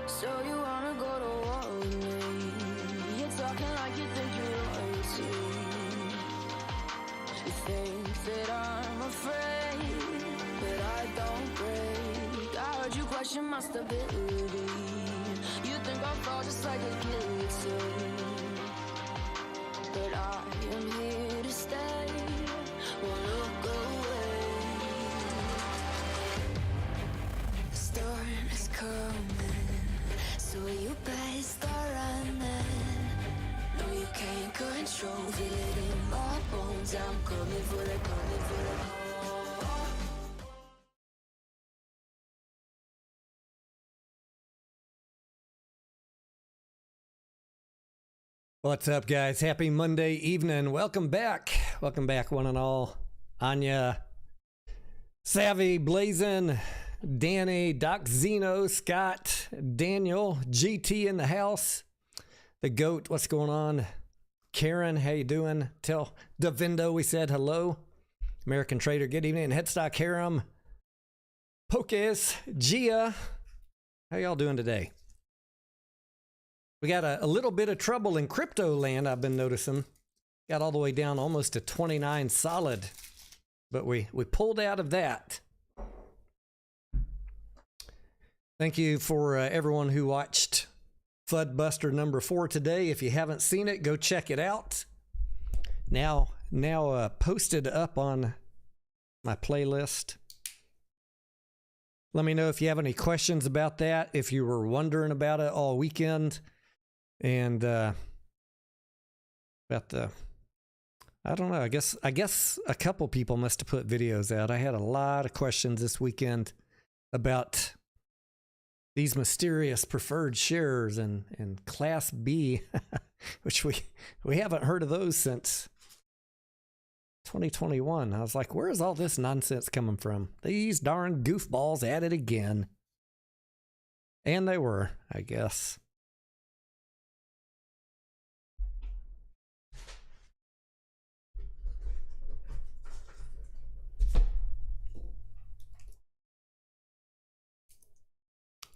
So you wanna go to war with me? You're talking like you think you're royalty. You think that I'm afraid, but I don't break. I heard you question my stability. You think I'll fall just like a guillotine, but I am here to stay. Won't look away. The storm is coming, so you better start running. No, you can't control, feel it in my bones. I'm coming for the, coming for the. What's up, guys? Happy Monday evening. Welcome back. Welcome back, one and all. Anya, Savvy, Blazin, Danny, Doc Zeno, Scott, Daniel, GT in the house. The GOAT, what's going on? Karen, how you doing? Tell Davindo we said hello. American Trader, good evening. Headstock Harem, Pocus, Gia. How y'all doing today? We got a little bit of trouble in crypto land, I've been noticing. Got all the way down almost to 29 solid. But we pulled out of that. Thank you for everyone who watched FUD Buster number 4 today. If you haven't seen it, go check it out. Now posted up on my playlist. Let me know if you have any questions about that, if you were wondering about it all weekend. And about the, I don't know, I guess a couple people must have put videos out. I had a lot of questions this weekend about these mysterious preferred shares and Class B, which we haven't heard of those since 2021. I was like, where is all this nonsense coming from? These darn goofballs at it again. And they were, I guess.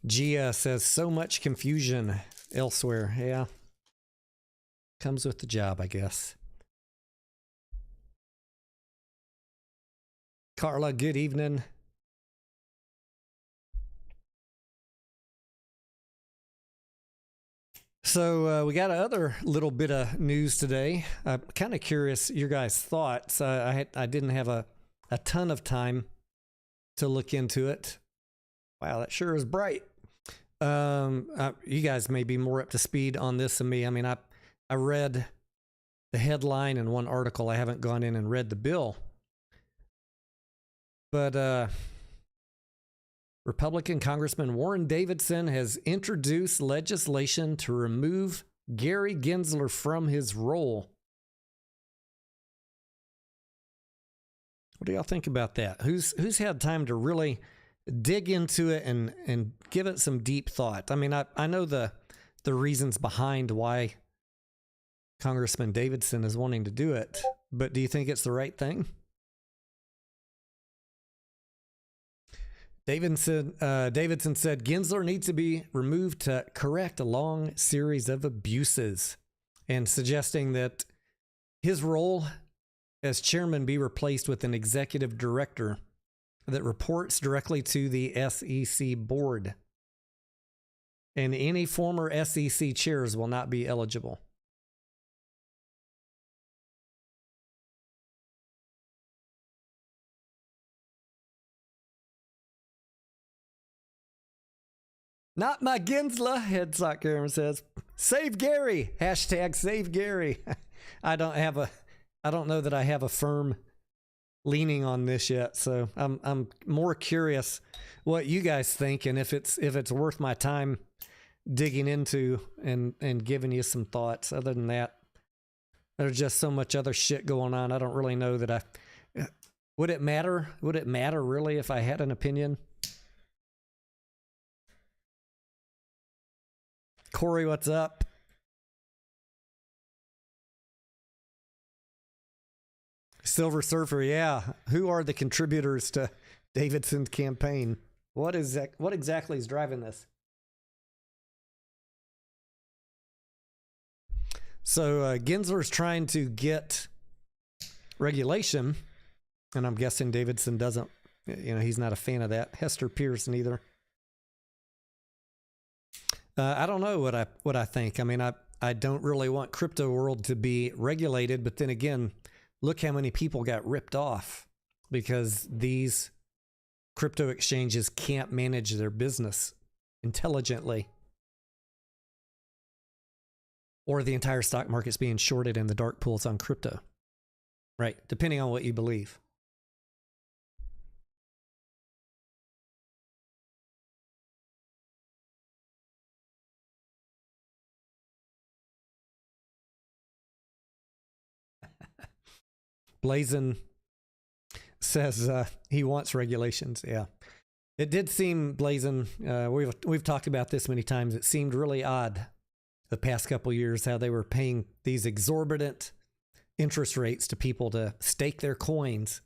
Gia says, so much confusion elsewhere. Yeah. Comes with the job, I guess. Carla, good evening. So we got another little bit of news today. I'm kind of curious your guys' thoughts. I didn't have a ton of time to look into it. Wow, that sure is bright. You guys may be more up to speed on this than me. I mean, I read the headline in one article. I haven't gone in and read the bill. But Republican Congressman Warren Davidson has introduced legislation to remove Gary Gensler from his role. What do y'all think about that? Who's had time to really dig into it and give it some deep thought? I mean, I know the reasons behind why Congressman Davidson is wanting to do it, but do you think it's the right thing? Davidson said Gensler needs to be removed to correct a long series of abuses, and suggesting that his role as chairman be replaced with an executive director that reports directly to the SEC board. And any former SEC chairs will not be eligible. Not my Gensler, Headstock Cameron says. Save Gary. Hashtag save Gary. I don't know that I have a firm leaning on this yet, so I'm more curious what you guys think, and if it's worth my time digging into and giving you some thoughts. Other than that, there's just so much other shit going on. I don't really know that would it matter really if I had an opinion? Corey, what's up? Silver Surfer, yeah. Who are the contributors to Davidson's campaign? What exactly is driving this? So Gensler's trying to get regulation, and I'm guessing Davidson doesn't, he's not a fan of that. Hester Pierce neither. I don't know what I think. I mean, I don't really want crypto world to be regulated, but then again, look how many people got ripped off because these crypto exchanges can't manage their business intelligently. Or the entire stock market's being shorted in the dark pools on crypto. Right, depending on what you believe. Blazin says he wants regulations. Yeah, it did seem, Blazin, we've talked about this many times. It seemed really odd the past couple of years how they were paying these exorbitant interest rates to people to stake their coins.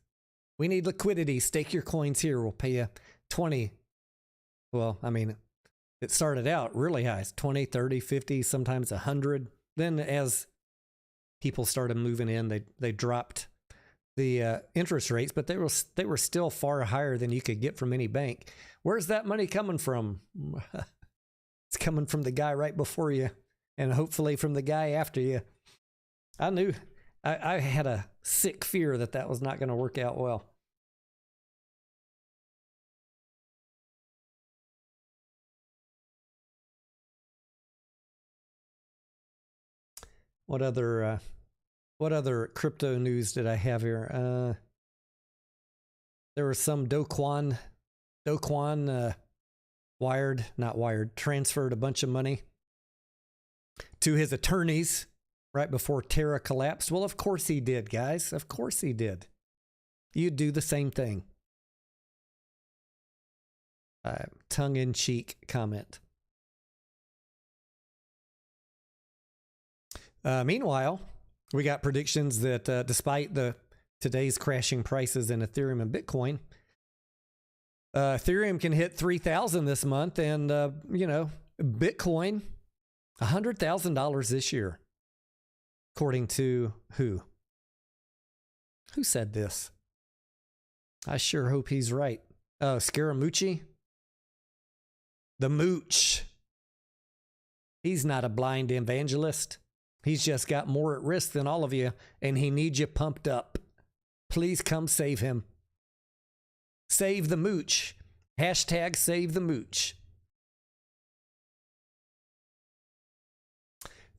We need liquidity. Stake your coins here. We'll pay you 20. Well, I mean, it started out really high, 20, 30, 50, sometimes 100. Then as people started moving in, they dropped the interest rates, but they were still far higher than you could get from any bank. Where's that money coming from? It's coming from the guy right before you, and hopefully from the guy after you. I knew, I had a sick fear that was not going to work out well. What other crypto news did I have here? There was some Do Kwon transferred a bunch of money to his attorneys right before Terra collapsed. Well, of course he did, guys. Of course he did. You'd do the same thing. Tongue-in-cheek comment. Meanwhile, we got predictions that despite today's crashing prices in Ethereum and Bitcoin, Ethereum can hit 3,000 this month, and Bitcoin $100,000 this year, according to who? Who said this? I sure hope he's right. Scaramucci, the mooch. He's not a blind evangelist. He's just got more at risk than all of you, and he needs you pumped up. Please come save him. Save the mooch. Hashtag save the mooch.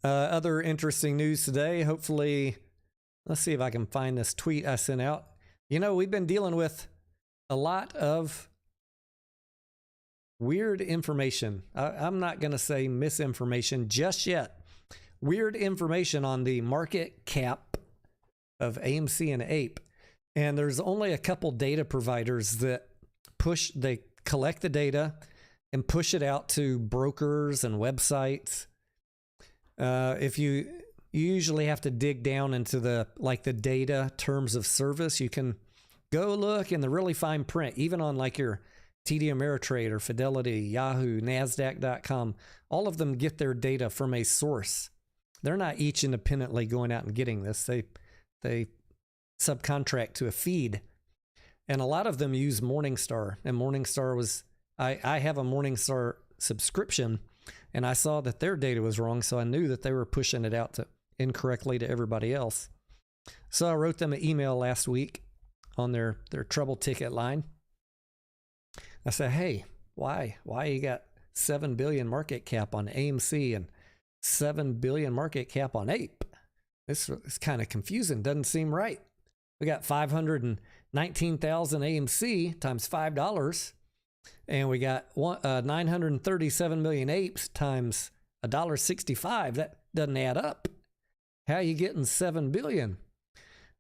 Other interesting news today. Hopefully, let's see if I can find this tweet I sent out. We've been dealing with a lot of weird information. I'm not going to say misinformation just yet. Weird information on the market cap of AMC and Ape. And there's only a couple data providers that they collect the data and push it out to brokers and websites. If you usually have to dig down into the data terms of service, you can go look in the really fine print, even on your TD Ameritrade or Fidelity, Yahoo, NASDAQ.com. All of them get their data from a source. They're not each independently going out and getting this. They subcontract to a feed. And a lot of them use Morningstar. And Morningstar was, I have a Morningstar subscription, and I saw that their data was wrong, so I knew that they were pushing it out incorrectly to everybody else. So I wrote them an email last week on their trouble ticket line. I said, hey, why you got 7 billion market cap on AMC and 7 billion market cap on Ape? This is kind of confusing. Doesn't seem right. We got 519,000 AMC times $5, and we got 937 million apes times $1.65. That doesn't add up. How are you getting 7 billion?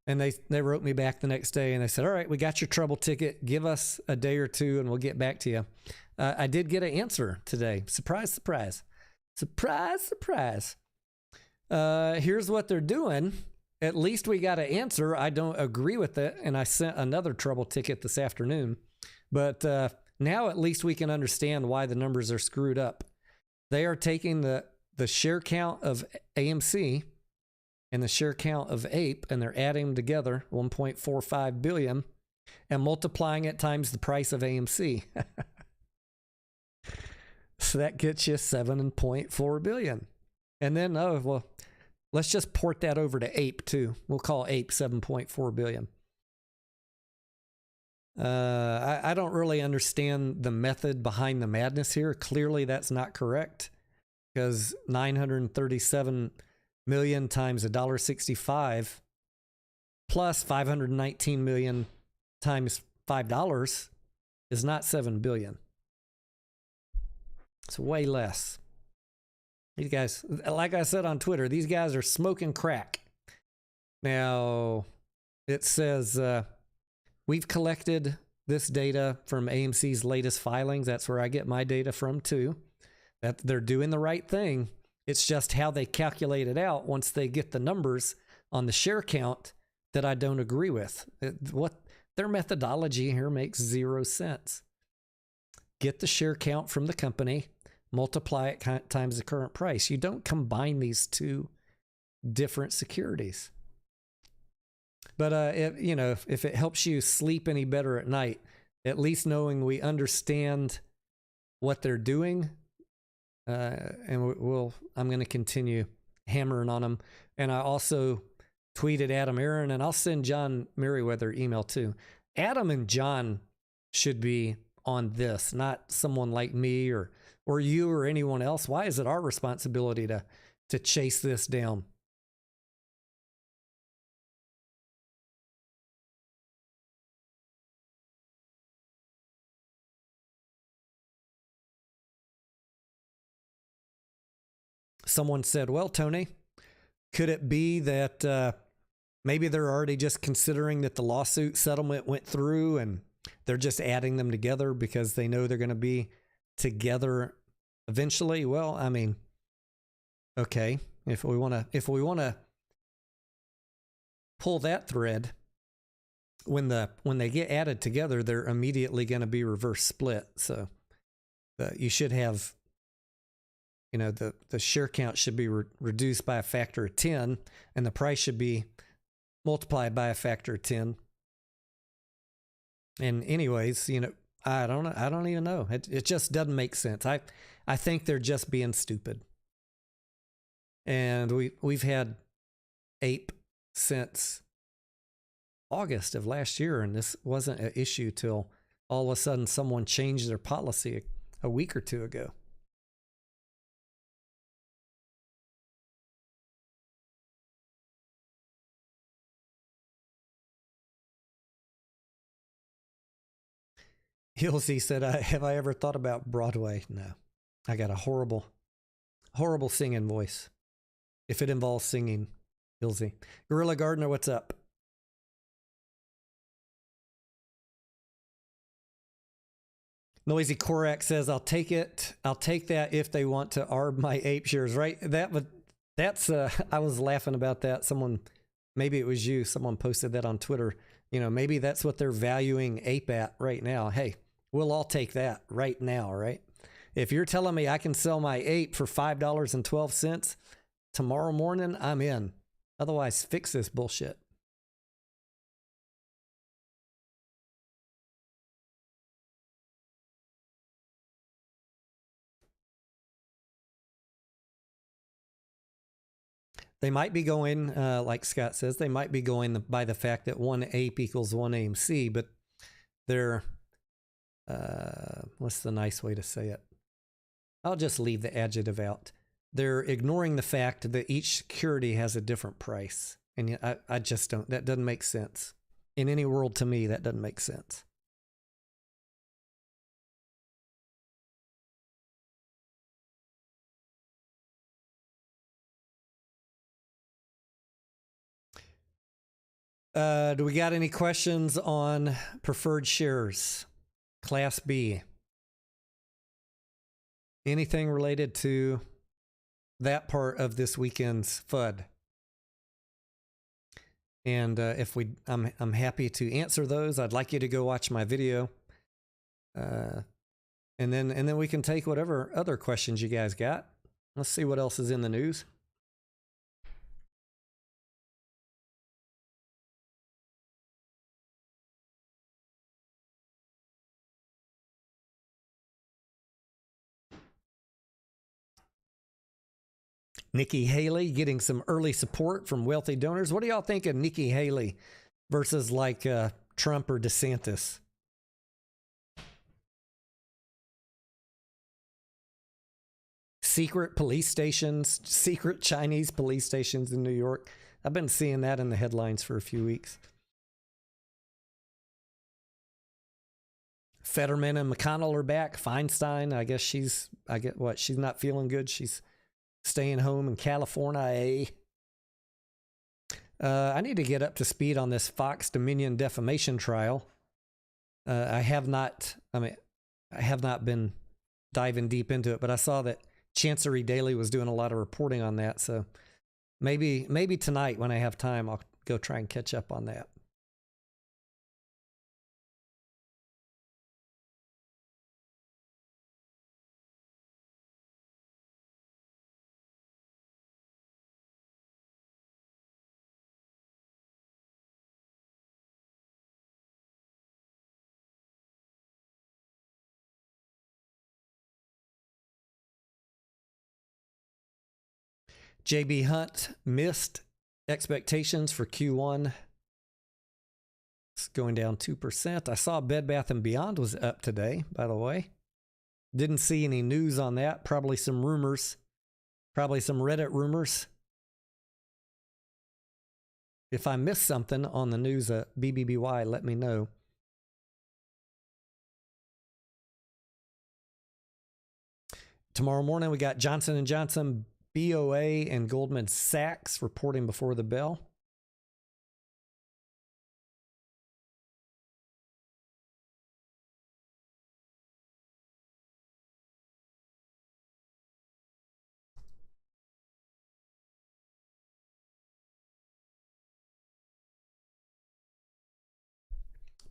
And they wrote me back the next day, and they said, all right, we got your trouble ticket. Give us a day or two, and we'll get back to you. I did get an answer today. Surprise, surprise. Surprise, surprise. Here's what they're doing. At least we got an answer. I don't agree with it, and I sent another trouble ticket this afternoon. But now at least we can understand why the numbers are screwed up. They are taking the share count of AMC and the share count of Ape, and they're adding them together, 1.45 billion, and multiplying it times the price of AMC. So that gets you 7.4 billion. And then, oh, well, let's just port that over to Ape too. We'll call Ape 7.4 billion. I don't really understand the method behind the madness here. Clearly that's not correct, because 937 million times $1.65 plus 519 million times $5 is not 7 billion. It's way less. These guys, like I said on Twitter, these guys are smoking crack. Now, it says we've collected this data from AMC's latest filings. That's where I get my data from too. That they're doing the right thing. It's just how they calculate it out once they get the numbers on the share count that I don't agree with. What their methodology here makes 0 sense. Get the share count from the company, multiply it times the current price. You don't combine these two different securities. But if it helps you sleep any better at night, at least knowing we understand what they're doing, and I'm going to continue hammering on them. And I also tweeted Adam Aaron, and I'll send John Merriweather email too. Adam and John should be on this, not someone like me or you or anyone else. Why is it our responsibility to chase this down? Someone said, well, Tony, could it be that maybe they're already just considering that the lawsuit settlement went through and they're just adding them together because they know they're going to be together eventually? Well, I mean, okay, if we want to pull that thread, when they get added together, they're immediately going to be reverse split. So you should have, the share count should be reduced by a factor of 10, and the price should be multiplied by a factor of 10. And anyways, I don't know. I don't even know. It just doesn't make sense. I think they're just being stupid. And we've had Ape since August of last year, and this wasn't an issue till all of a sudden someone changed their policy a week or two ago. Hilsey said, have I ever thought about Broadway? No. I got a horrible singing voice. If it involves singing, Hilsey. Gorilla Gardener, what's up? Noisy Korak says, I'll take that if they want to arb my Ape shares, right? That's I was laughing about that. Maybe it was you, someone posted that on Twitter. Maybe that's what they're valuing Ape at right now. Hey, we'll all take that right now, right? If you're telling me I can sell my Ape for $5.12 tomorrow morning, I'm in. Otherwise, fix this bullshit. They might be going, like Scott says, they might be going by the fact that one Ape equals one AMC, but they're, what's the nice way to say it? I'll just leave the adjective out. They're ignoring the fact that each security has a different price. And I just don't, that doesn't make sense. In any world, to me, that doesn't make sense. Do we got any questions on preferred shares? Class B. Anything related to that part of this weekend's FUD? And I'm happy to answer those. I'd like you to go watch my video. And then we can take whatever other questions you guys got. Let's see what else is in the news. Nikki Haley getting some early support from wealthy donors. What do y'all think of Nikki Haley versus like Trump or DeSantis? Secret police stations, secret Chinese police stations in New York. I've been seeing that in the headlines for a few weeks. Fetterman and McConnell are back. Feinstein, I guess she's not feeling good. She's staying home in California. I need to get up to speed on this Fox Dominion defamation trial. I have not been diving deep into it, but I saw that Chancery Daily was doing a lot of reporting on that. So maybe tonight when I have time, I'll go try and catch up on that. JB Hunt missed expectations for Q1. It's going down 2%. I saw Bed Bath & Beyond was up today, by the way. Didn't see any news on that. Probably some rumors. Probably some Reddit rumors. If I missed something on the news at BBBY, let me know. Tomorrow morning, we got Johnson & Johnson, BOA, and Goldman Sachs reporting before the bell.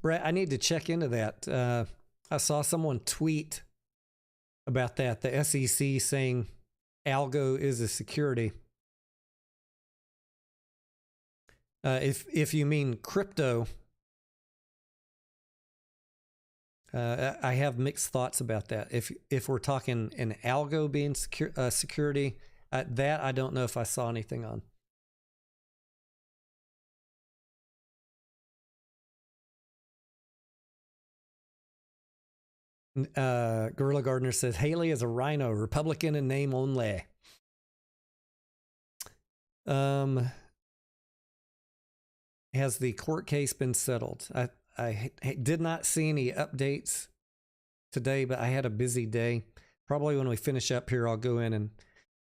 Brett, I need to check into that. I saw someone tweet about that, the SEC saying algo is a security. If you mean crypto, I have mixed thoughts about that. If we're talking an algo being security, that I don't know if I saw anything on. Gorilla Gardener says Haley is a rhino, Republican in name only. Has the court case been settled? I did not see any updates today, but I had a busy day. Probably when we finish up here, I'll go in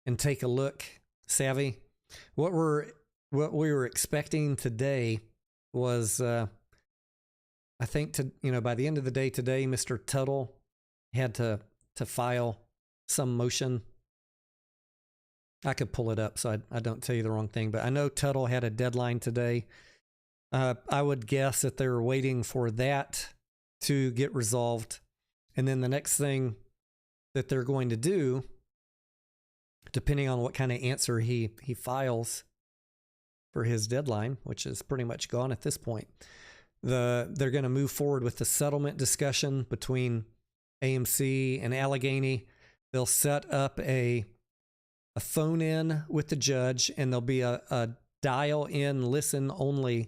and take a look. Savvy, what we were expecting today was, I think by the end of the day today, Mr. Tuttle had to file some motion. I could pull it up so I don't tell you the wrong thing, but I know Tuttle had a deadline today. I would guess that they're waiting for that to get resolved. And then the next thing that they're going to do, depending on what kind of answer he files for his deadline, which is pretty much gone at this point, they're going to move forward with the settlement discussion between AMC and Allegheny. They'll set up a phone in with the judge, and there'll be a dial in, listen only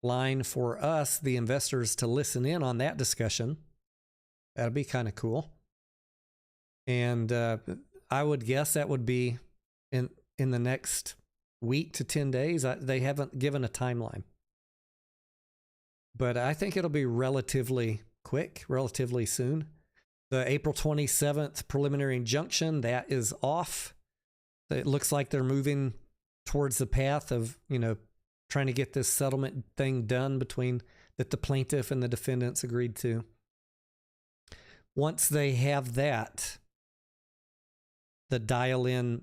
line for us, the investors, to listen in on that discussion. That'd be kind of cool. And I would guess that would be in the next week to 10 days. They haven't given a timeline. But I think it'll be relatively quick, relatively soon. The April 27th preliminary injunction, that is off. It looks like they're moving towards the path of, trying to get this settlement thing done that the plaintiff and the defendants agreed to. Once they have that, the dial-in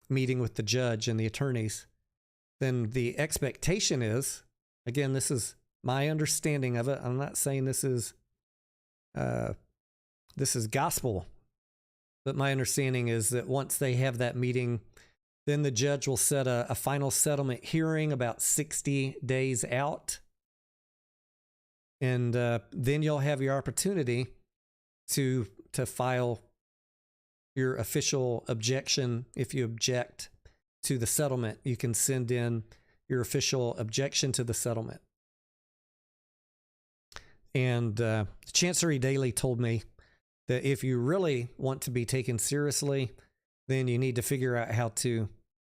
meeting with the judge and the attorneys, then the expectation is, again, this is my understanding of it. I'm not saying this is gospel, but my understanding is that once they have that meeting, then the judge will set a final settlement hearing about 60 days out. And then you'll have your opportunity to file your official objection. If you object to the settlement, you can send in your official objection to the settlement. And Chancery Daily told me that if you really want to be taken seriously, then you need to figure out how to,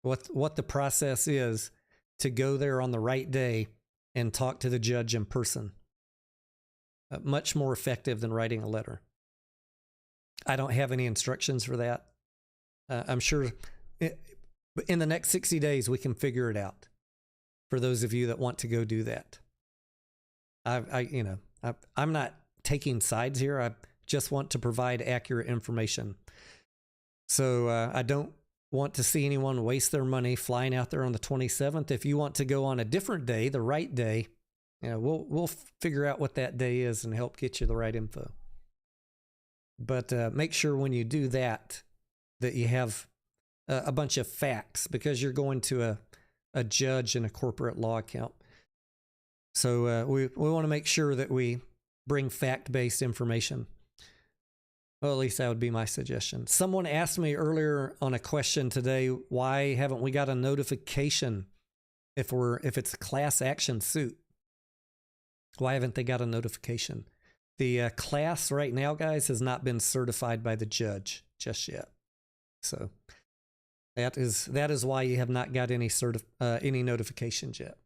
what the process is to go there on the right day and talk to the judge in person. Much more effective than writing a letter. I don't have any instructions for that. I'm sure in the next 60 days we can figure it out for those of you that want to go do that. I'm not taking sides here. I just want to provide accurate information. So I don't want to see anyone waste their money flying out there on the 27th. If you want to go on a different day, the right day, we'll figure out what that day is and help get you the right info. But make sure when you do that you have a bunch of facts, because you're going to a judge in a corporate law account. So we want to make sure that we bring fact-based information. Well, at least that would be my suggestion. Someone asked me earlier on a question today, why haven't we got a notification if it's a class action suit? Why haven't they got a notification? The class right now, guys, has not been certified by the judge just yet. So that is why you have not got any notifications yet.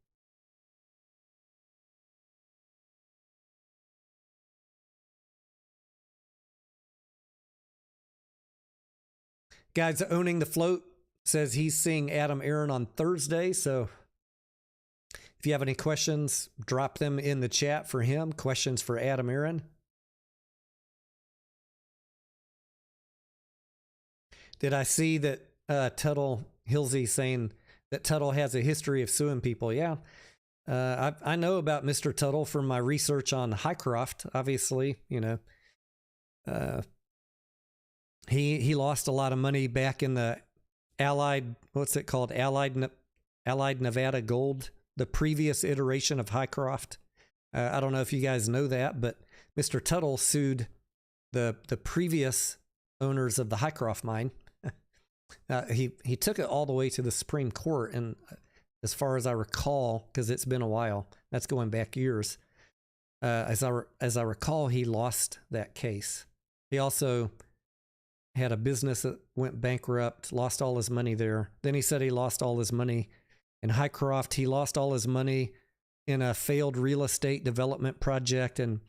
Guys, Owning the Float says he's seeing Adam Aaron on Thursday. So if you have any questions, drop them in the chat for him. Questions for Adam Aaron. Did I see that Tuttle Hilsey saying that Tuttle has a history of suing people? Yeah. I know about Mr. Tuttle from my research on Highcroft. Obviously, he lost a lot of money back in the Allied Nevada Gold, the previous iteration of Highcroft. I don't know if you guys know that, but Mr. Tuttle sued the previous owners of the Highcroft mine. He took it all the way to the Supreme Court, and as far as I recall, because it's been a while, that's going back years. As I recall, he lost that case. He also had a business that went bankrupt, lost all his money there. Then he said he lost all his money in Highcroft. He lost all his money in a failed real estate development project, and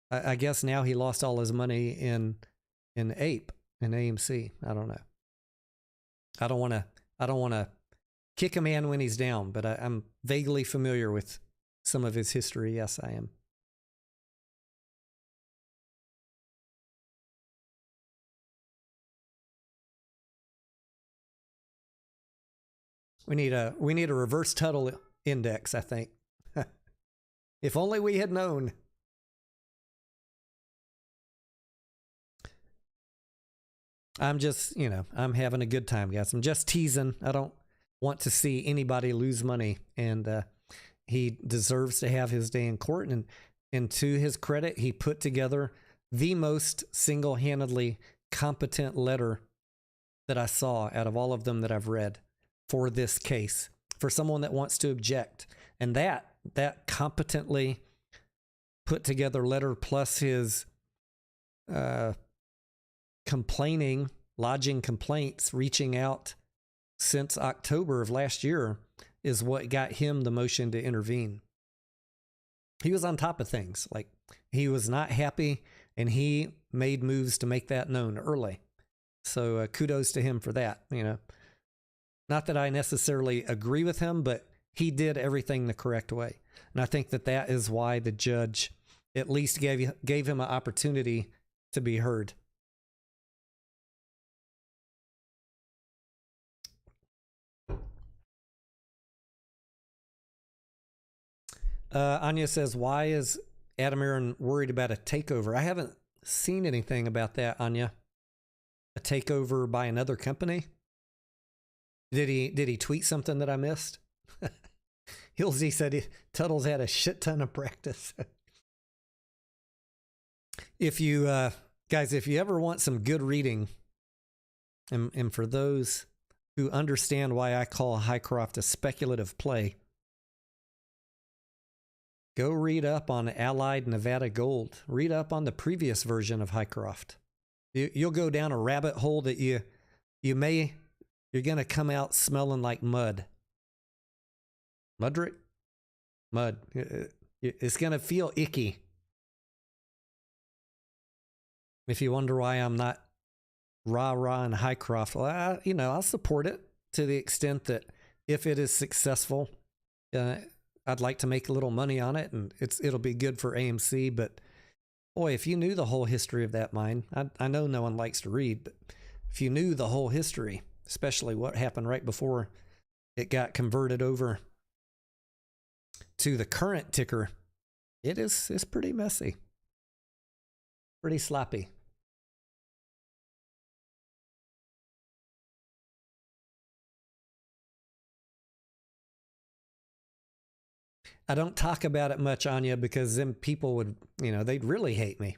I guess now he lost all his money in AMC. I don't know. I don't want to kick a man when he's down, but I'm vaguely familiar with some of his history. Yes, I am. We need a reverse Tuttle index, I think. If only we had known. I'm just, I'm having a good time, guys. I'm just teasing. I don't want to see anybody lose money, and he deserves to have his day in court. And to his credit, he put together the most single-handedly competent letter that I saw out of all of them that I've read for this case, for someone that wants to object. And that competently put together letter, plus his complaining, lodging complaints, reaching out since October of last year, is what got him the motion to intervene. He was on top of things. Like, he was not happy, and he made moves to make that known early. So kudos to him for that. Not that I necessarily agree with him, but he did everything the correct way. And I think that is why the judge at least gave him an opportunity to be heard. Anya says, why is Adam Aaron worried about a takeover? I haven't seen anything about that, Anya. A takeover by another company? Did he tweet something that I missed? Hilsey said Tuttle's had a shit ton of practice. If you guys, if you ever want some good reading, And for those who understand why I call Hycroft a speculative play, go read up on Allied Nevada Gold. Read up on the previous version of Hycroft. You'll go down a rabbit hole that you're going to come out smelling like mud. Mudrick? Mud. It's going to feel icky. If you wonder why I'm not rah-rah and Hycroft, well, I'll support it to the extent that if it is successful, I'd like to make a little money on it, and it'll be good for AMC. But boy, if you knew the whole history of that mine, I know no one likes to read, but if you knew the whole history, especially what happened right before it got converted over to the current ticker, it's pretty messy, pretty sloppy. I don't talk about it much, Anya, because then people would, they'd really hate me.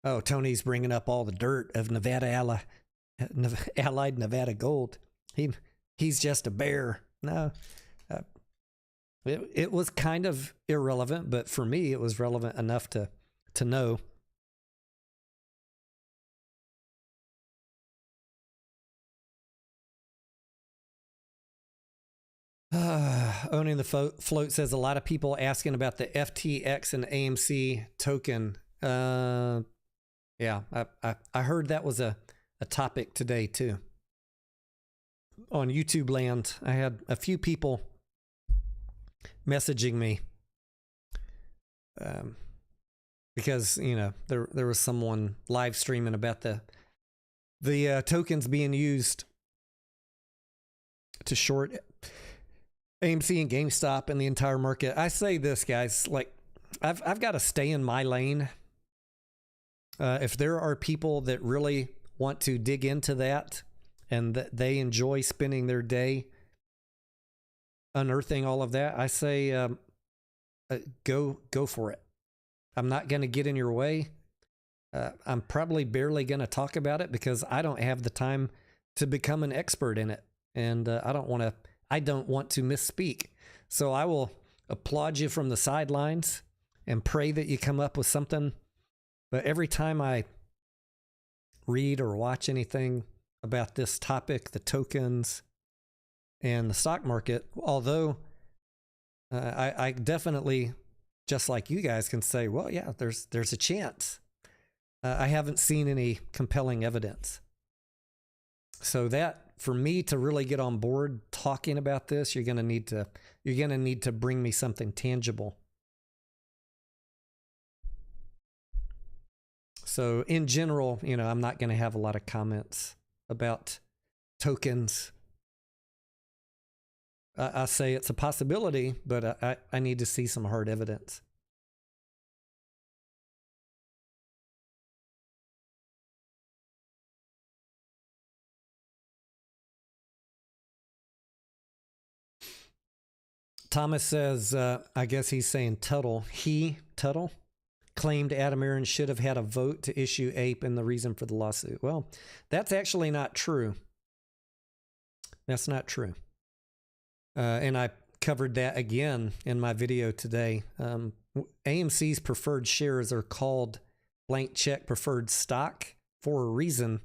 Oh, Tony's bringing up all the dirt of Allied Nevada Gold. He's just a bear. No, it was kind of irrelevant, but for me, it was relevant enough to know. Owning the float says a lot of people asking about the FTX and AMC token. Yeah, I heard that was a topic today too. On YouTube land, I had a few people messaging me because there was someone live streaming about the tokens being used to short AMC and GameStop and the entire market. I say this, guys, like I've got to stay in my lane. If there are people that really want to dig into that and that they enjoy spending their day unearthing all of that, I say go for it. I'm not going to get in your way. I'm probably barely going to talk about it because I don't have the time to become an expert in it, and I don't want to misspeak. So I will applaud you from the sidelines and pray that you come up with something. But every time I read or watch anything about this topic, the tokens and the stock market, although I definitely, just like you guys, can say, well, yeah, there's a chance. I haven't seen any compelling evidence. So that, for me to really get on board talking about this, you're going to need to bring me something tangible. So in general, I'm not going to have a lot of comments about tokens. I say it's a possibility, but I need to see some hard evidence. Thomas says, I guess he's saying Tuttle. Tuttle, claimed Adam Aaron should have had a vote to issue APE and the reason for the lawsuit. Well, that's actually not true. That's not true. And I covered that again in my video today. AMC's preferred shares are called blank check preferred stock for a reason.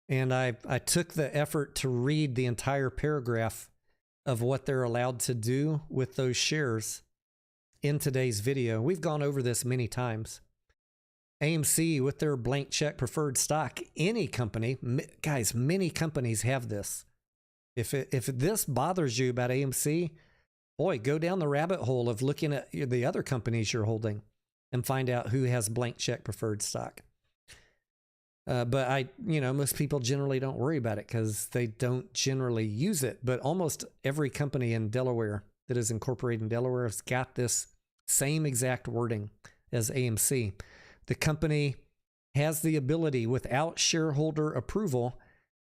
And I took the effort to read the entire paragraph of what they're allowed to do with those shares in today's video. We've gone over this many times. AMC with their blank check preferred stock, any company, guys, many companies have this. If this bothers you about AMC, boy, go down the rabbit hole of looking at the other companies you're holding and find out who has blank check preferred stock. But most people generally don't worry about it because they don't generally use it. But almost every company in Delaware that is incorporated in Delaware has got this same exact wording as AMC. The company has the ability, without shareholder approval,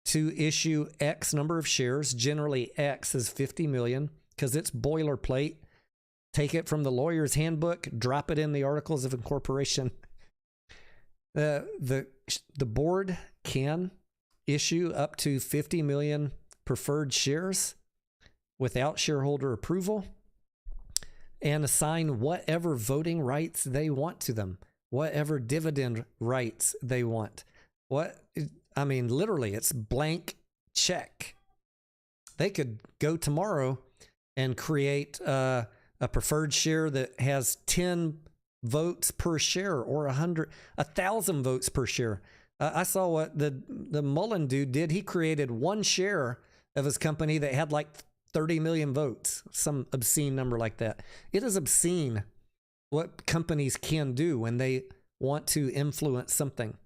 to issue X number of shares. Generally, X is 50 million because it's boilerplate. Take it from the lawyer's handbook, drop it in the articles of incorporation. The board can issue up to 50 million preferred shares without shareholder approval and assign whatever voting rights they want to them, whatever dividend rights they want. Literally, it's blank check. They could go tomorrow and create a preferred share that has 10 votes per share or 1,000 votes per share. I saw what the Mullen dude did. He created one share of his company that had like 30 million votes, some obscene number like that. It is obscene what companies can do when they want to influence something.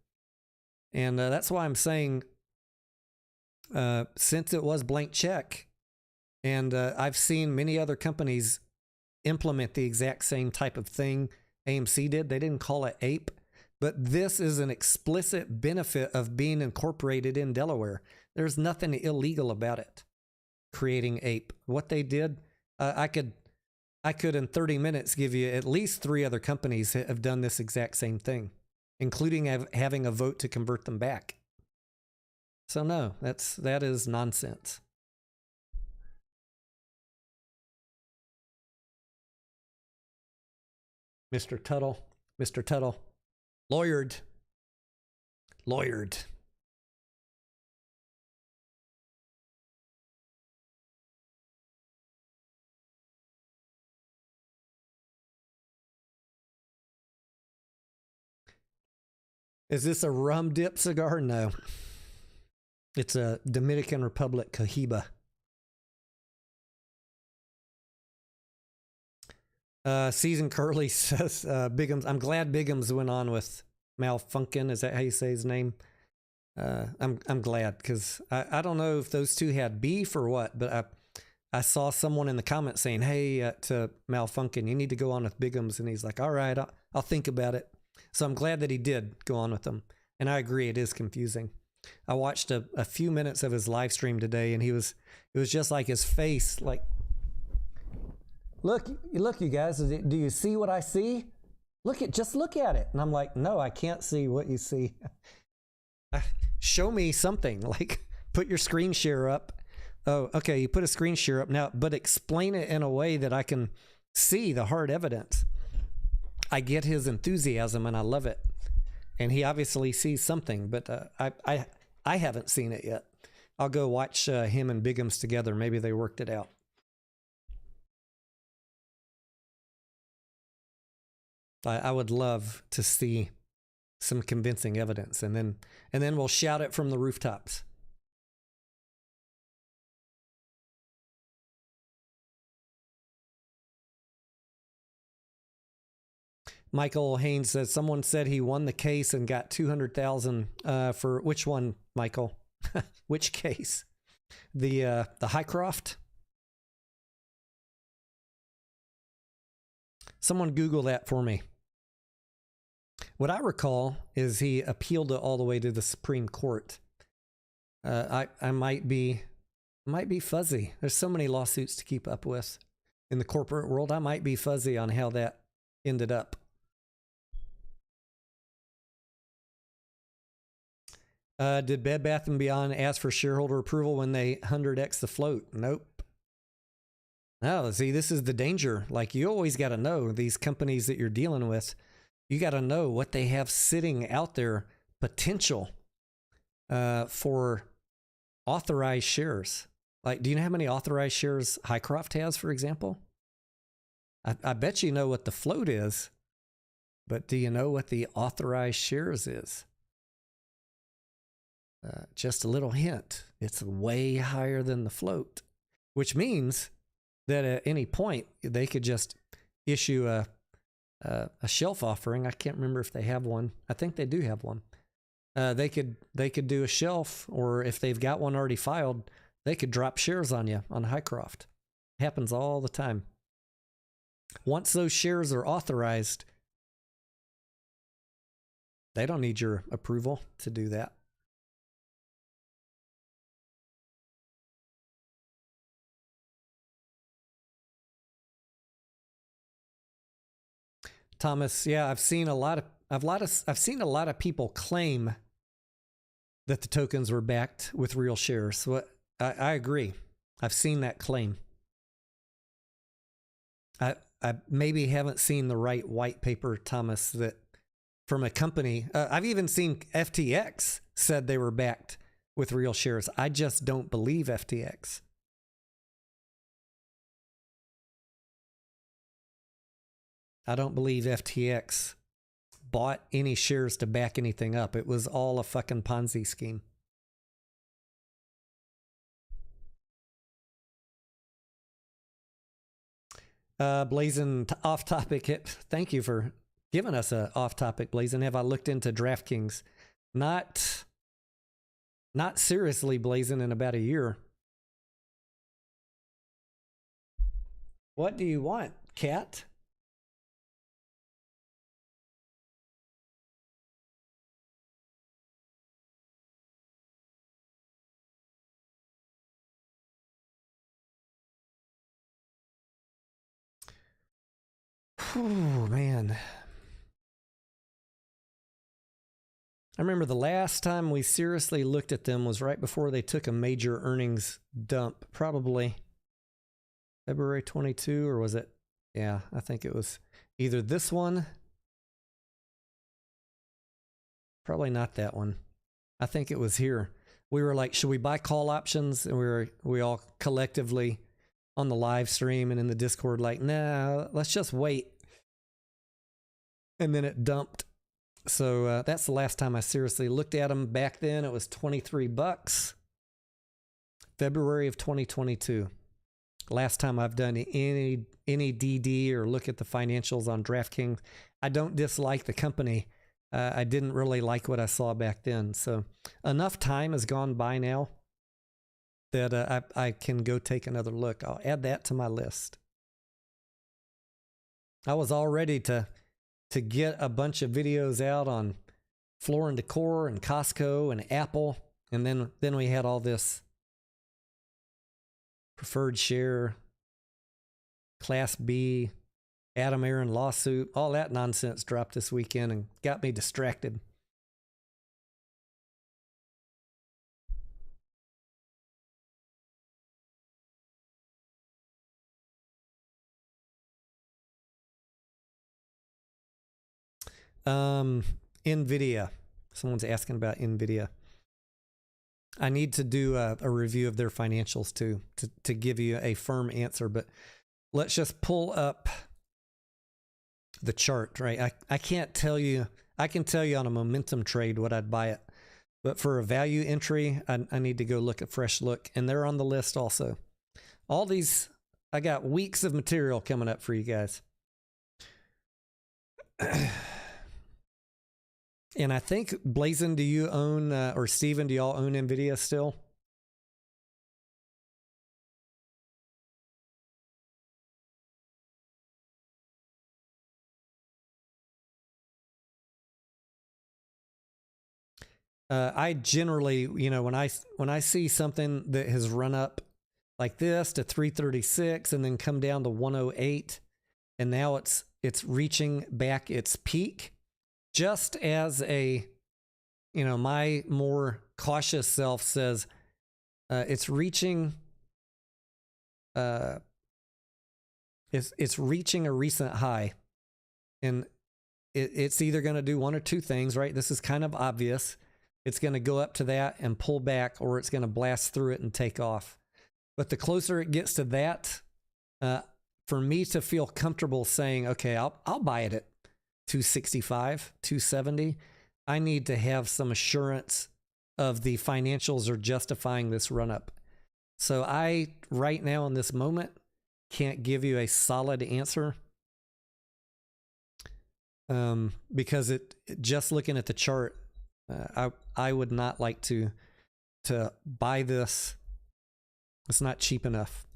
And that's why I'm saying, since it was blank check, and I've seen many other companies implement the exact same type of thing AMC did. They didn't call it APE, but this is an explicit benefit of being incorporated in Delaware. There's nothing illegal about it, creating APE. What they did, I could in 30 minutes give you at least 3 other companies that have done this exact same thing, including having a vote to convert them back. So no, that is nonsense. Mr. Tuttle, lawyered. Is this a rum dip cigar? No. It's a Dominican Republic Cohiba. Season Curly says, Biggums, I'm glad Biggums went on with Malfunkin. Is that how you say his name? I'm glad, because I don't know if those two had beef or what, but I saw someone in the comments saying, hey, to Malfunkin, you need to go on with Biggums. And he's like, all right, I'll think about it. So I'm glad that he did go on with them. And I agree, it is confusing. I watched a few minutes of his live stream today, and it was just like his face, like, look, you guys, do you see what I see? Just look at it. And I'm like, no, I can't see what you see. Show me something, like put your screen share up. Oh, okay, you put a screen share up now, but explain it in a way that I can see the hard evidence. I get his enthusiasm and I love it. And he obviously sees something, but I haven't seen it yet. I'll go watch him and Biggums together. Maybe they worked it out. I would love to see some convincing evidence, and then we'll shout it from the rooftops. Michael Haynes says someone said he won the case and got $200,000 for which one, Michael? Which case? The Highcroft? Someone Google that for me. What I recall is he appealed it all the way to the Supreme Court. I might be fuzzy. There's so many lawsuits to keep up with in the corporate world. I might be fuzzy on how that ended up. Did Bed Bath & Beyond ask for shareholder approval when they 100x the float? Nope. No, see, this is the danger. Like, you always got to know these companies that you're dealing with. You got to know what they have sitting out there, potential for authorized shares. Like, do you know how many authorized shares Highcroft has, for example? I bet you know what the float is, but do you know what the authorized shares is? Just a little hint. It's way higher than the float, which means that at any point they could just issue a shelf offering. I can't remember if they have one. I think they do have one. They could do a shelf, or if they've got one already filed, they could drop shares on you on Highcroft. Happens all the time. Once those shares are authorized, they don't need your approval to do that. Thomas, yeah, I've seen a lot of people claim that the tokens were backed with real shares. So I agree. I've seen that claim. I maybe haven't seen the right white paper, Thomas, that from a company. I've even seen FTX said they were backed with real shares. I just don't believe FTX. I don't believe FTX bought any shares to back anything up. It was all a fucking Ponzi scheme. Blazing off topic. Thank you for giving us a off topic, Blazing. Have I looked into DraftKings? Not seriously, Blazing, in about a year. What do you want, cat? Oh, man. I remember the last time we seriously looked at them was right before they took a major earnings dump. Probably February 22, or was it? Yeah, I think it was either this one. Probably not that one. I think it was here. We were like, should we buy call options? And we all collectively on the live stream and in the Discord like, nah, let's just wait. And then it dumped. So that's the last time I seriously looked at them. Back then, it was $23. February of 2022. Last time I've done any DD or look at the financials on DraftKings. I don't dislike the company. I didn't really like what I saw back then. So enough time has gone by now that I can go take another look. I'll add that to my list. I was all ready to get a bunch of videos out on Floor and Decor and Costco and Apple. And then we had all this preferred share, Class B, Adam Aaron lawsuit. All that nonsense dropped this weekend and got me distracted. NVIDIA. Someone's asking about NVIDIA. I need to do a review of their financials too, to give you a firm answer, but let's just pull up the chart, right? I can't tell you, I can tell you on a momentum trade what I'd buy it, but for a value entry, I need to go look at Fresh Look, and they're on the list also. All these, I got weeks of material coming up for you guys. And I think, Blazin, do you own, or Steven, do y'all own NVIDIA still? I generally, you know, when I see something that has run up like this to 336 and then come down to 108, and now it's reaching back its peak, just as a, you know, my more cautious self says, it's reaching, it's reaching a recent high, and it's either going to do one or two things, right? This is kind of obvious. It's going to go up to that and pull back, or it's going to blast through it and take off. But the closer it gets to that, for me to feel comfortable saying, okay, I'll buy it at 265, 270, I need to have some assurance of the financials are justifying this run up. So I, right now in this moment, can't give you a solid answer. Because just looking at the chart, I would not like to buy this. It's not cheap enough.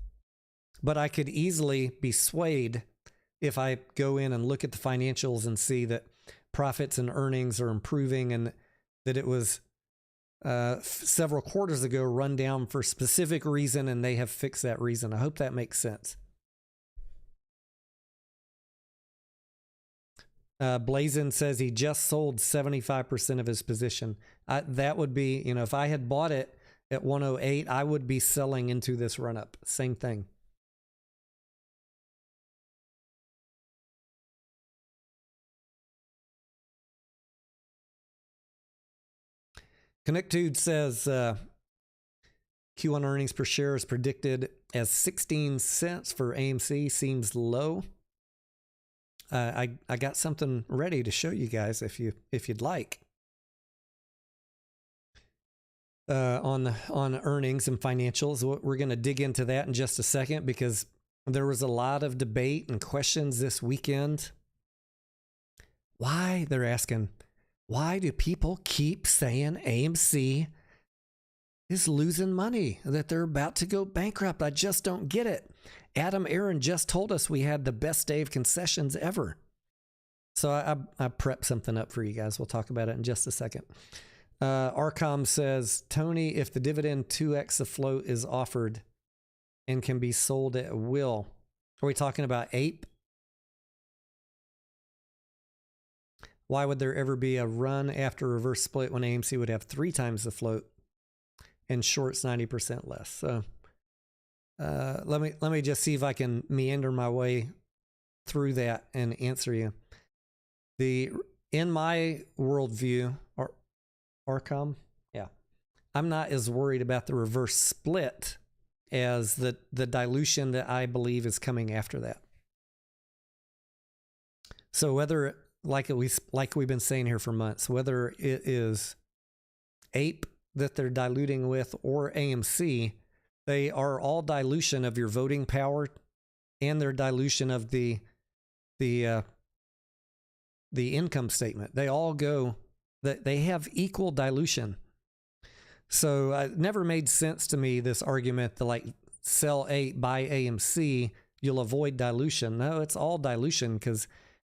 But I could easily be swayed if I go in and look at the financials and see that profits and earnings are improving, and that it was several quarters ago run down for a specific reason, and they have fixed that reason. I hope that makes sense. Blazin says he just sold 75% of his position. That would be, if I had bought it at 108, I would be selling into this run up. Same thing. Connectude says Q1 earnings per share is predicted as 16 cents for AMC. Seems low. I got something ready to show you guys if you'd like. On earnings and financials, we're going to dig into that in just a second because there was a lot of debate and questions this weekend. They're asking, why do people keep saying AMC is losing money, that they're about to go bankrupt? I just don't get it. Adam Aaron just told us we had the best day of concessions ever. So I prepped something up for you guys. We'll talk about it in just a second. Arcom says, Tony, if the dividend 2x the float is offered and can be sold at will, are we talking about Ape? Why would there ever be a run after reverse split when AMC would have 3 times the float and shorts 90% less? So let me just see if I can meander my way through that and answer you. In my worldview, Arcom, yeah, I'm not as worried about the reverse split as the dilution that I believe is coming after that. So whether, like we've been saying here for months, whether it is Ape that they're diluting with or AMC, they are all dilution of your voting power and their dilution of the income statement. They all go, that they have equal dilution. So it never made sense to me, this argument that like sell Ape, buy AMC, you'll avoid dilution. No, it's all dilution because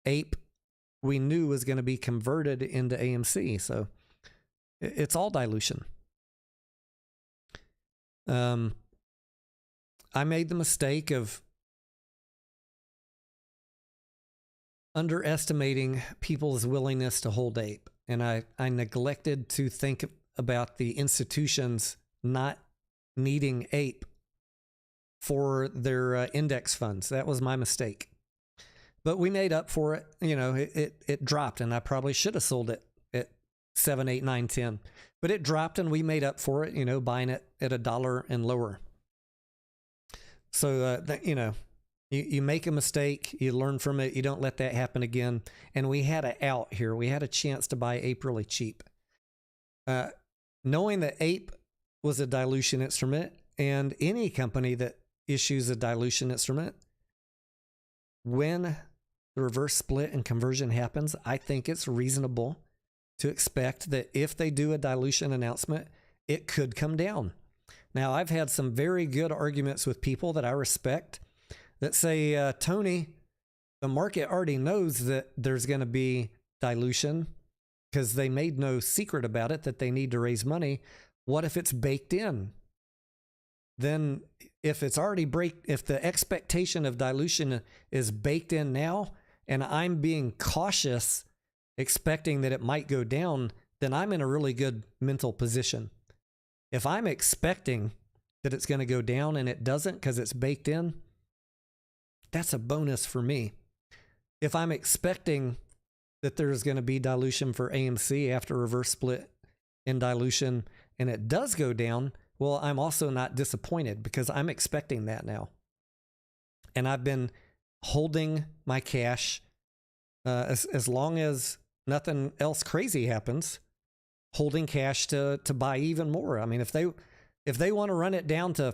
Ape we knew was going to be converted into AMC. So it's all dilution. I made the mistake of underestimating people's willingness to hold Ape. And I neglected to think about the institutions not needing Ape for their index funds. That was my mistake. But we made up for it. It dropped, and I probably should have sold it at 7, 8, 9, 10. But it dropped, and we made up for it, buying it at $1 and lower. So, you make a mistake, you learn from it, you don't let that happen again. And we had an out here. We had a chance to buy Ape really cheap. Knowing that Ape was a dilution instrument, and any company that issues a dilution instrument, when the reverse split and conversion happens, I think it's reasonable to expect that if they do a dilution announcement, it could come down. Now, I've had some very good arguments with people that I respect that say, Tony, the market already knows that there's going to be dilution because they made no secret about it, that they need to raise money. What if it's baked in? Then if it's already if the expectation of dilution is baked in now, and I'm being cautious, expecting that it might go down, then I'm in a really good mental position. If I'm expecting that it's going to go down and it doesn't because it's baked in, that's a bonus for me. If I'm expecting that there's going to be dilution for AMC after reverse split and dilution, and it does go down, well, I'm also not disappointed because I'm expecting that now. And I've been holding my cash as long as nothing else crazy happens, holding cash to buy even more. I mean, if they want to run it down to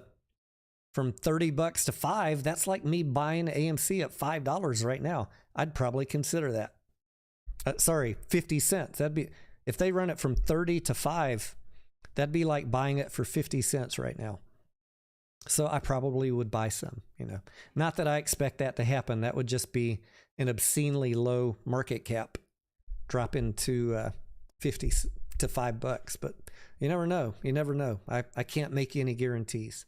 from $30 to $5, that's like me buying AMC at $5 right now. I'd probably consider that. 50 cents. That'd be, if they run it from 30 to 5, that'd be like buying it for 50 cents right now. So I probably would buy some, Not that I expect that to happen. That would just be an obscenely low market cap, drop into 50 to $5. But you never know. You never know. I can't make you any guarantees.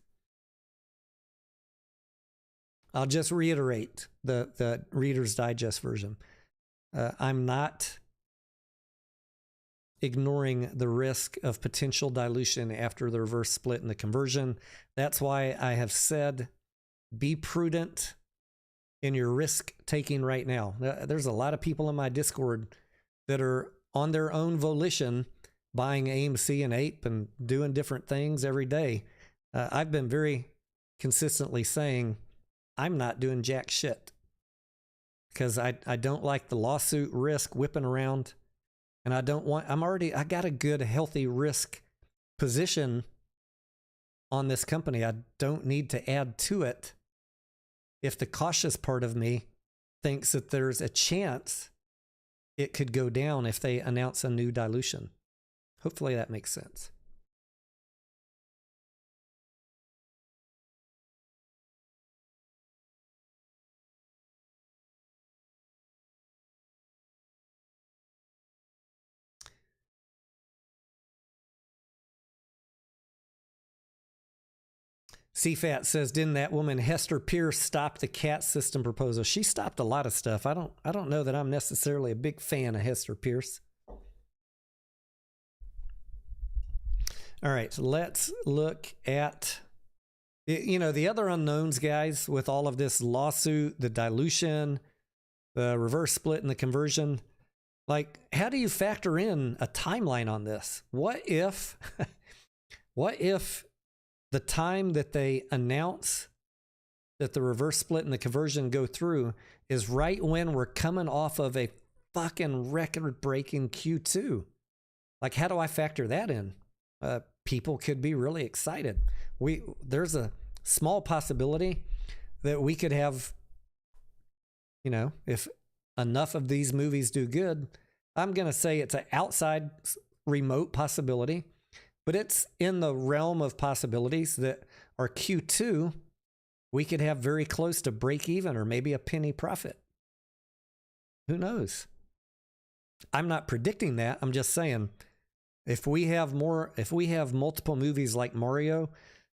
I'll just reiterate the Reader's Digest version. I'm not ignoring the risk of potential dilution after the reverse split and the conversion. That's why I have said be prudent in your risk taking right now. There's a lot of people in my Discord that are on their own volition buying AMC and APE and doing different things every day. I've been very consistently saying I'm not doing jack shit because I don't like the lawsuit risk whipping around. And I got a good, healthy risk position on this company. I don't need to add to it if the cautious part of me thinks that there's a chance it could go down if they announce a new dilution. Hopefully that makes sense. CFAT says, didn't that woman Hester Pierce stop the CAT system proposal? She stopped a lot of stuff. I don't know that I'm necessarily a big fan of Hester Pierce. All right, so let's look at, the other unknowns, guys, with all of this lawsuit, the dilution, the reverse split and the conversion. Like, how do you factor in a timeline on this? What if the time that they announce that the reverse split and the conversion go through is right when we're coming off of a fucking record-breaking Q2? Like, how do I factor that in? People could be really excited. There's a small possibility that we could have, if enough of these movies do good, I'm going to say it's an outside remote possibility, but it's in the realm of possibilities that our Q2, we could have very close to break even or maybe a penny profit. Who knows? I'm not predicting that. I'm just saying, if we have multiple movies like Mario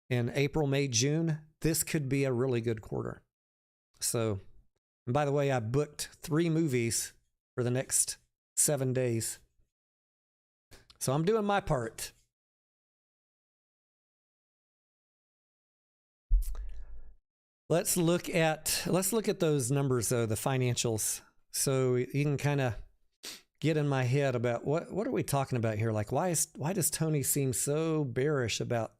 in April, May, June, this could be a really good quarter. So, and by the way, I booked 3 movies for the next 7 days. So I'm doing my part. Let's look at those numbers though, the financials. So you can kind of get in my head about what are we talking about here? Like, why does Tony seem so bearish about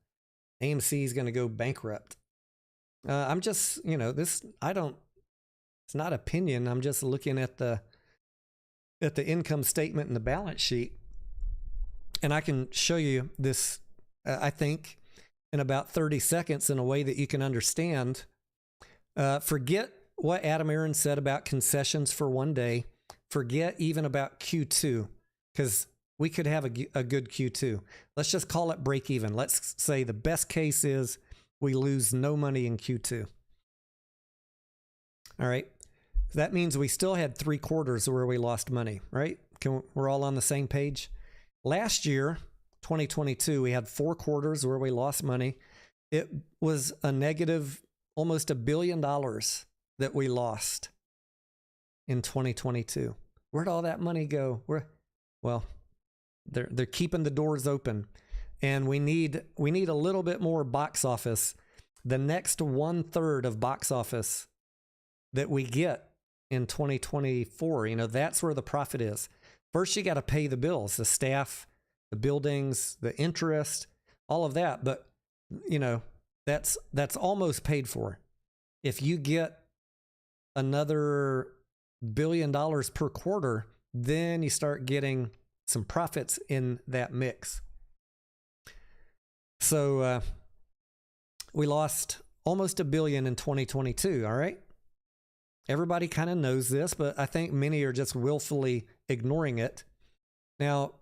AMC is going to go bankrupt? I'm just, it's not opinion. I'm just looking at the income statement and the balance sheet. And I can show you this, I think, in about 30 seconds in a way that you can understand. Forget what Adam Aaron said about concessions for one day. Forget even about Q2, because we could have a good Q2. Let's just call it break even. Let's say the best case is we lose no money in Q2. All right. That means we still had 3 quarters where we lost money, right? We're all on the same page. Last year, 2022, we had 4 quarters where we lost money. It was a negative almost $1 billion that we lost in 2022. Where'd all that money go? They're keeping the doors open, and we need a little bit more box office. The next 1/3 of box office that we get in 2024, that's where the profit is. First, you got to pay the bills, the staff, the buildings, the interest, all of that. But that's almost paid for. If you get another $1 billion per quarter, then you start getting some profits in that mix. So we lost almost $1 billion in 2022. All right. Everybody kind of knows this, but I think many are just willfully ignoring it. Now,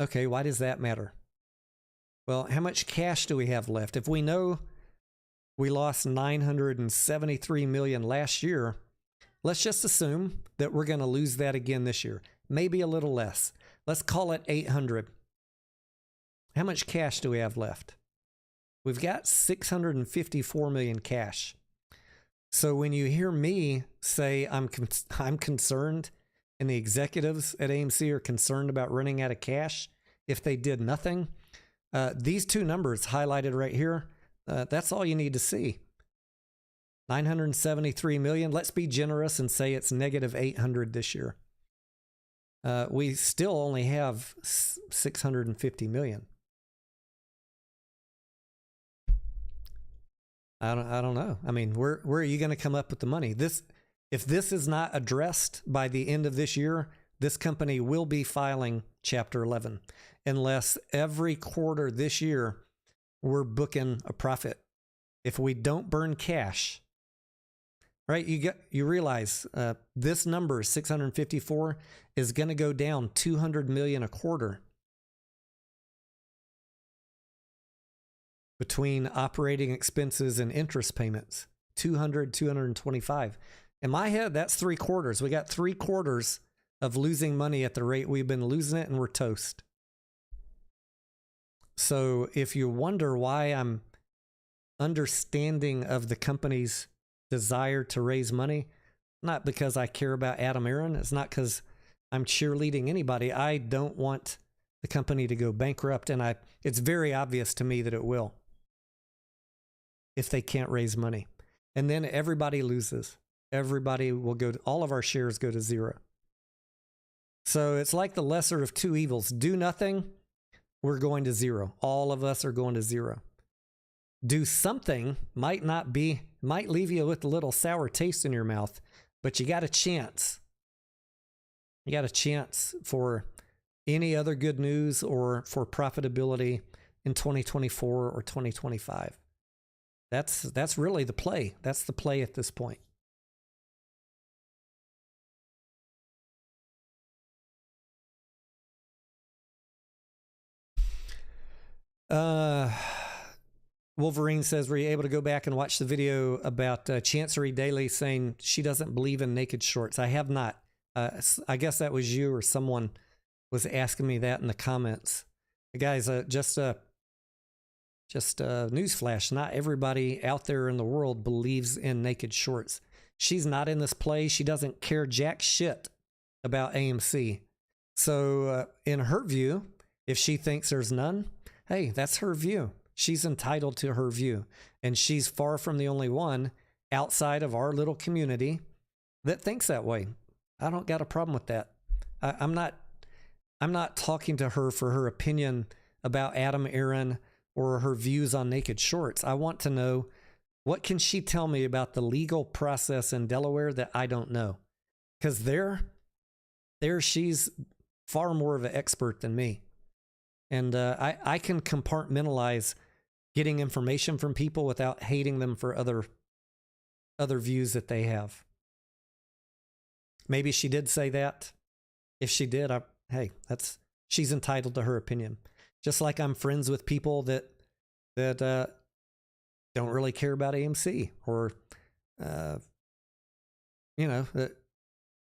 okay, why does that matter? Well, how much cash do we have left? If we know we lost $973 million last year, let's just assume that we're going to lose that again this year. Maybe a little less. Let's call it 800. How much cash do we have left? We've got 654 million cash. So when you hear me say I'm concerned and the executives at AMC are concerned about running out of cash if they did nothing, these two numbers highlighted right here, that's all you need to see. 973 million. Let's be generous and say it's negative 800 this year. We still only have 650 million. I don't know. I mean, where are you going to come up with the money? If this is not addressed by the end of this year, this company will be filing Chapter 11 unless every quarter this year we're booking a profit. If we don't burn cash, right? You realize this number 654 is going to go down 200 million a quarter between operating expenses and interest payments. 225. In my head, that's 3 quarters. We got 3 quarters of losing money at the rate we've been losing it, and we're toast. So if you wonder why I'm understanding of the company's desire to raise money, not because I care about Adam Aron. It's not because I'm cheerleading anybody. I don't want the company to go bankrupt, and it's very obvious to me that it will if they can't raise money. And then everybody loses. Everybody will all of our shares go to zero. So it's like the lesser of two evils. Do nothing, we're going to zero. All of us are going to zero. Do something might leave you with a little sour taste in your mouth, but you got a chance. You got a chance for any other good news or for profitability in 2024 or 2025. That's really the play. That's the play at this point. Wolverine says, were you able to go back and watch the video about Chancery Daily saying she doesn't believe in naked shorts? I have not. I guess that was you or someone was asking me that in the comments. Guys, just a newsflash. Not everybody out there in the world believes in naked shorts. She's not in this play. She doesn't care jack shit about AMC. So in her view, if she thinks there's none, hey, that's her view. She's entitled to her view. And she's far from the only one outside of our little community that thinks that way. I don't got a problem with that. I'm not talking to her for her opinion about Adam Aron or her views on naked shorts. I want to know, what can she tell me about the legal process in Delaware that I don't know? Because there she's far more of an expert than me. And I can compartmentalize getting information from people without hating them for other views that they have. Maybe she did say that. If she did, hey, she's entitled to her opinion. Just like I'm friends with people that don't really care about AMC or that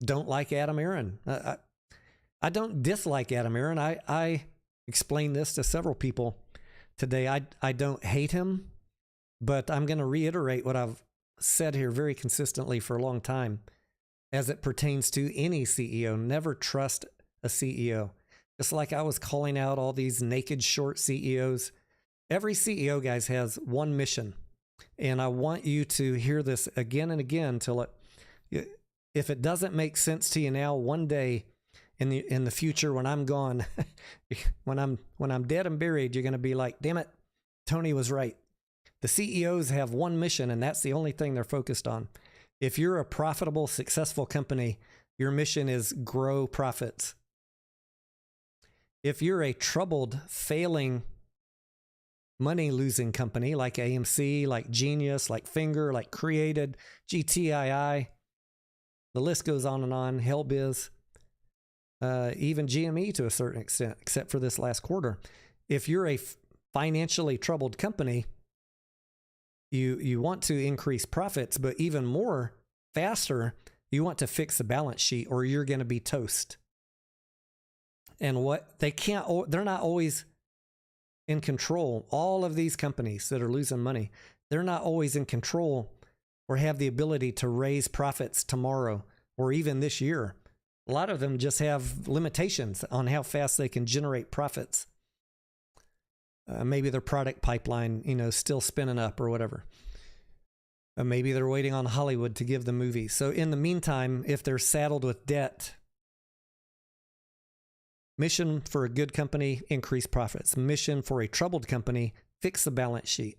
don't like Adam Aron. I don't dislike Adam Aron. I explained this to several people today. I don't hate him, but I'm going to reiterate what I've said here very consistently for a long time as it pertains to any CEO. Never trust a CEO. Just like I was calling out all these naked short CEOs. Every CEO, guys, has one mission. And I want you to hear this again and again till if it doesn't make sense to you now, one day in the future when I'm gone, when I'm dead and buried, you're going to be like, damn it, Tony was right. The CEOs have one mission, and that's the only thing they're focused on. If you're a profitable, successful company, your mission is grow profits. If you're a troubled, failing, money-losing company like AMC, like Genius, like Finger, like Created, GTII, the list goes on and on, Hellbiz, even GME to a certain extent, except for this last quarter. If you're a financially troubled company, you want to increase profits, but even more faster, you want to fix the balance sheet or you're going to be toast. And they're not always in control. All of these companies that are losing money, they're not always in control or have the ability to raise profits tomorrow or even this year A lot of them just have limitations on how fast they can generate profits. Maybe their product pipeline, still spinning up or whatever. Maybe they're waiting on Hollywood to give the movie. So in the meantime, if they're saddled with debt, mission for a good company, increase profits. Mission for a troubled company, fix the balance sheet.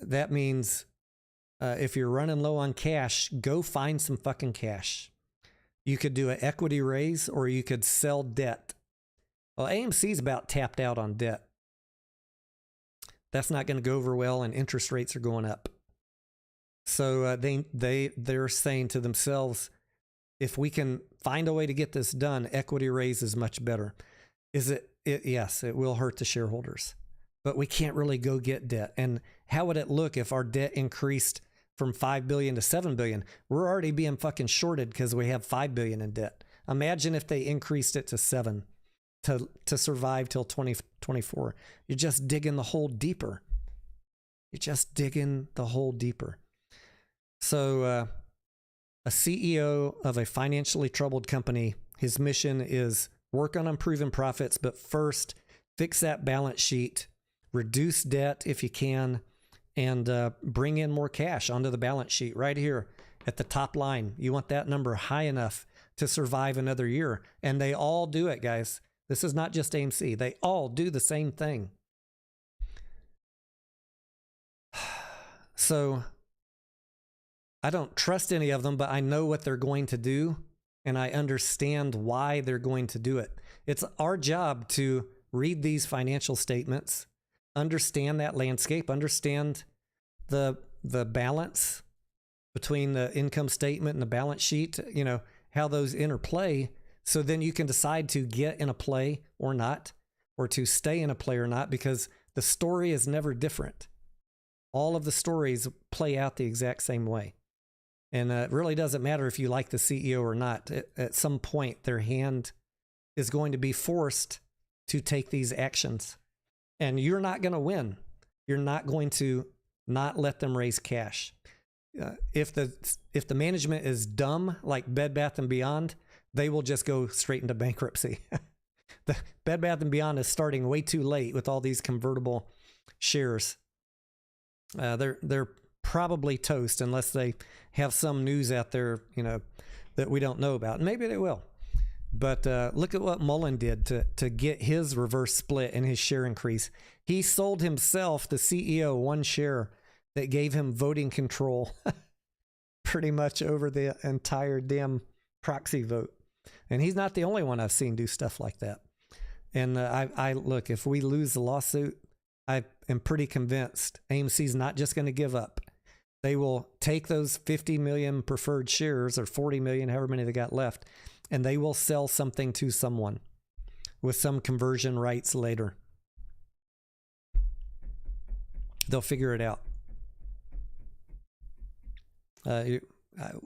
That means if you're running low on cash, go find some fucking cash. You could do an equity raise or you could sell debt. Well, AMC's about tapped out on debt. That's not going to go over well, and interest rates are going up. So they're saying to themselves, if we can find a way to get this done, equity raise is much better. Yes, it will hurt the shareholders, but we can't really go get debt. And how would it look if our debt increased from $5 billion to $7 billion? We're already being fucking shorted because we have $5 billion in debt. Imagine if they increased it to $7 billion to survive till 2024. You're just digging the hole deeper. So a CEO of a financially troubled company, his mission is work on improving profits, but first fix that balance sheet, reduce debt if you can, and bring in more cash onto the balance sheet right here at the top line. You want that number high enough to survive another year. And they all do it, guys. This is not just AMC. They all do the same thing. So I don't trust any of them, but I know what they're going to do, and I understand why they're going to do it. It's our job to read these financial statements, understand that landscape, understand the balance between the income statement and the balance sheet, how those interplay. So then you can decide to get in a play or not, or to stay in a play or not, because the story is never different. All of the stories play out the exact same way. And it really doesn't matter if you like the CEO or not. At some point, their hand is going to be forced to take these actions. And you're not going to win. You're not going to not let them raise cash. If the management is dumb, like Bed Bath & Beyond, they will just go straight into bankruptcy. The Bed Bath & Beyond is starting way too late with all these convertible shares. They're probably toast unless they have some news out there, that we don't know about. Maybe they will. But look at what Mullen did to get his reverse split and his share increase. He sold himself, the CEO, one share that gave him voting control pretty much over the entire damn proxy vote. And he's not the only one I've seen do stuff like that. And I look, if we lose the lawsuit, I am pretty convinced AMC's not just going to give up. They will take those 50 million preferred shares, or 40 million, however many they got left, and they will sell something to someone with some conversion rights later. They'll figure it out.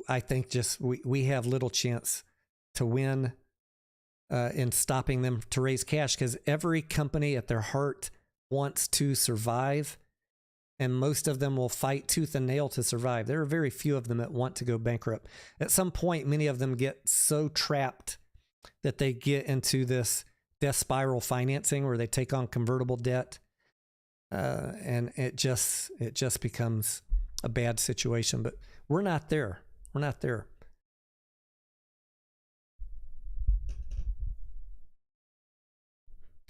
I think just we have little chance to win in stopping them to raise cash, because every company at their heart wants to survive, and most of them will fight tooth and nail to survive. There are very few of them that want to go bankrupt. At some point, many of them get so trapped that they get into this death spiral financing where they take on convertible debt, and it just becomes a bad situation. But we're not there. We're not there.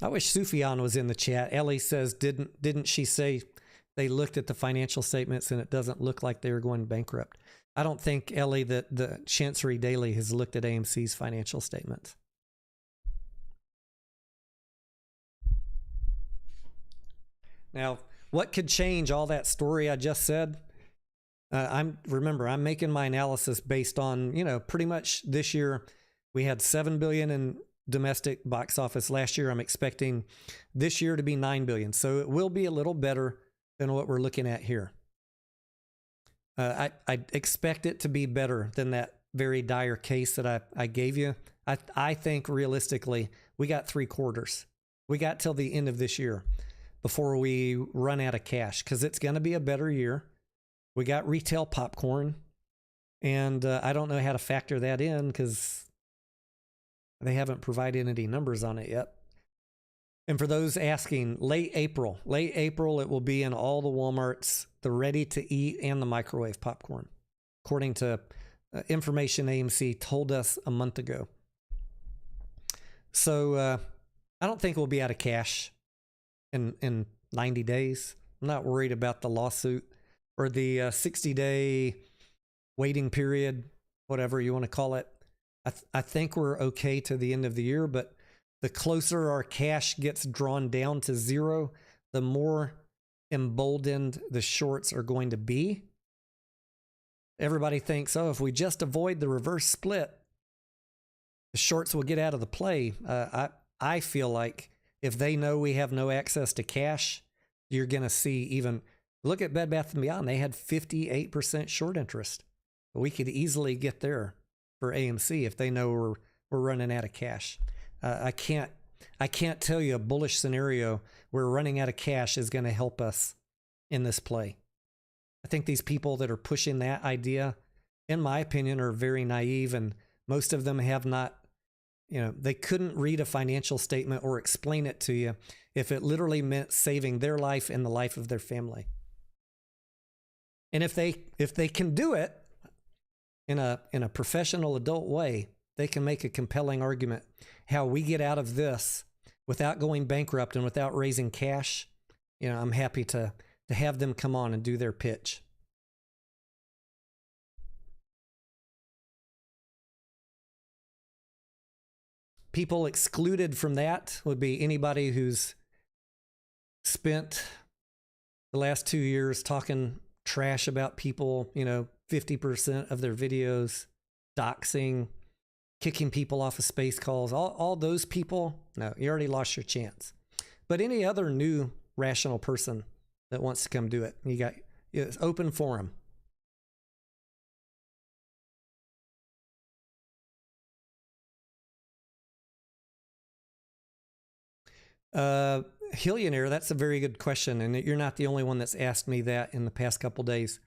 I wish Sufyan was in the chat. Ellie says, didn't she say they looked at the financial statements and it doesn't look like they were going bankrupt? I don't think, Ellie, that the Chancery Daily has looked at AMC's financial statements. Now, what could change all that story I just said? I'm making my analysis based on, pretty much this year we had $7 billion in domestic box office. Last year, I'm expecting this year to be $9 billion. So it will be a little better than what we're looking at here. I expect it to be better than that very dire case that I gave you. I think realistically, we got 3 quarters. We got till the end of this year before we run out of cash, because it's going to be a better year. We got retail popcorn. And I don't know how to factor that in because they haven't provided any numbers on it yet. And for those asking, late April, it will be in all the Walmarts, the ready to eat and the microwave popcorn, according to information AMC told us a month ago. So I don't think we'll be out of cash in 90 days. I'm not worried about the lawsuit or the 60-day waiting period, whatever you want to call it. I think we're okay to the end of the year, but the closer our cash gets drawn down to zero, the more emboldened the shorts are going to be. Everybody thinks, oh, if we just avoid the reverse split, the shorts will get out of the play. I feel like if they know we have no access to cash, you're going to see even, look at Bed Bath & Beyond. They had 58% short interest. We could easily get there for AMC if they know we're running out of cash. I can't tell you a bullish scenario where running out of cash is going to help us in this play. I think these people that are pushing that idea, in my opinion, are very naive, and most of them have not, they couldn't read a financial statement or explain it to you if it literally meant saving their life and the life of their family. And if they can do it in a professional adult way, they can make a compelling argument how we get out of this without going bankrupt and without raising cash. I'm happy to have them come on and do their pitch. People excluded from that would be anybody who's spent the last 2 years talking trash about people, 50% of their videos, doxing, kicking people off of space calls, all those people, no, you already lost your chance. But any other new rational person that wants to come do it, it's open forum. Hillionaire, that's a very good question, and you're not the only one that's asked me that in the past couple days.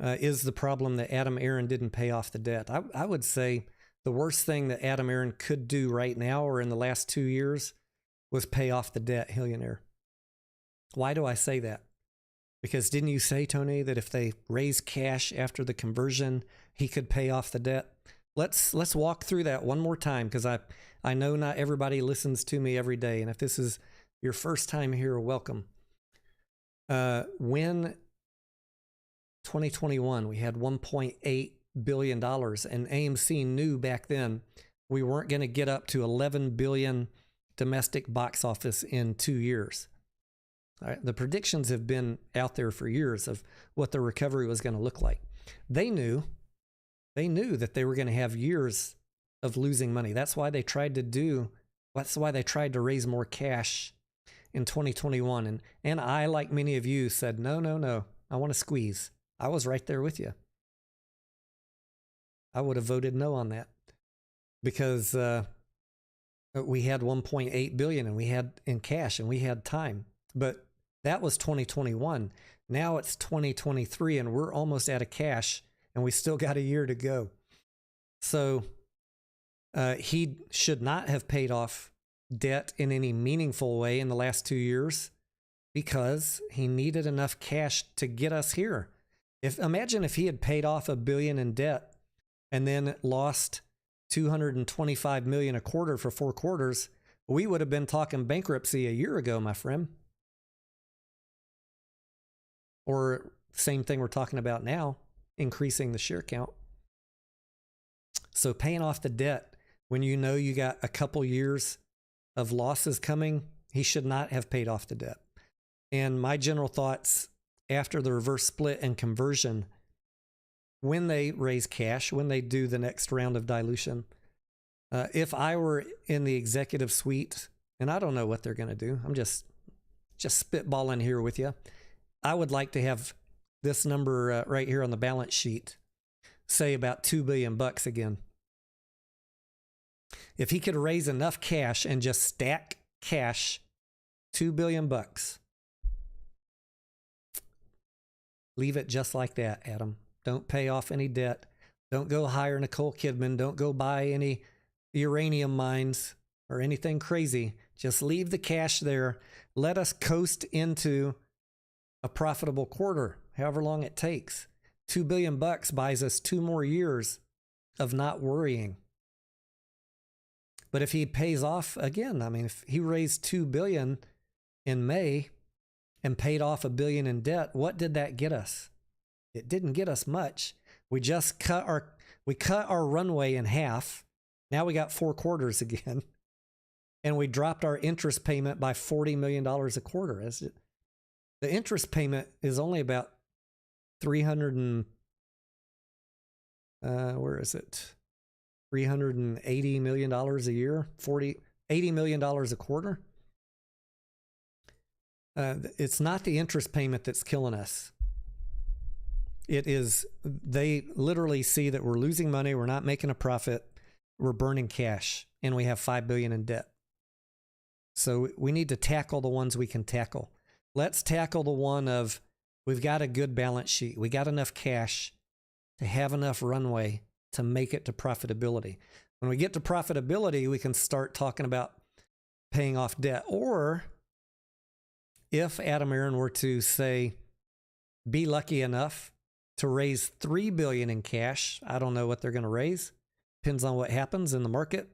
Is the problem that Adam Aaron didn't pay off the debt? I would say the worst thing that Adam Aaron could do right now or in the last 2 years was pay off the debt, Hillionaire. Why do I say that? Because didn't you say, Tony, that if they raise cash after the conversion, he could pay off the debt? Let's walk through that one more time, because I know not everybody listens to me every day, and if this is your first time here, welcome. When 2021, we had $1.8 billion, and AMC knew back then we weren't going to get up to 11 billion domestic box office in 2 years. All right, the predictions have been out there for years of what the recovery was going to look like. They knew that they were going to have years of losing money. That's why they tried to raise more cash in 2021. And I, like many of you, said, no, I want to squeeze. I was right there with you. I would have voted no on that because we had 1.8 billion and we had in cash and we had time. But that was 2021. Now it's 2023 and we're almost out of cash and we still got a year to go. So he should not have paid off debt in any meaningful way in the last 2 years because he needed enough cash to get us here. Imagine if he had paid off $1 billion in debt and then lost $225 million a quarter for 4 quarters, we would have been talking bankruptcy a year ago, my friend. Or same thing we're talking about now, increasing the share count. So paying off the debt when you know you got a couple years of losses coming, he should not have paid off the debt. And my general thoughts after the reverse split and conversion, when they raise cash, when they do the next round of dilution, if I were in the executive suite, and I don't know what they're going to do, I'm just spitballing here with you, I would like to have this number right here on the balance sheet, say about $2 billion again. If he could raise enough cash and just stack cash, $2 billion, leave it just like that, Adam. Don't pay off any debt. Don't go hire Nicole Kidman. Don't go buy any uranium mines or anything crazy. Just leave the cash there. Let us coast into a profitable quarter, however long it takes. $2 billion buys us 2 more years of not worrying. But if he pays off again, I mean, if he raised $2 billion in May and paid off $1 billion in debt, what did that get us? It didn't get us much. We just cut our runway in half. Now we got 4 quarters again. And we dropped our interest payment by $40 million a quarter. The interest payment is only about $380 million a year, $80 million a quarter. It's not the interest payment that's killing us. It is, they literally see that we're losing money, we're not making a profit, we're burning cash, and we have $5 billion in debt. So we need to tackle the ones we can tackle. Let's tackle the one of, we've got a good balance sheet. We got enough cash to have enough runway to make it to profitability. When we get to profitability, we can start talking about paying off debt. Or if Adam Aaron were to say, be lucky enough to raise $3 billion in cash, I don't know what they're going to raise. Depends on what happens in the market.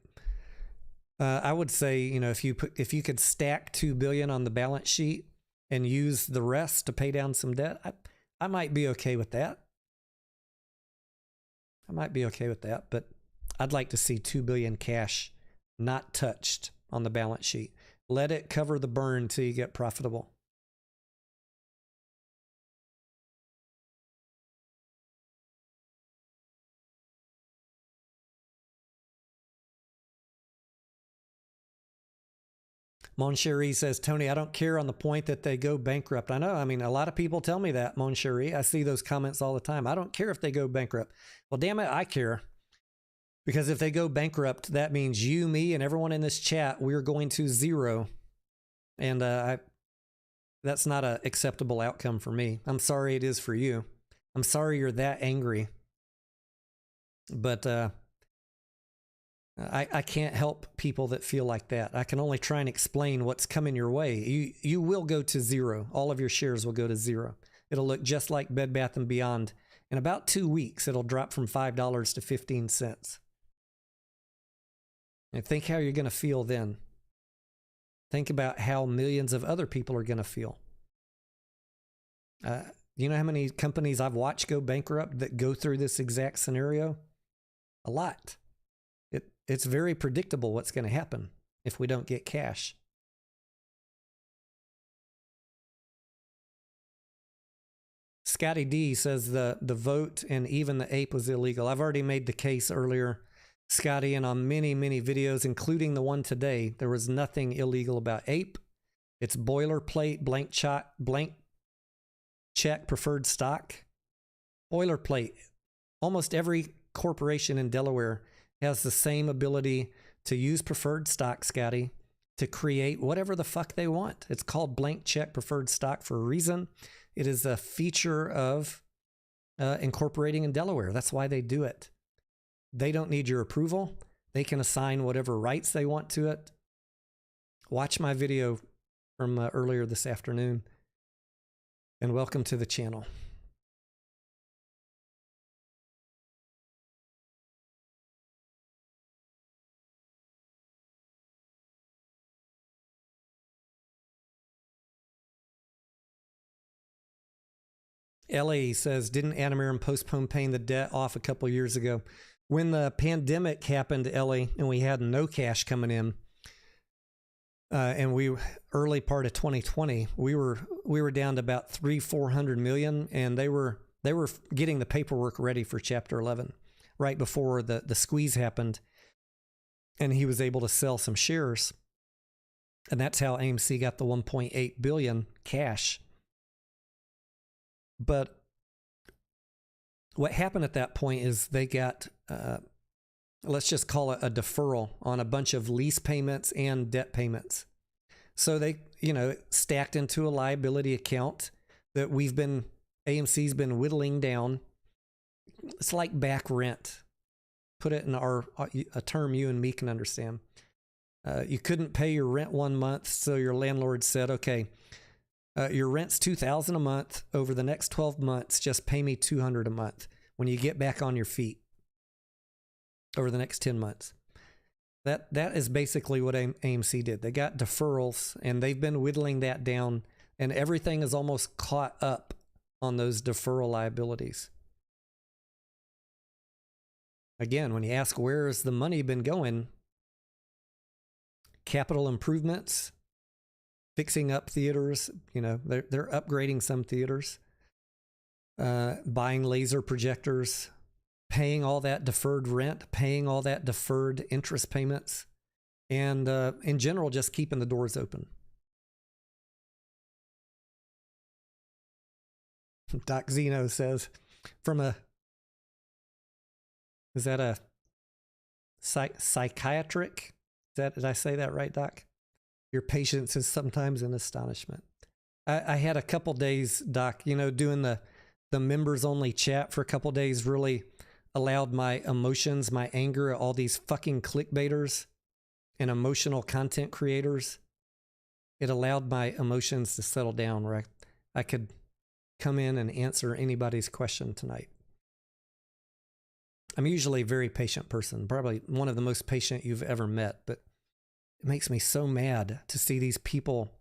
I would say, you know, if you could stack $2 billion on the balance sheet and use the rest to pay down some debt, I might be okay with that. I might be okay with that, but I'd like to see $2 billion cash not touched on the balance sheet. Let it cover the burn till you get profitable. Mon Cherie says, Tony, I don't care on the point that they go bankrupt. I know. I mean, a lot of people tell me that, Mon Cherie. I see those comments all the time. I don't care if they go bankrupt. Well, damn it, I care. Because if they go bankrupt, that means you, me, and everyone in this chat, we're going to zero. And that's not an acceptable outcome for me. I'm sorry it is for you. I'm sorry you're that angry. But I can't help people that feel like that. I can only try and explain what's coming your way. You will go to zero. All of your shares will go to zero. It'll look just like Bed Bath & Beyond. In about 2 weeks, it'll drop from $5 to 15 cents. And think how you're going to feel then. Think about how millions of other people are going to feel. You know how many companies I've watched go bankrupt that go through this exact scenario? A lot. It's very predictable what's going to happen if we don't get cash. Scotty D says the vote and even the ape was illegal. I've already made the case earlier, Scotty, and on many, many videos, including the one today, there was nothing illegal about ape. It's boilerplate, blank check, preferred stock. Boilerplate. Almost every corporation in Delaware has the same ability to use preferred stock, Scotty, to create whatever the fuck they want. It's called blank check preferred stock for a reason. It is a feature of incorporating in Delaware. That's why they do it. They don't need your approval. They can assign whatever rights they want to it. Watch my video from earlier this afternoon. And welcome to the channel. Ellie says, didn't Adam Aaron postpone paying the debt off a couple of years ago? When the pandemic happened, Ellie, and we had no cash coming in, and early part of 2020, we were down to about $400 million, and they were getting the paperwork ready for Chapter 11 right before the squeeze happened, and he was able to sell some shares, and that's how AMC got the $1.8 billion cash. But what happened at that point is they got, let's just call it a deferral on a bunch of lease payments and debt payments. So they, stacked into a liability account that AMC's been whittling down, like back rent. Put it in a term you and me can understand. You couldn't pay your rent 1 month, so your landlord said, okay, your rent's $2,000 a month. Over the next 12 months, just pay me $200 a month when you get back on your feet over the next 10 months. That is basically what AMC did. They got deferrals, and they've been whittling that down, and everything is almost caught up on those deferral liabilities. Again, when you ask where has the money been going, capital improvements, fixing up theaters, they're upgrading some theaters, buying laser projectors, paying all that deferred rent, paying all that deferred interest payments, and in general, just keeping the doors open. Doc Zeno says, is that a psychiatric? Did I say that right, Doc? Your patience is sometimes an astonishment. I had a couple days, Doc, doing the members only chat for a couple days really allowed my emotions, my anger at all these fucking clickbaiters and emotional content creators. It allowed my emotions to settle down where I could come in and answer anybody's question tonight. I'm usually a very patient person, probably one of the most patient you've ever met, but it makes me so mad to see these people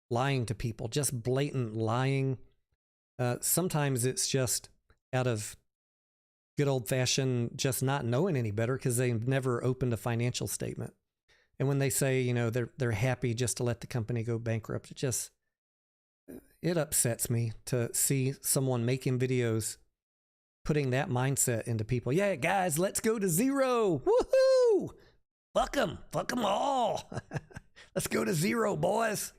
lying to people, just blatant lying. Sometimes it's just out of good old-fashioned just not knowing any better because they've never opened a financial statement. And when they say, they're happy just to let the company go bankrupt, it upsets me to see someone making videos putting that mindset into people. Yeah, guys, let's go to zero. Woohoo! Fuck them all. Let's go to zero, boys.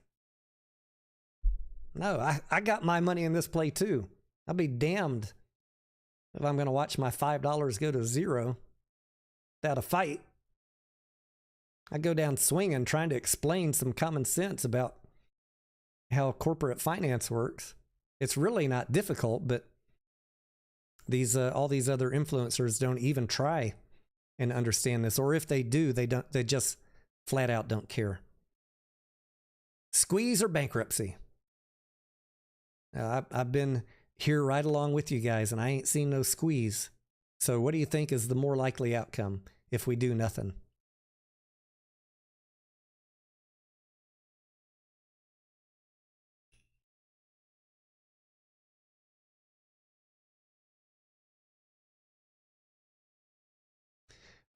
No, I got my money in this play too. I'll be damned if I'm going to watch my $5 go to zero without a fight. I go down swinging trying to explain some common sense about how corporate finance works. It's really not difficult, but all these other influencers don't even try and understand this, or if they do, they just flat out don't care. Squeeze or bankruptcy? I've been here right along with you guys, and I ain't seen no squeeze. So what do you think is the more likely outcome if we do nothing?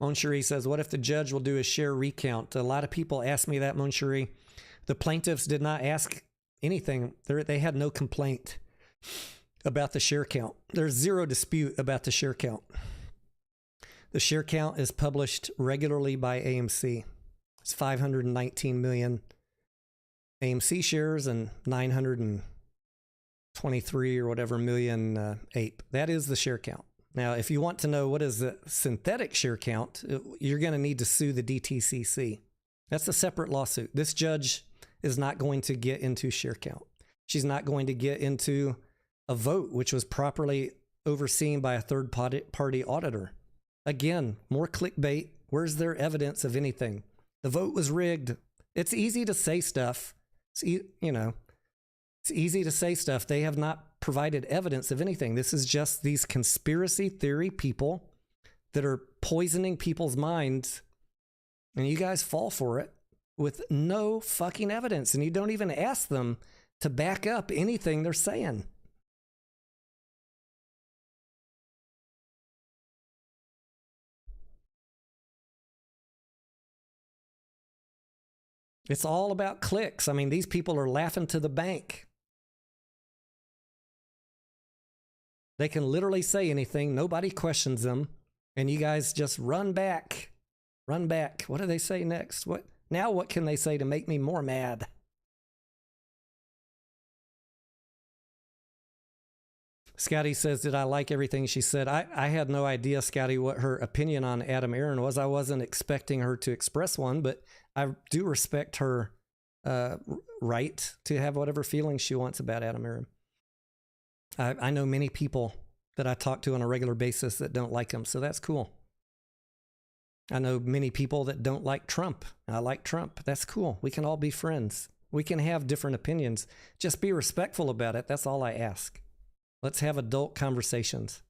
Moncherie says, what if the judge will do a share recount? A lot of people ask me that, Moncherie. The plaintiffs did not ask anything. They had no complaint about the share count. There's zero dispute about the share count. The share count is published regularly by AMC. It's 519 million AMC shares and 923 or whatever million ape. That is the share count. Now, if you want to know what is the synthetic share count, you're going to need to sue the DTCC. That's a separate lawsuit. This judge is not going to get into share count. She's not going to get into a vote, which was properly overseen by a third-party auditor. Again, more clickbait. Where's their evidence of anything? The vote was rigged. It's easy to say stuff. It's easy to say stuff. They have not provided evidence of anything. This is just these conspiracy theory people that are poisoning people's minds, and you guys fall for it with no fucking evidence, and you don't even ask them to back up anything they're saying. It's all about clicks. I mean, these people are laughing to the bank. They can literally say anything. Nobody questions them. And you guys just run back. Run back. What do they say next? What can they say to make me more mad? Scotty says, did I like everything she said? I had no idea, Scotty, what her opinion on Adam Aaron was. I wasn't expecting her to express one, but I do respect her right to have whatever feelings she wants about Adam Aaron. I know many people that I talk to on a regular basis that don't like him. So that's cool. I know many people that don't like Trump. I like Trump. That's cool. We can all be friends. We can have different opinions. Just be respectful about it. That's all I ask. Let's have adult conversations.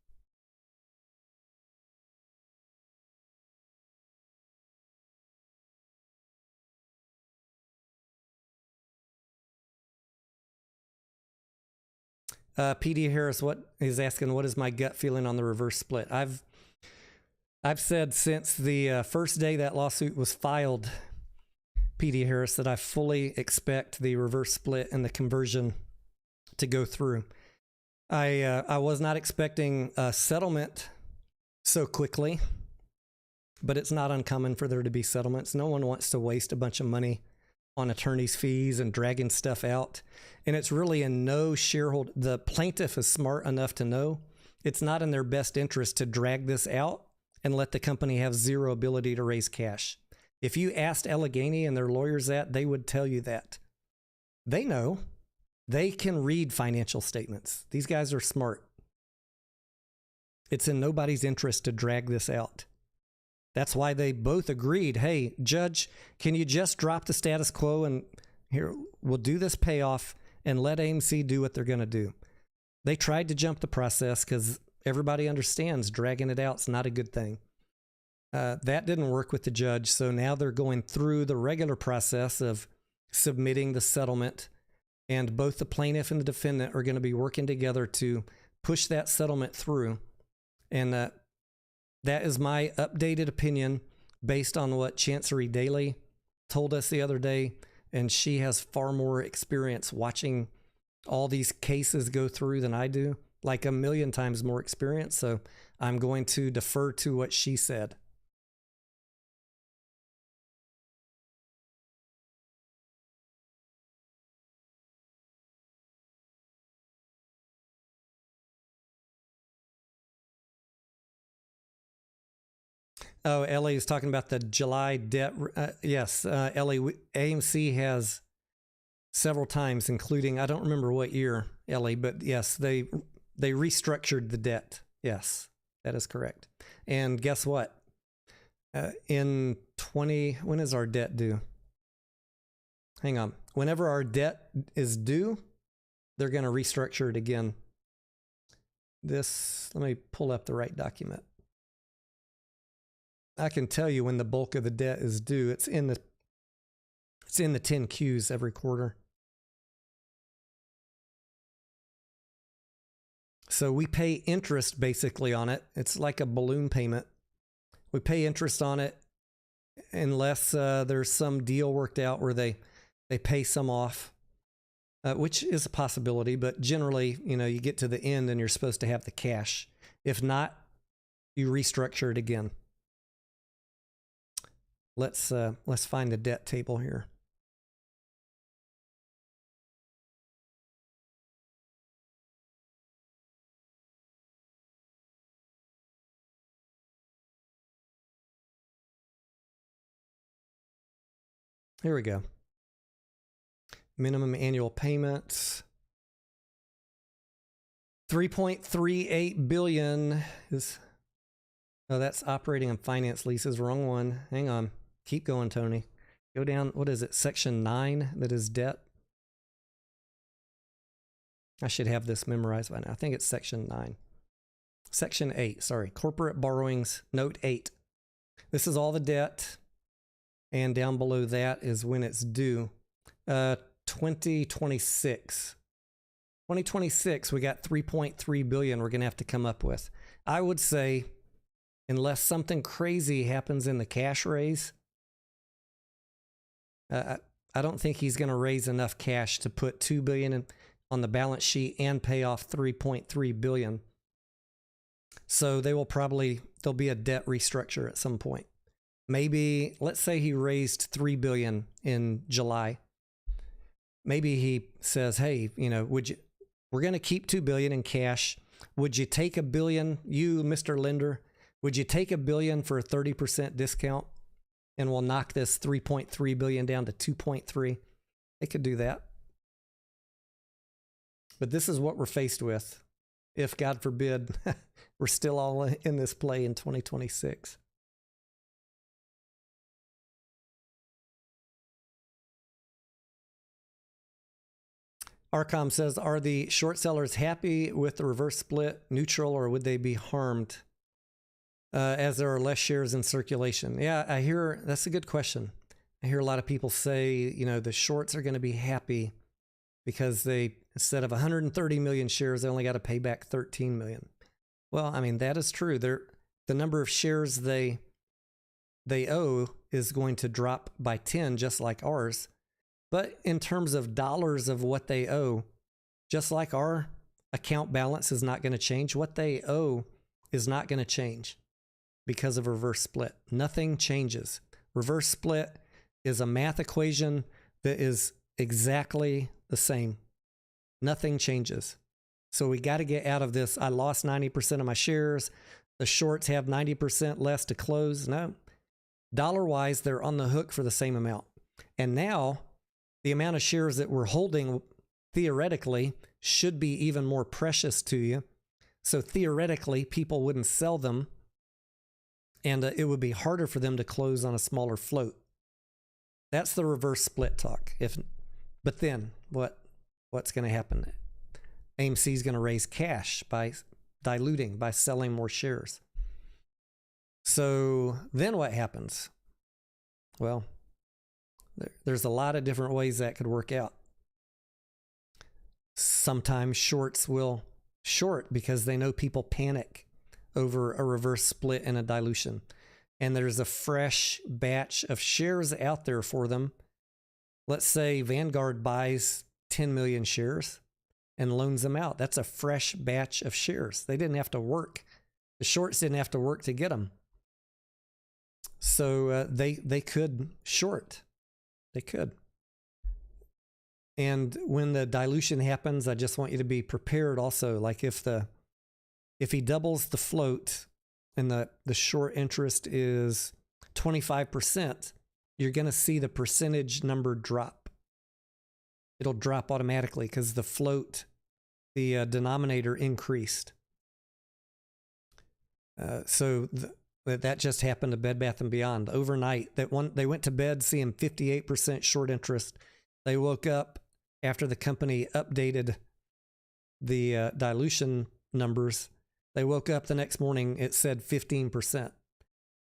PD Harris is asking, what is my gut feeling on the reverse split? I've said since the first day that lawsuit was filed, PD Harris, that I fully expect the reverse split and the conversion to go through. I was not expecting a settlement so quickly, but it's not uncommon for there to be settlements. No one wants to waste a bunch of money on attorney's fees and dragging stuff out. And it's really in no shareholder. The plaintiff is smart enough to know it's not in their best interest to drag this out and let the company have zero ability to raise cash. If you asked Allegheny and their lawyers that, they would tell you that. They know. They can read financial statements. These guys are smart. It's in nobody's interest to drag this out. That's why they both agreed, hey, Judge, can you just drop the status quo and here, we'll do this payoff and let AMC do what they're going to do. They tried to jump the process because everybody understands dragging it out is not a good thing. That didn't work with the judge, so now they're going through the regular process of submitting the settlement, and both the plaintiff and the defendant are going to be working together to push that settlement through. And that is my updated opinion based on what Chancery Daly told us the other day, and she has far more experience watching all these cases go through than I do, like a million times more experience, so I'm going to defer to what she said. Oh, Ellie is talking about the July debt. Yes, Ellie, AMC has several times, including, I don't remember what year, Ellie, but yes, they restructured the debt. Yes, that is correct. And guess what? When is our debt due? Hang on. Whenever our debt is due, they're going to restructure it again. Let me pull up the right document. I can tell you when the bulk of the debt is due. It's in the 10Qs every quarter. So we pay interest basically on it. It's like a balloon payment. We pay interest on it unless there's some deal worked out where they pay some off, which is a possibility. But generally, you get to the end and you're supposed to have the cash. If not, you restructure it again. Let's find the debt table here. Here we go. Minimum annual payments. $3.38 billion is. Oh, that's operating and finance leases. Wrong one. Hang on. Keep going, Tony. Go down. What is it? Section 9 that is debt. I should have this memorized by now. I think it's section 9. Section 8, sorry. Corporate borrowings, note 8. This is all the debt. And down below that is when it's due. 2026. 2026, we got $3.3 billion we're going to have to come up with. I would say, unless something crazy happens in the cash raise, I don't think he's going to raise enough cash to put $2 billion on the balance sheet and pay off $3.3 billion. So there'll be a debt restructure at some point. Maybe, let's say he raised $3 billion in July. Maybe he says, hey, we're going to keep $2 billion in cash. Would you take $1 billion, you, Mr. Lender, would you take $1 billion for a 30% discount? And we'll knock this $3.3 billion down to 2.3. They could do that. But this is what we're faced with. if, God forbid, we're still all in this play in 2026. Arcom says, are the short sellers happy with the reverse split, neutral, or would they be harmed as there are less shares in circulation? Yeah, I hear that's a good question. I hear a lot of people say, you know, the shorts are going to be happy because they, instead of 130 million shares, they only got to pay back 13 million. Well, I mean, that is true. The number of shares they owe is going to drop by 10, just like ours. But in terms of dollars of what they owe, just like our account balance is not going to change, what they owe is not going to change because of reverse split. Nothing changes. Reverse split is a math equation that is exactly the same. Nothing changes. So we got to get out of this. I lost 90% of my shares. The shorts have 90% less to close. No. Dollar-wise, they're on the hook for the same amount. And now the amount of shares that we're holding theoretically should be even more precious to you. So theoretically, people wouldn't sell them, and it would be harder for them to close on a smaller float. That's the reverse split talk. But then what's going to happen? AMC is going to raise cash by diluting, by selling more shares. So then what happens? Well, there's a lot of different ways that could work out. Sometimes shorts will short because they know people panic over a reverse split and a dilution. And there's a fresh batch of shares out there for them. Let's say Vanguard buys 10 million shares and loans them out. That's a fresh batch of shares. They didn't have to work. The shorts didn't have to work to get them. So they could short. They could. And when the dilution happens, I just want you to be prepared also. Like if he doubles the float and the short interest is 25%, you're going to see the percentage number drop. It'll drop automatically because the float, the denominator increased. That just happened to Bed Bath & Beyond overnight. They went to bed seeing 58% short interest. They woke up after the company updated the dilution numbers. They woke up the next morning, it said 15%.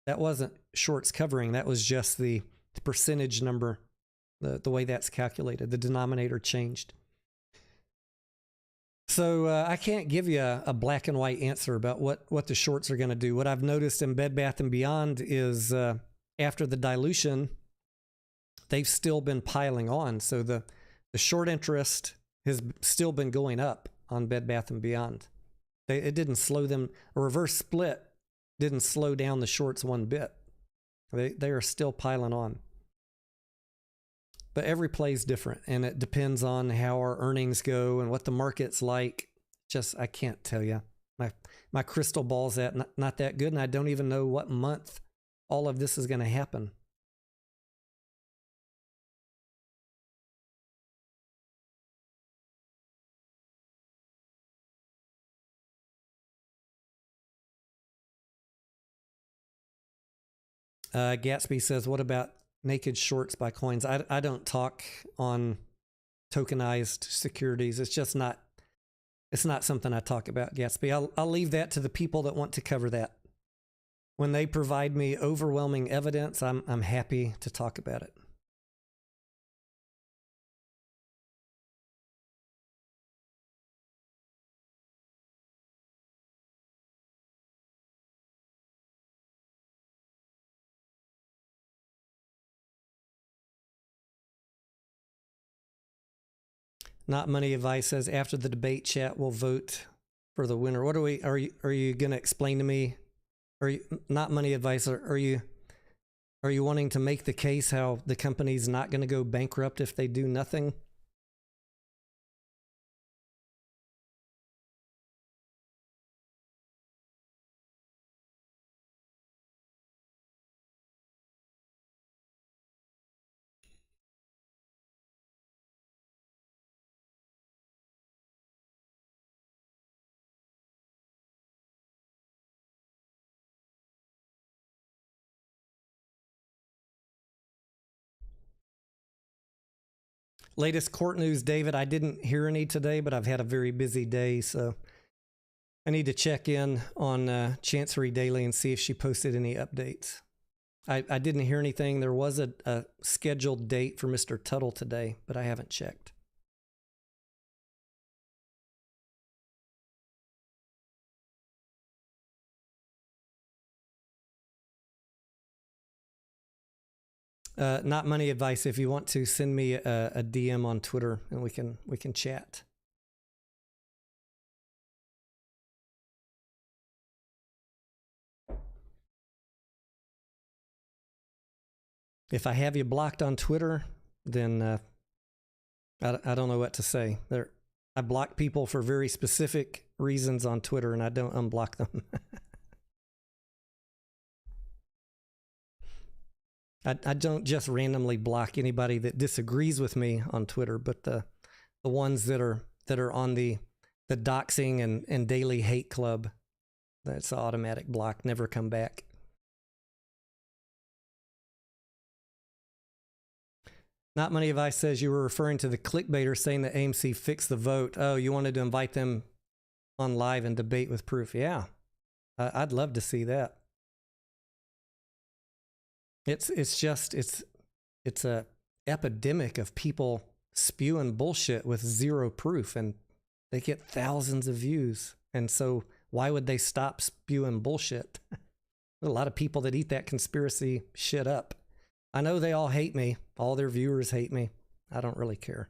That wasn't shorts covering. That was just the percentage number, the way that's calculated. The denominator changed. So I can't give you a black and white answer about what the shorts are going to do. What I've noticed in Bed Bath & Beyond is after the dilution, they've still been piling on. So the short interest has still been going up on Bed Bath & Beyond. It didn't slow them. A reverse split didn't slow down the shorts one bit. They are still piling on. But every play is different, and it depends on how our earnings go and what the market's like. I can't tell you. My crystal ball's not that good, and I don't even know what month all of this is going to happen. Gatsby says, what about naked shorts by coins? I don't talk on tokenized securities. It's just not, it's not something I talk about, Gatsby. I'll leave that to the people that want to cover that. When they provide me overwhelming evidence, I'm happy to talk about it. Not Money Advice says after the debate chat we'll vote for the winner. What are you going to explain to me? Not Money Advice, are you wanting to make the case how the company's not going to go bankrupt if they do nothing? latest court news, David. I didn't hear any today, but I've had a very busy day, so I need to check in on Chancery Daily and see if she posted any updates. I didn't hear anything. There was a scheduled date for Mr. Tuttle today, but I haven't checked. Not money advice. If you want to, send me a DM on Twitter and we can chat. If I have you blocked on Twitter, then I don't know what to say. I block people for very specific reasons on Twitter, and I don't unblock them. I don't just randomly block anybody that disagrees with me on Twitter, but the ones that are on the doxing and daily hate club, that's an automatic block, never come back. Not Money Advice says you were referring to the clickbaiter saying that AMC fixed the vote. Oh, you wanted to invite them on live and debate with proof. Yeah, I'd love to see that. It's a epidemic of people spewing bullshit with zero proof, and they get thousands of views. And so why would they stop spewing bullshit? There's a lot of people that eat that conspiracy shit up. I know they all hate me. All their viewers hate me. I don't really care.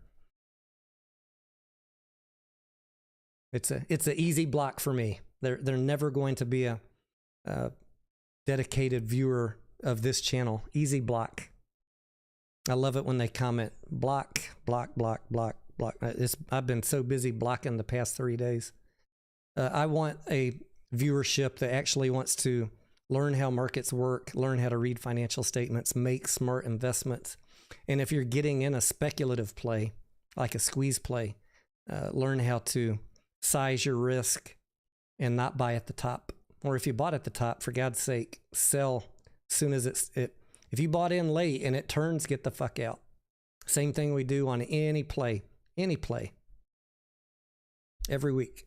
It's an easy block for me. They're never going to be a dedicated viewer of this channel. Easy block. I love it when they comment block, block, block, block, block. I've been so busy blocking the past 3 days. I want a viewership that actually wants to learn how markets work, learn how to read financial statements, make smart investments. And if you're getting in a speculative play, like a squeeze play, learn how to size your risk and not buy at the top. Or if you bought at the top, for God's sake, sell as soon as if you bought in late and it turns, get the fuck out. Same thing we do on any play, every week.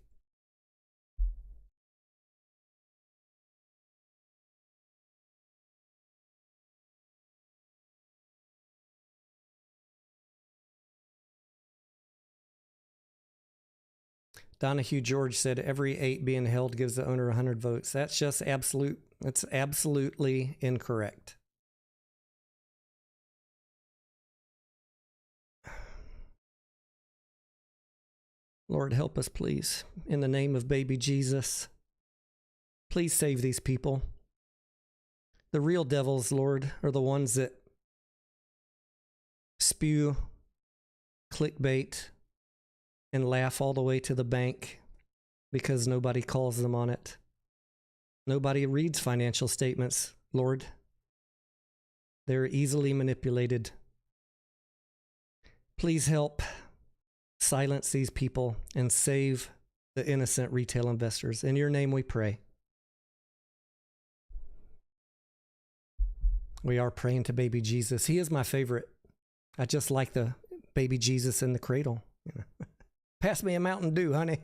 Donahue George said every 8 being held gives the owner 100 votes. That's just that's absolutely incorrect. Lord, help us, please. In the name of baby Jesus, please save these people. The real devils, Lord, are the ones that spew clickbait and laugh all the way to the bank because nobody calls them on it. Nobody reads financial statements, Lord. They're easily manipulated. Please help silence these people and save the innocent retail investors. In your name we pray. We are praying to baby Jesus. He is my favorite. I just like the baby Jesus in the cradle. Pass me a Mountain Dew, honey.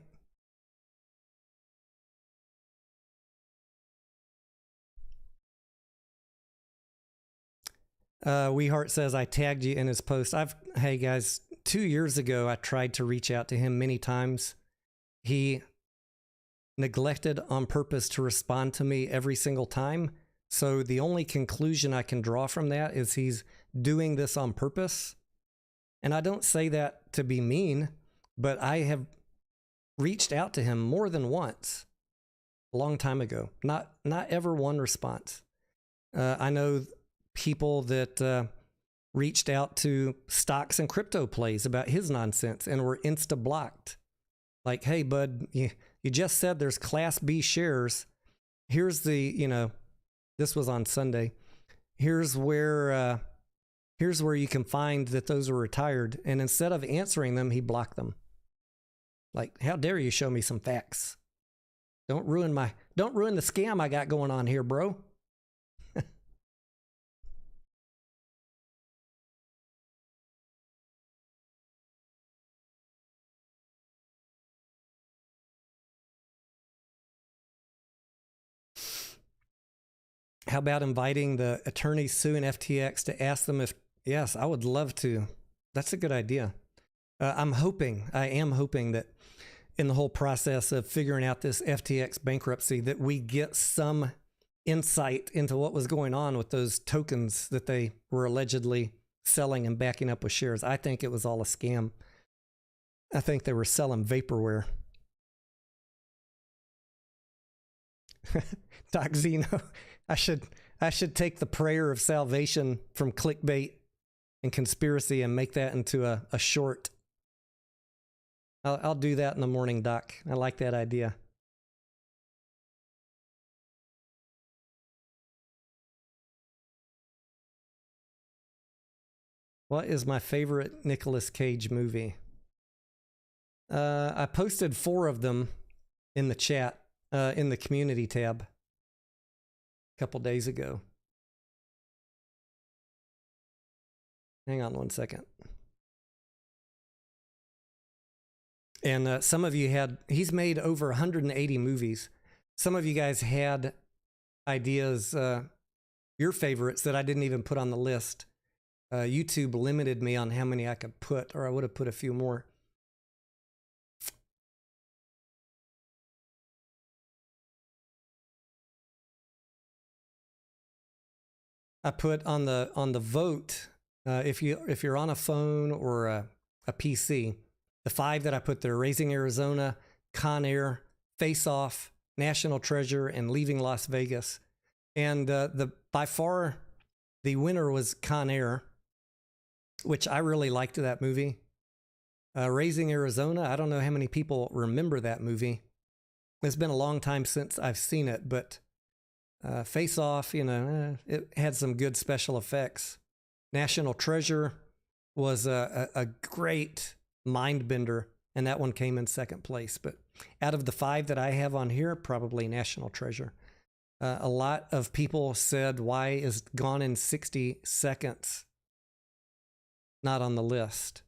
Weehart says, I tagged you in his post. Hey guys, 2 years ago, I tried to reach out to him many times. He neglected on purpose to respond to me every single time. So the only conclusion I can draw from that is he's doing this on purpose. And I don't say that to be mean, but I have reached out to him more than once a long time ago. Not ever one response. I know people that reached out to stocks and crypto plays about his nonsense and were insta-blocked. Like, hey, bud, you just said there's Class B shares. Here's the, this was on Sunday. Here's where you can find that those are retired. And instead of answering them, he blocked them. Like, how dare you show me some facts? Don't ruin the scam I got going on here, bro. How about inviting the attorneys suing FTX to ask them if, yes, I would love to. That's a good idea. I am hoping that in the whole process of figuring out this FTX bankruptcy, that we get some insight into what was going on with those tokens that they were allegedly selling and backing up with shares. I think it was all a scam. I think they were selling vaporware. Doc Zeno, I should take the prayer of salvation from clickbait and conspiracy and make that into a short. I'll do that in the morning, Doc. I like that idea. What is my favorite Nicolas Cage movie? I posted 4 of them in the chat, in the community tab a couple days ago. Hang on one second. And some of you he's made over 180 movies. Some of you guys had ideas, your favorites that I didn't even put on the list. YouTube limited me on how many I could put, or I would have put a few more. I put on the vote, if you're on a phone or a PC, the 5 that I put there: Raising Arizona, Con Air, Face Off, National Treasure, and Leaving Las Vegas. And by far the winner was Con Air, which I really liked that movie. Raising Arizona, I don't know how many people remember that movie. It's been a long time since I've seen it, but Face Off, it had some good special effects. National Treasure was a great mind bender, and that one came in second place. But out of the 5 that I have on here, probably National Treasure. A lot of people said, why is Gone in 60 Seconds not on the list?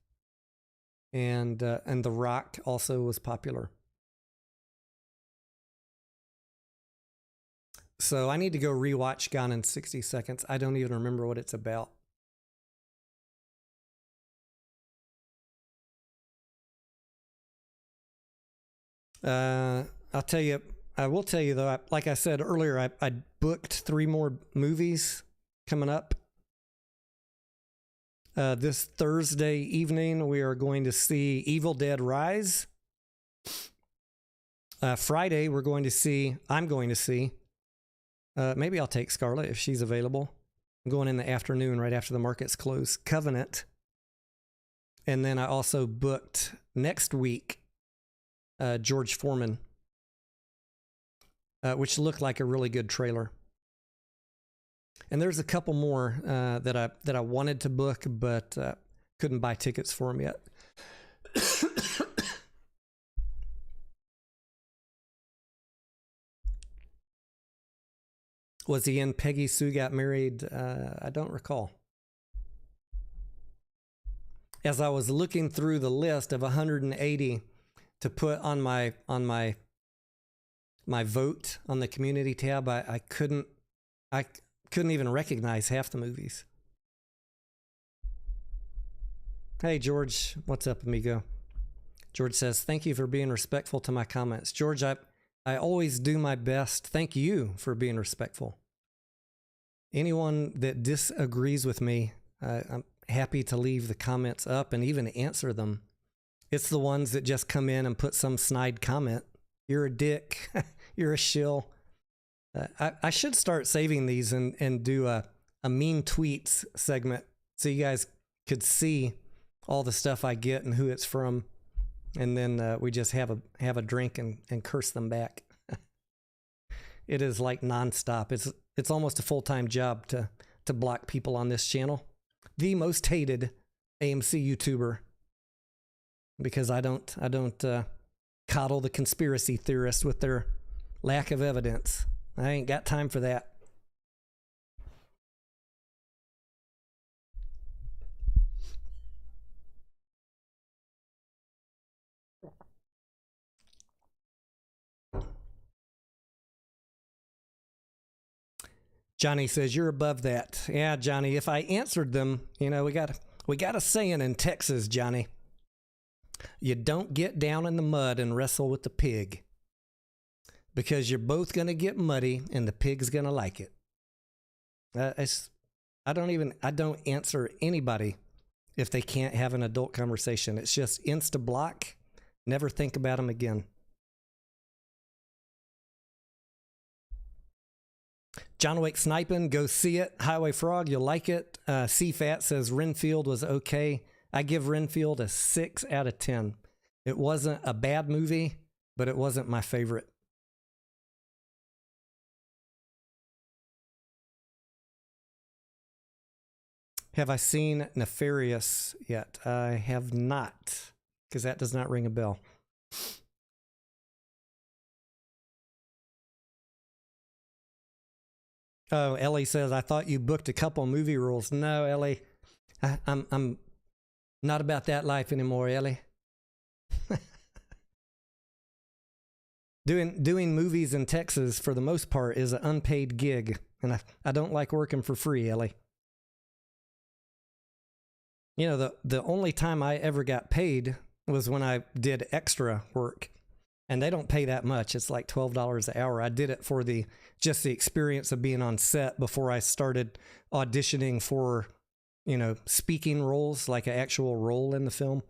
And The Rock also was popular. So I need to go rewatch Gone in 60 Seconds. I don't even remember what it's about. I will tell you though, like I said earlier, I booked 3 more movies coming up. This Thursday evening, we are going to see Evil Dead Rise. Friday, I'm going to see, maybe I'll take Scarlett if she's available. I'm going in the afternoon right after the markets close, Covenant. And then I also booked next week, George Foreman, which looked like a really good trailer. And there's a couple more that I wanted to book, but couldn't buy tickets for them yet. Was he in Peggy Sue Got Married? I don't recall. As I was looking through the list of 180 to put on my vote on the community tab, I couldn't even recognize half the movies. Hey, George. What's up, amigo? George says, thank you for being respectful to my comments. George, I always do my best. Thank you for being respectful. Anyone that disagrees with me, I'm happy to leave the comments up and even answer them. It's the ones that just come in and put some snide comment. You're a dick. You're a shill. I should start saving these and do a mean tweets segment so you guys could see all the stuff I get and who it's from. And then we just have a drink and curse them back. It is like nonstop. It's almost a full-time job to block people on this channel. The most hated AMC YouTuber, because I don't coddle the conspiracy theorists with their lack of evidence. I ain't got time for that. Johnny says, you're above that. Yeah, Johnny, if I answered them, you know, we got a saying in Texas, Johnny. You don't get down in the mud and wrestle with the pig, because you're both going to get muddy and the pig's going to like it. I don't answer anybody if they can't have an adult conversation. It's just insta block. Never think about them again. John Wick Sniping, go see it. Highway Frog, you'll like it. C-Fat says Renfield was okay. I give Renfield a 6 out of 10. It wasn't a bad movie, but it wasn't my favorite. Have I seen Nefarious yet? I have not, because that does not ring a bell. Oh, Ellie says, I thought you booked a couple movie roles. No, Ellie, I'm not about that life anymore, Ellie. Doing movies in Texas, for the most part, is an unpaid gig, and I don't like working for free, Ellie. You know, the only time I ever got paid was when I did extra work, and they don't pay that much. It's like $12 an hour. I did it for just the experience of being on set before I started auditioning for, you know, speaking roles, like an actual role in the film.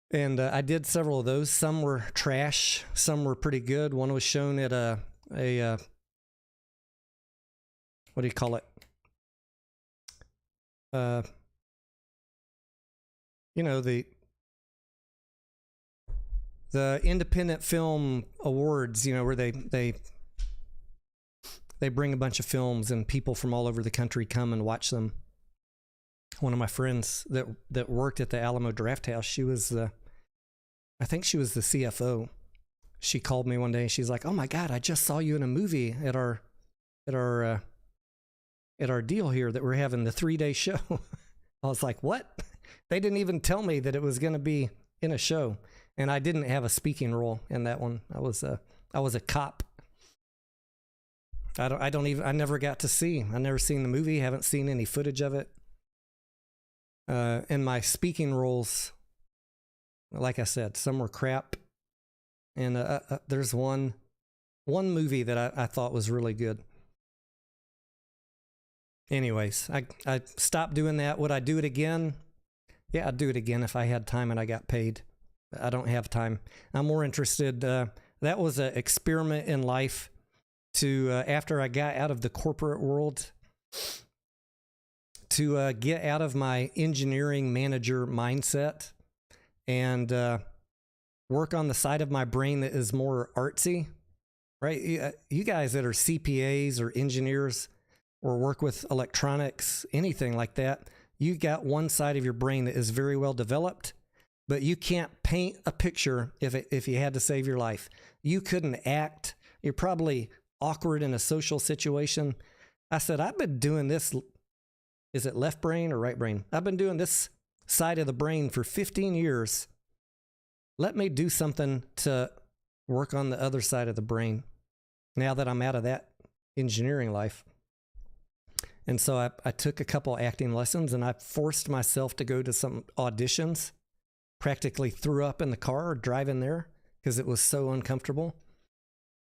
And I did several of those. Some were trash. Some were pretty good. One was shown at a what do you call it? You know, the independent film awards, you know, where they bring a bunch of films and people from all over the country come and watch them. One of my friends that worked at the Alamo Drafthouse, I think she was the CFO. She called me one day and she's like, "Oh my God, I just saw you in a movie at our deal here that we're having, the 3-day show." I was like, "What?" They didn't even tell me that it was going to be in a show, and I didn't have a speaking role in that one. I was a cop. I never got to see. I never seen the movie. Haven't seen any footage of it. And my speaking roles, like I said, some were crap, and there's one movie that I thought was really good. Anyways, I stopped doing that. Would I do it again? Yeah, I'd do it again if I had time and I got paid. I don't have time. I'm more interested. That was an experiment in life to, after I got out of the corporate world, to get out of my engineering manager mindset and work on the side of my brain that is more artsy, right? You guys that are CPAs or engineers or work with electronics, anything like that, you got one side of your brain that is very well developed, but you can't paint a picture if you had to save your life. You couldn't act. You're probably awkward in a social situation. I said, I've been doing this. Is it left brain or right brain? I've been doing this side of the brain for 15 years. Let me do something to work on the other side of the brain now that I'm out of that engineering life. And so I took a couple acting lessons, and I forced myself to go to some auditions, practically threw up in the car driving there because it was so uncomfortable.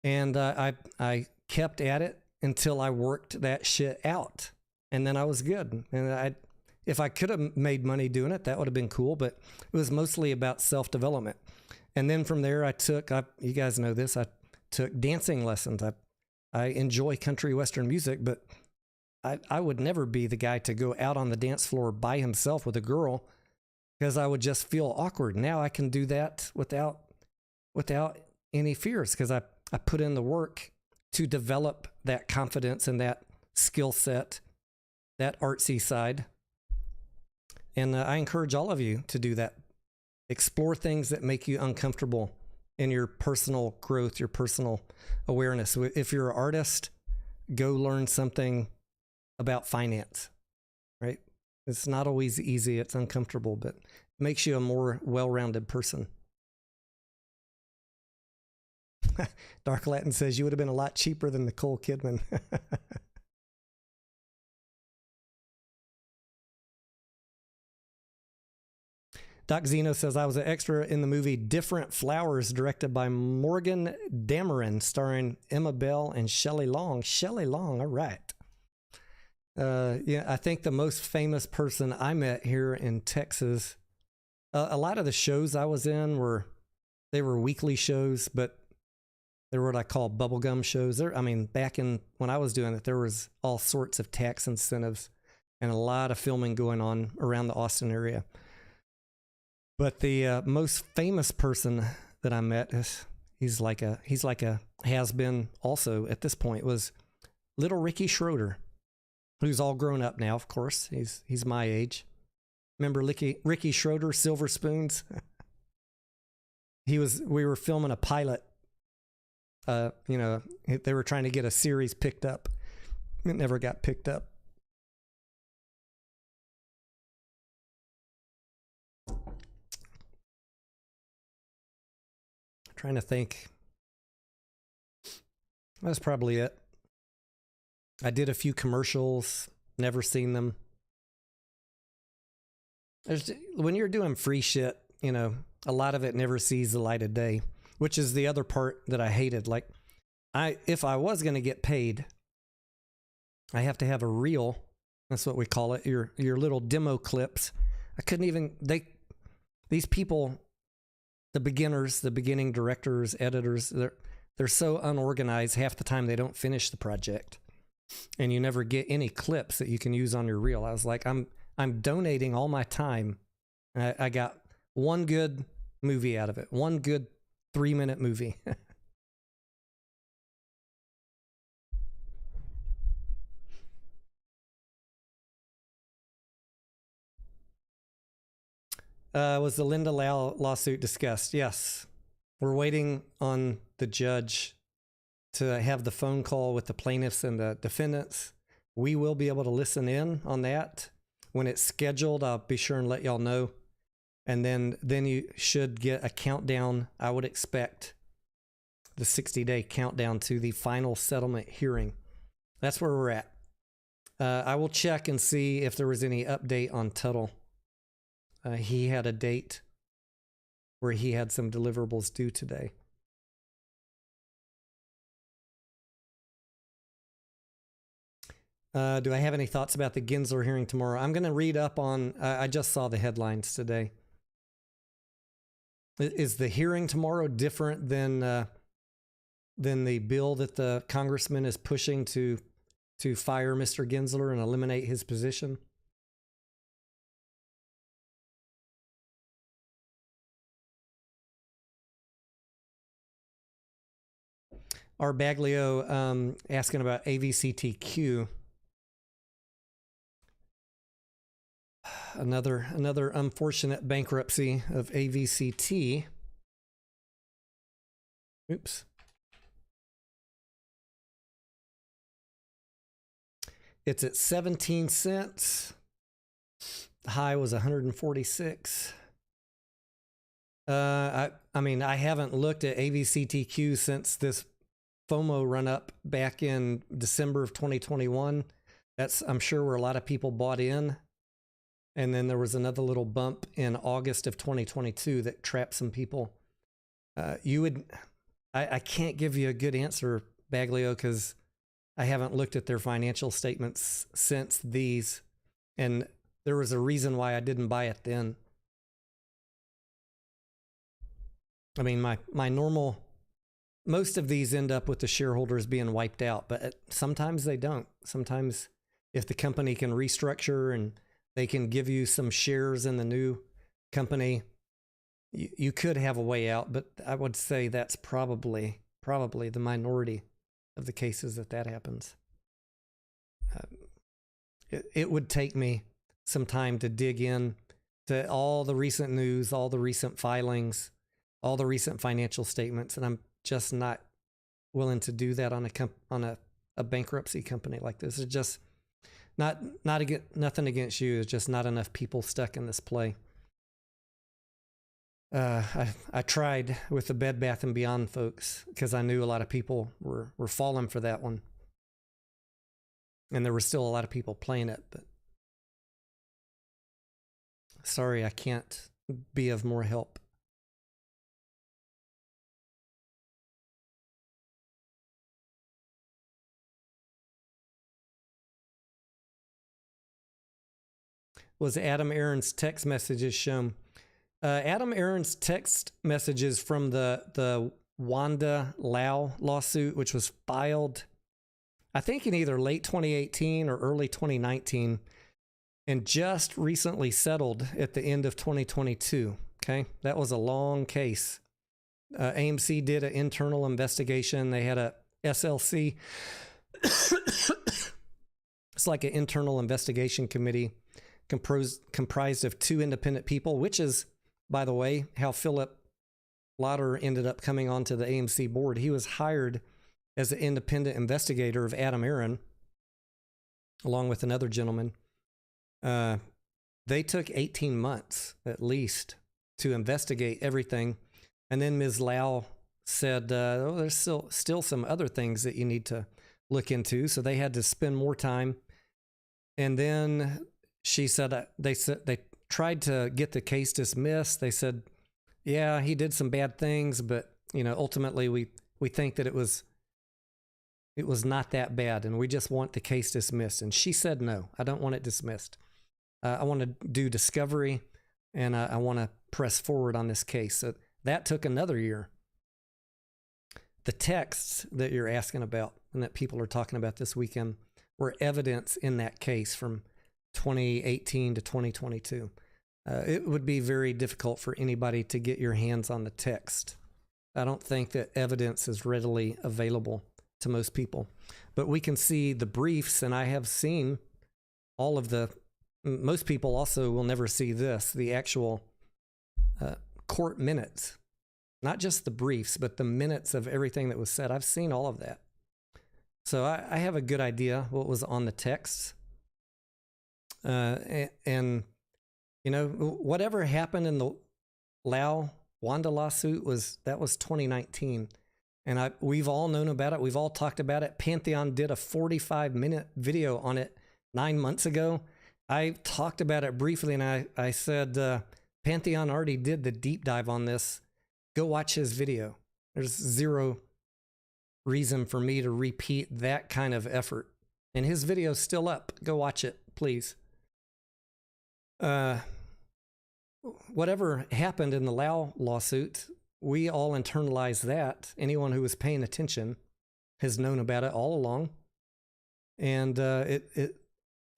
And I kept at it until I worked that shit out. And then I was good. And if I could have made money doing it, that would have been cool. But it was mostly about self-development. And then from there, you guys know this, I took dancing lessons. I enjoy country western music, but I would never be the guy to go out on the dance floor by himself with a girl, because I would just feel awkward. Now I can do that without any fears, because I put in the work to develop that confidence and that skill set, that artsy side. And I encourage all of you to do that. Explore things that make you uncomfortable in your personal growth, your personal awareness. If you're an artist, go learn something about finance, right? It's not always easy. It's uncomfortable, but it makes you a more well-rounded person. Dark Latin says you would have been a lot cheaper than Nicole Kidman. Doc Zeno says, I was an extra in the movie Different Flowers, directed by Morgan Dameron, starring Emma Bell and Shelley Long. Shelley Long, all right. Yeah, I think the most famous person I met here in Texas, a lot of the shows I was in were weekly shows, but they were what I call bubblegum shows. Back in when I was doing it, there was all sorts of tax incentives and a lot of filming going on around the Austin area. But the most famous person that I met, he's like a has been also at this point, was little Ricky Schroeder, who's all grown up now. Of course, he's my age. Remember Ricky Schroeder, Silver Spoons? We were filming a pilot. They were trying to get a series picked up. It never got picked up. Trying to think. That's probably it. I did a few commercials, never seen them. When you're doing free shit, a lot of it never sees the light of day, which is the other part that I hated. Like, if I was going to get paid, I have to have a reel. That's what we call it. Your little demo clips. I couldn't even, these people, the beginners, the beginning directors, editors, they're so unorganized. Half the time they don't finish the project, and you never get any clips that you can use on your reel. I was like, I'm donating all my time, and I got one good movie out of it, one good 3-minute movie. Was the Linda Lau lawsuit discussed? Yes. We're waiting on the judge to have the phone call with the plaintiffs and the defendants. We will be able to listen in on that. When it's scheduled, I'll be sure and let y'all know. And then you should get a countdown. I would expect the 60-day countdown to the final settlement hearing. That's where we're at. I will check and see if there was any update on Tuttle. He had a date where he had some deliverables due today. Do I have any thoughts about the Gensler hearing tomorrow? I'm going to read up on, I just saw the headlines today. Is the hearing tomorrow different than the bill that the congressman is pushing to fire Mr. Gensler and eliminate his position? R. Baglio asking about AVCTQ. Another unfortunate bankruptcy of AVCT. Oops. It's at 17 cents. The high was 146. I haven't looked at AVCTQ since this FOMO run up back in December of 2021. That's, I'm sure, where a lot of people bought in. And then there was another little bump in August of 2022 that trapped some people. I can't give you a good answer, Baglio, because I haven't looked at their financial statements since these. And there was a reason why I didn't buy it then. I mean, my normal, most of these end up with the shareholders being wiped out, but sometimes they don't. Sometimes if the company can restructure and they can give you some shares in the new company, you could have a way out, but I would say that's probably the minority of the cases that happens. It would take me some time to dig in to all the recent news, all the recent filings, all the recent financial statements, and I'm just not willing to do that on a bankruptcy company like this. It's just nothing against you. It's just not enough people stuck in this play. I tried with the Bed Bath & Beyond folks because I knew a lot of people were falling for that one. And there were still a lot of people playing it, but sorry, I can't be of more help. Was Adam Aaron's text messages shown? Adam Aaron's text messages from the Wanda Lau lawsuit, which was filed, I think, in either late 2018 or early 2019, and just recently settled at the end of 2022. Okay, that was a long case. AMC did an internal investigation. They had a SLC. It's like an internal investigation committee comprised of 2 independent people, which is, by the way, how Philip Lauder ended up coming onto the AMC board. He was hired as an independent investigator of Adam Aaron, along with another gentleman. They took 18 months at least to investigate everything. And then Ms. Lau said, there's still some other things that you need to look into. So they had to spend more time. And then she said, they tried to get the case dismissed. They said, yeah, he did some bad things, but ultimately we think that it was not that bad, and we just want the case dismissed. And she said, no, I don't want it dismissed. I want to do discovery, and I want to press forward on this case. So that took another year. The texts that you're asking about and that people are talking about this weekend were evidence in that case from 2018 to 2022. It would be very difficult for anybody to get your hands on the text. I don't think that evidence is readily available to most people, but we can see the briefs, and I have seen all of most people also will never see this, the actual court minutes, not just the briefs, but the minutes of everything that was said. I've seen all of that. So I have a good idea what was on the text. And whatever happened in the Wanda lawsuit was 2019. And we've all known about it. We've all talked about it. Pantheon did a 45-minute video on it 9 months ago. I talked about it briefly, and I said, Pantheon already did the deep dive on this. Go watch his video. There's zero reason for me to repeat that kind of effort. And his video's still up. Go watch it, please. Whatever happened in the Lau lawsuit, we all internalized that. Anyone who was paying attention has known about it all along. And it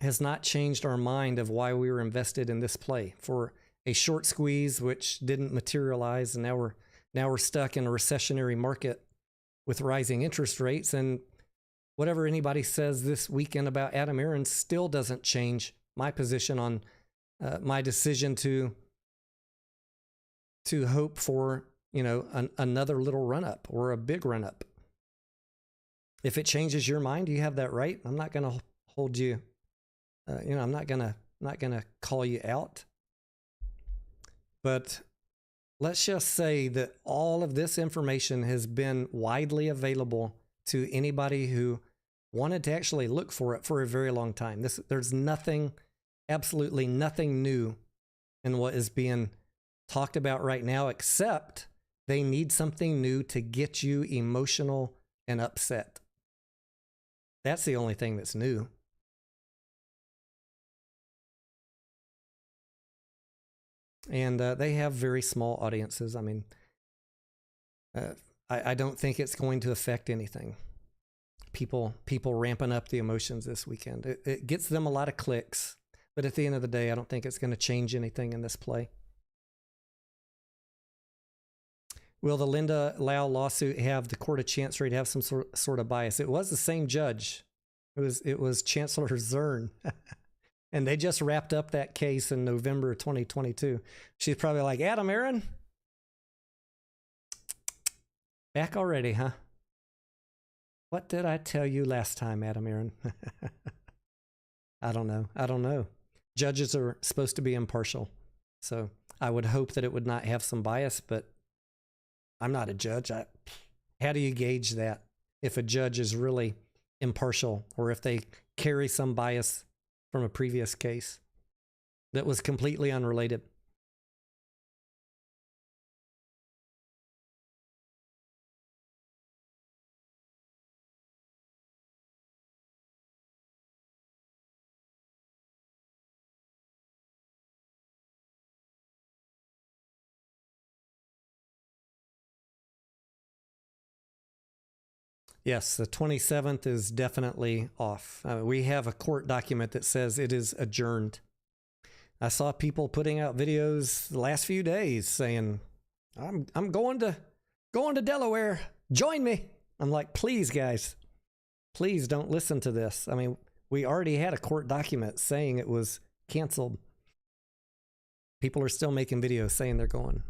has not changed our mind of why we were invested in this play for a short squeeze, which didn't materialize. And now we're stuck in a recessionary market with rising interest rates. And whatever anybody says this weekend about Adam Aaron still doesn't change my position on my decision to hope for, another little run-up or a big run-up. If it changes your mind, you have that right. I'm not going to hold you, I'm not going to call you out. But let's just say that all of this information has been widely available to anybody who wanted to actually look for it for a very long time. There's nothing, absolutely nothing new in what is being talked about right now, except they need something new to get you emotional and upset. That's the only thing that's new. And they have very small audiences. I mean, I don't think it's going to affect anything. People ramping up the emotions this weekend. It gets them a lot of clicks, but at the end of the day, I don't think it's going to change anything in this play. Will the Linda Lau lawsuit have the Court of Chancery to have some sort of bias? It was the same judge. It was Chancellor Zern. And they just wrapped up that case in November 2022. She's probably like, Adam Aaron? Back already, huh? What did I tell you last time, Adam Aaron? I don't know. Judges are supposed to be impartial. So I would hope that it would not have some bias, but I'm not a judge. How do you gauge that if a judge is really impartial or if they carry some bias from a previous case that was completely unrelated? Yes, the 27th is definitely off. We have a court document that says it is adjourned. I saw people putting out videos the last few days saying, I'm going to Delaware. Join me. I'm like, please, guys, please don't listen to this. I mean, we already had a court document saying it was canceled. People are still making videos saying they're going.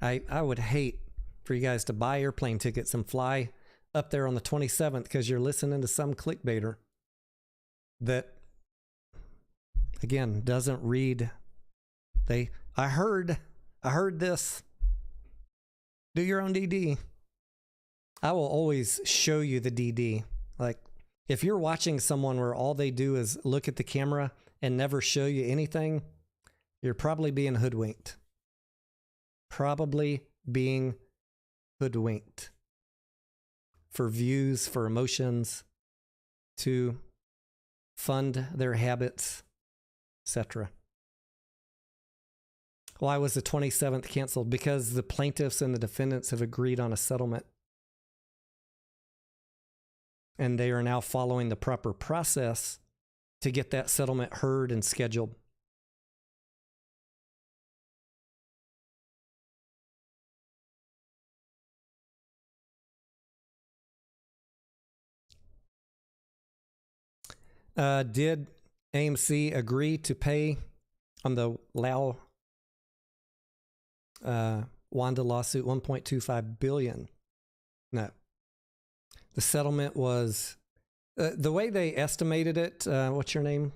I would hate for you guys to buy airplane tickets and fly up there on the 27th because you're listening to some clickbaiter that, again, doesn't read. I heard this. Do your own DD. I will always show you the DD. Like, if you're watching someone where all they do is look at the camera and never show you anything, you're probably being hoodwinked. Probably being hoodwinked. For views, for emotions, to fund their habits, etc. Why was the 27th canceled? Because the plaintiffs and the defendants have agreed on a settlement. And they are now following the proper process to get that settlement heard and scheduled. Did AMC agree to pay on the Lau Wanda lawsuit $1.25 billion? No. The settlement was the way they estimated it. What's your name?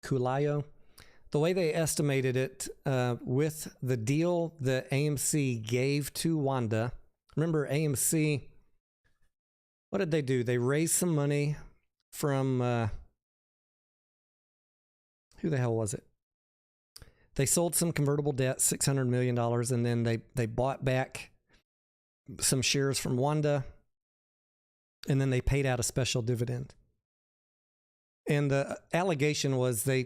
Kulayo. The way they estimated it with the deal that AMC gave to Wanda. Remember, AMC, what did they do? They raised some money from who the hell was it? They sold some convertible debt, $600 million, and then they bought back some shares from Wanda, and then they paid out a special dividend. And the allegation was they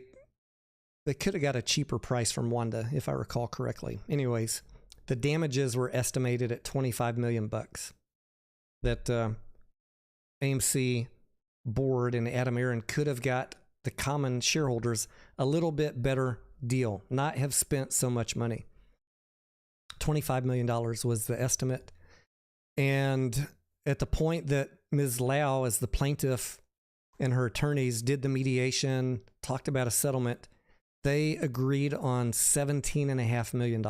could have got a cheaper price from Wanda, if I recall correctly. Anyways, the damages were estimated at $25 million that AMC board and Adam Aaron could have got the common shareholders a little bit better deal, not have spent so much money. $25 million was the estimate. And at the point that Ms. Lau, as the plaintiff, and her attorneys did the mediation, talked about a settlement, they agreed on $17.5 million.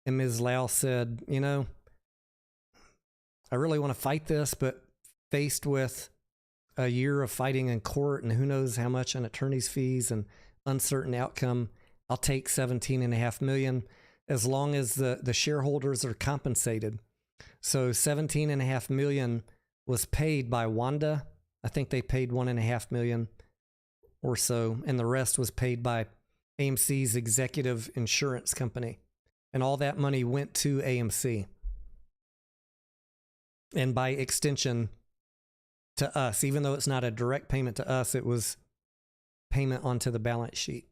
And Ms. Lau said, you know, I really want to fight this, but faced with a year of fighting in court and who knows how much on attorney's fees and uncertain outcome, I'll take $17.5 million as long as the shareholders are compensated. So $17.5 million was paid by Wanda. I think they paid $1.5 million or so, and the rest was paid by AMC's executive insurance company. And all that money went to AMC. And by extension, to us, even though it's not a direct payment to us, it was payment onto the balance sheet.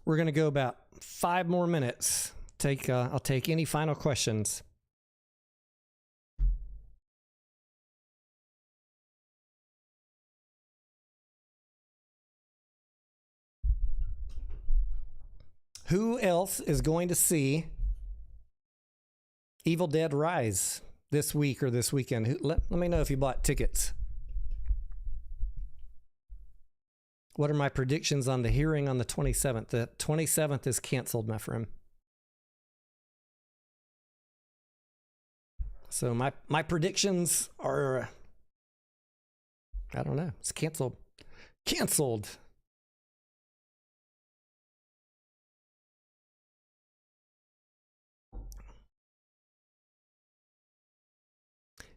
We're going to go about 5 more minutes. I'll take any final questions. Who else is going to see Evil Dead Rise this week or this weekend. Let me know if you bought tickets. What are my predictions on the hearing on the 27th? The 27th is canceled, my friend. So my predictions are, I don't know. It's canceled. Canceled.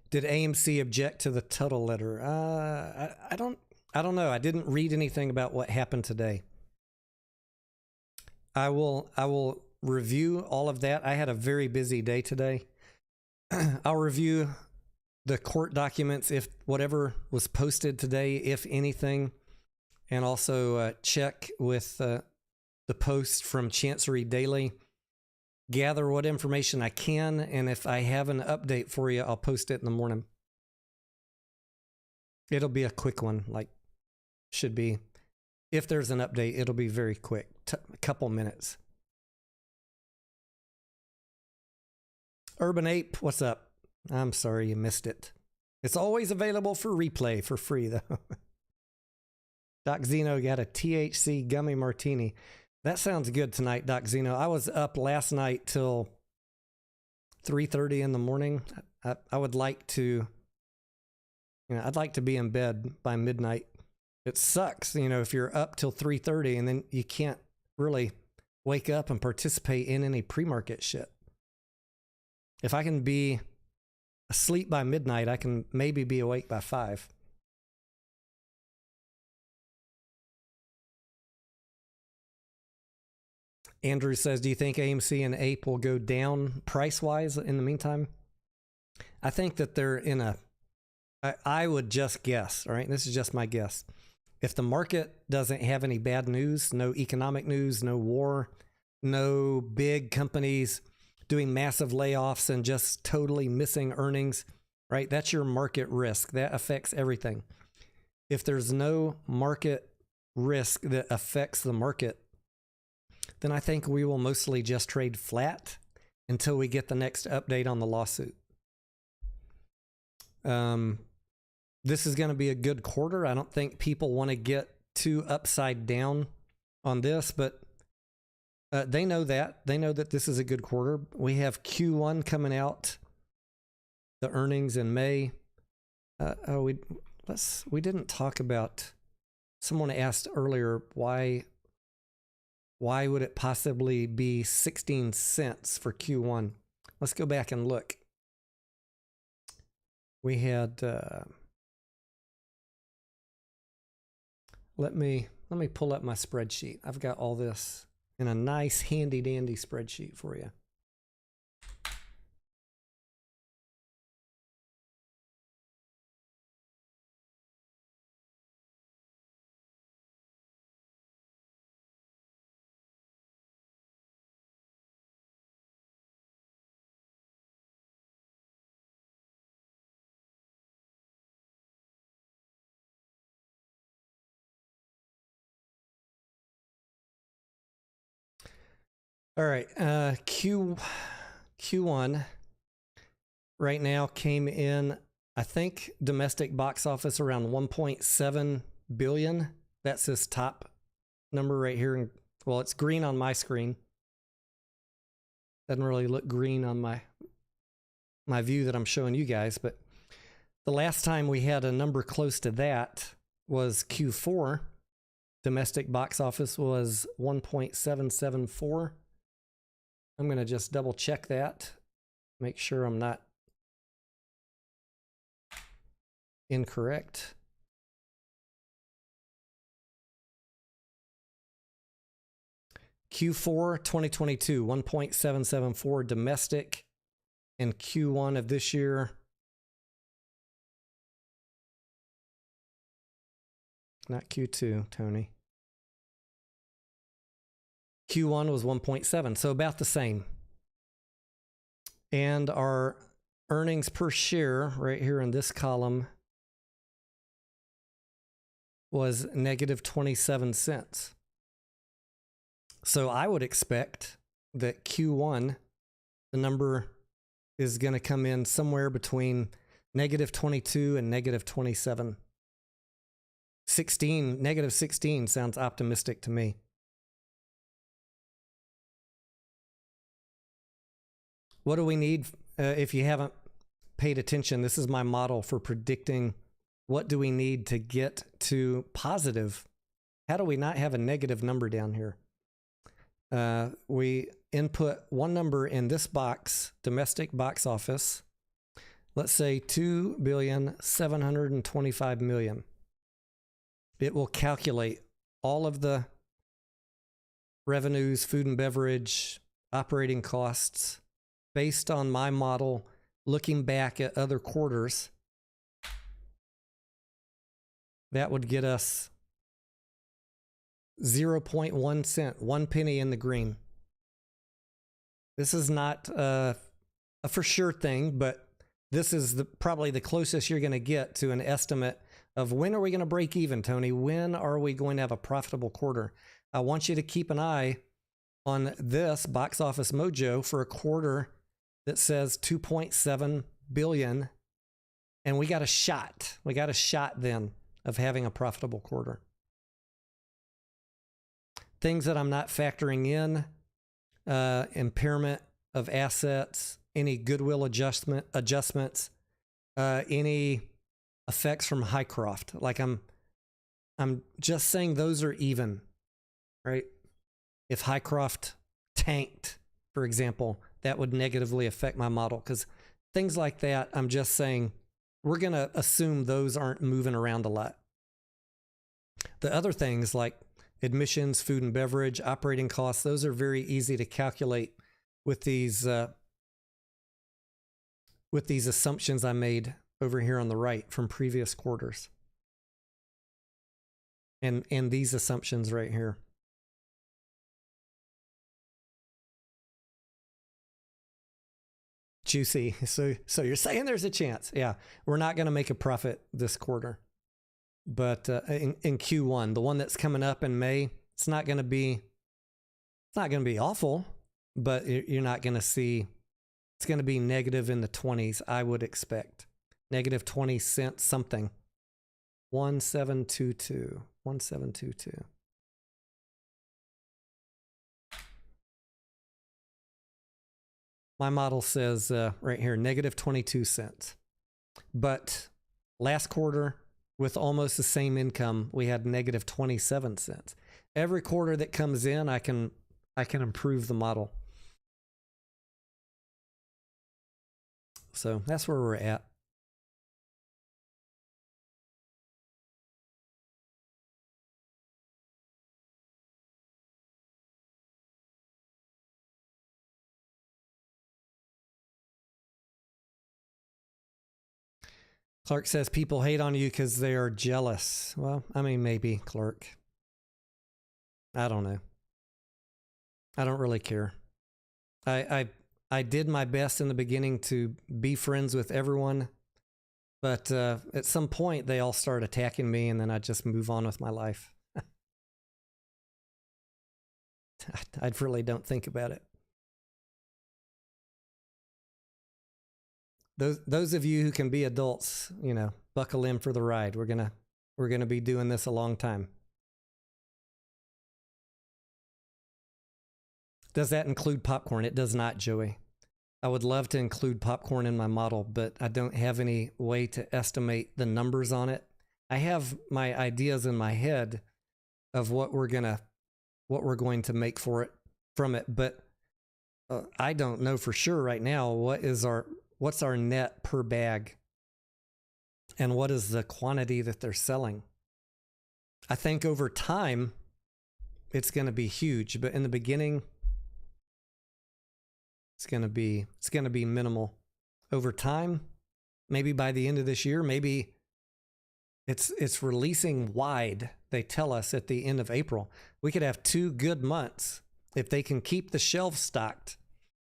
Did AMC object to the Tuttle letter? I don't know. I didn't read anything about what happened today. I will review all of that. I had a very busy day today. I'll review the court documents, if whatever was posted today, if anything, and also check with the post from Chancery Daily. Gather what information I can, and if I have an update for you, I'll post it in the morning. It'll be a quick one, like should be. If there's an update, it'll be very quick, a couple minutes. Urban Ape, what's up? I'm sorry you missed it. It's always available for replay for free, though. Doc Zeno got a THC gummy martini. That sounds good tonight, Doc Zeno. I was up last night till 3:30 in the morning. I would like to, I'd like to be in bed by midnight. It sucks, if you're up till 3:30 and then you can't really wake up and participate in any pre-market shit. If I can be asleep by midnight, I can maybe be awake by 5. Andrew says, do you think AMC and Ape will go down price-wise in the meantime? I think that they're in a, I would just guess, all right? This is just my guess. If the market doesn't have any bad news, no economic news, no war, no big companies doing massive layoffs and just totally missing earnings, right? That's your market risk. That affects everything. If there's no market risk that affects the market, then I think we will mostly just trade flat until we get the next update on the lawsuit. This is going to be a good quarter. I don't think people want to get too upside down on this, but they know that. They know that this is a good quarter. We have Q1 coming out, the earnings in May. We didn't talk about, someone asked earlier, why would it possibly be 16 cents for Q1? Let's go back and look. We had, let me pull up my spreadsheet. I've got all this in a nice handy dandy spreadsheet for you. All right, Q1 right now came in, I think, domestic box office around 1.7 billion. That's his top number right here. Well, it's green on my screen. Doesn't really look green on my view that I'm showing you guys, but the last time we had a number close to that was Q4. Domestic box office was 1.774. I'm going to just double check that, make sure I'm not incorrect. Q4 2022, 1.774 domestic, and Q1 of this year, not Q2, Tony. Q1 was 1.7, so about the same. And our earnings per share right here in this column was negative 27 cents. So I would expect that Q1, the number is going to come in somewhere between -22 and -27. -16 sounds optimistic to me. What do we need? If you haven't paid attention, this is my model for predicting what do we need to get to positive. How do we not have a negative number down here? We input one number in this box, domestic box office. Let's say $2,725,000,000. It will calculate all of the revenues, food and beverage, operating costs based on my model, looking back at other quarters. That would get us 0.1 cent, 1 penny in the green. This is not a for sure thing, but this is probably the closest you're going to get to an estimate of when are we going to break even, Tony? When are we going to have a profitable quarter? I want you to keep an eye on this Box Office Mojo for a quarter that says 2.7 billion, and we got a shot. We got a shot then of having a profitable quarter. Things that I'm not factoring in, impairment of assets, any goodwill adjustments, any effects from Highcroft. Like I'm just saying those are even, right? If Highcroft tanked, for example, that would negatively affect my model, because things like that, I'm just saying we're going to assume those aren't moving around a lot. The other things like admissions, food and beverage, operating costs, those are very easy to calculate with these assumptions I made over here on the right from previous quarters. And these assumptions right here. Juicy. So you're saying there's a chance. Yeah, we're not going to make a profit this quarter. But in Q1, the one that's coming up in May, it's not going to be awful, but you're not going to see, it's going to be negative in the 20s, I would expect. Negative 20 cents something. 1722. My model says right here, negative 22 cents. But last quarter, with almost the same income, we had negative 27 cents. Every quarter that comes in, I can improve the model. So that's where we're at. Clark says people hate on you because they are jealous. Well, I mean, maybe, Clark. I don't know. I don't really care. I did my best in the beginning to be friends with everyone, but at some point they all start attacking me, and then I just move on with my life. I really don't think about it. Those of you who can be adults, you know, buckle in for the ride. We're gonna be doing this a long time. Does that include popcorn? It does not, Joey. I would love to include popcorn in my model, but I don't have any way to estimate the numbers on it. I have my ideas in my head of what we're going to make from it, but I don't know for sure right now what's our net per bag and what is the quantity that they're selling. I think over time it's going to be huge, but in the beginning it's going to be minimal. Over time, maybe by the end of this year, maybe it's releasing wide. They tell us at the end of April. We could have 2 good months. If they can keep the shelves stocked,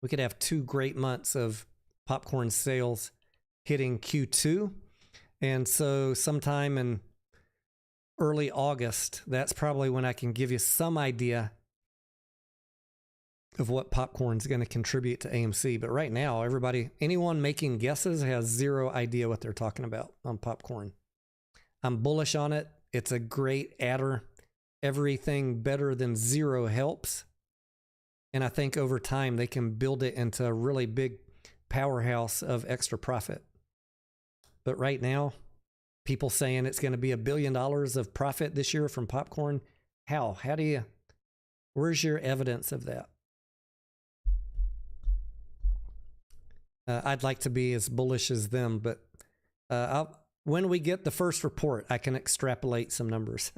we could have 2 great months of popcorn sales hitting Q2. And so sometime in early August, that's probably when I can give you some idea of what popcorn's going to contribute to AMC. But right now, anyone making guesses has zero idea what they're talking about on popcorn. I'm bullish on it. It's a great adder. Everything better than zero helps. And I think over time, they can build it into a really big powerhouse of extra profit. But right now, people saying it's going to be $1 billion of profit this year from popcorn. How? Where's your evidence of that? I'd like to be as bullish as them, but when we get the first report, I can extrapolate some numbers.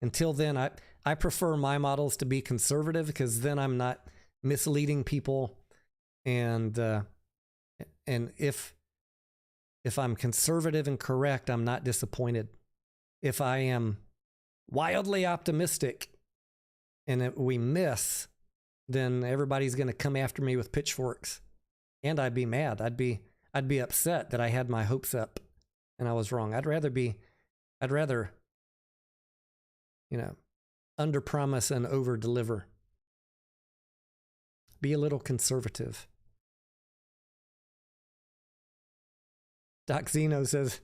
Until then, I prefer my models to be conservative because then I'm not misleading people. And if I'm conservative and correct, I'm not disappointed. If I am wildly optimistic and we miss, then everybody's going to come after me with pitchforks. And I'd be mad. I'd be upset that I had my hopes up and I was wrong. I'd rather, under promise and over deliver. Be a little conservative. Doc Zeno says,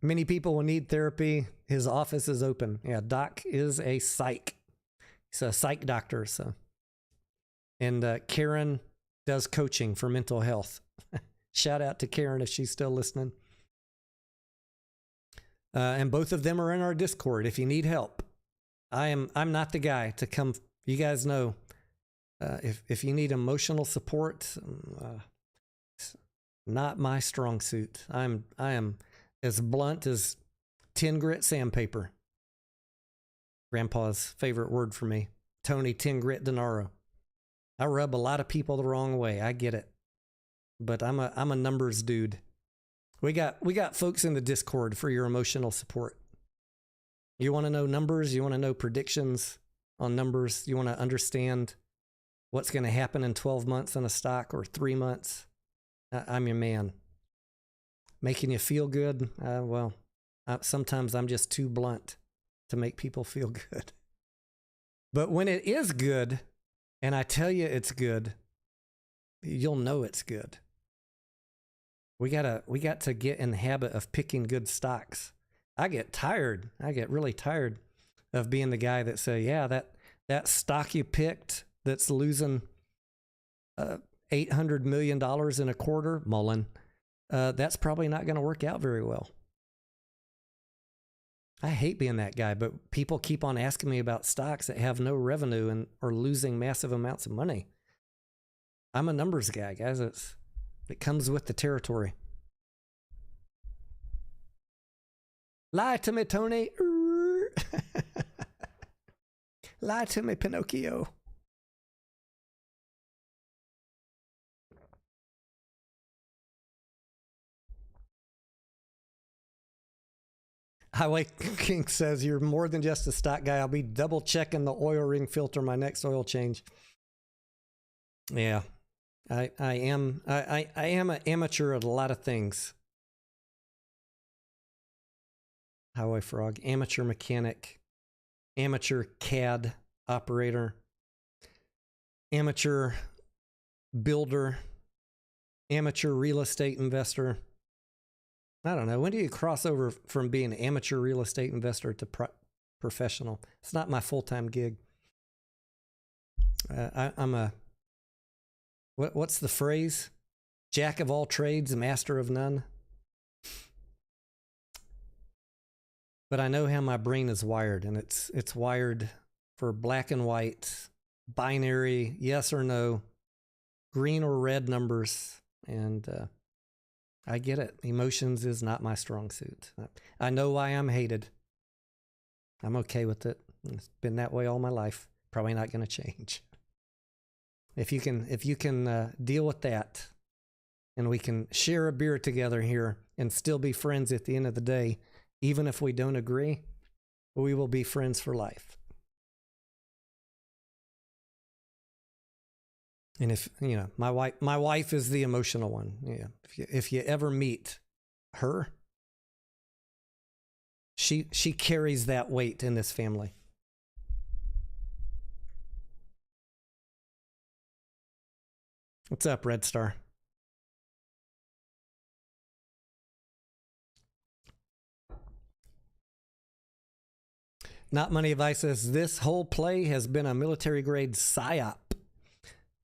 many people will need therapy. His office is open. Yeah, Doc is a psych. He's a psych doctor. So, and Karen does coaching for mental health. Shout out to Karen if she's still listening. And both of them are in our Discord if you need help. I'm not the guy to come. You guys know, if you need emotional support, not my strong suit. I am as blunt as 10 grit sandpaper. Grandpa's favorite word for me. Tony 10 grit Denaro. I rub a lot of people the wrong way. I get it. But I'm a numbers dude. We got folks in the Discord for your emotional support. You want to know numbers? You want to know predictions on numbers? You want to understand what's going to happen in 12 months in a stock or 3 months? I'm your man. Making you feel good? Sometimes I'm just too blunt to make people feel good. But when it is good, and I tell you it's good, you'll know it's good. We got to get in the habit of picking good stocks. I get really tired of being the guy that say, yeah, that stock you picked that's losing $800 million in a quarter, Mullen, that's probably not going to work out very well. I hate being that guy, but people keep on asking me about stocks that have no revenue and are losing massive amounts of money. I'm a numbers guy, guys. It comes with the territory. Lie to me, Tony. Lie to me, Pinocchio. Highway King says, you're more than just a stock guy. I'll be double checking the oil ring filter my next oil change. Yeah, I am an amateur at a lot of things. Highway Frog, amateur mechanic, amateur CAD operator, amateur builder, amateur real estate investor. I don't know. When do you cross over from being an amateur real estate investor to professional? It's not my full-time gig. I'm a, what's the phrase? Jack of all trades, master of none. But I know how my brain is wired, and it's wired for black and white, binary, yes or no, green or red numbers, and I get it. Emotions is not my strong suit. I know why I'm hated. I'm okay with it. It's been that way all my life. Probably not going to change. If you can deal with that, and we can share a beer together here and still be friends at the end of the day, even if we don't agree, we will be friends for life. And if, my wife is the emotional one. Yeah. If you ever meet her, she carries that weight in this family. What's up, Red Star? Not Money Advice says this whole play has been a military grade psyop.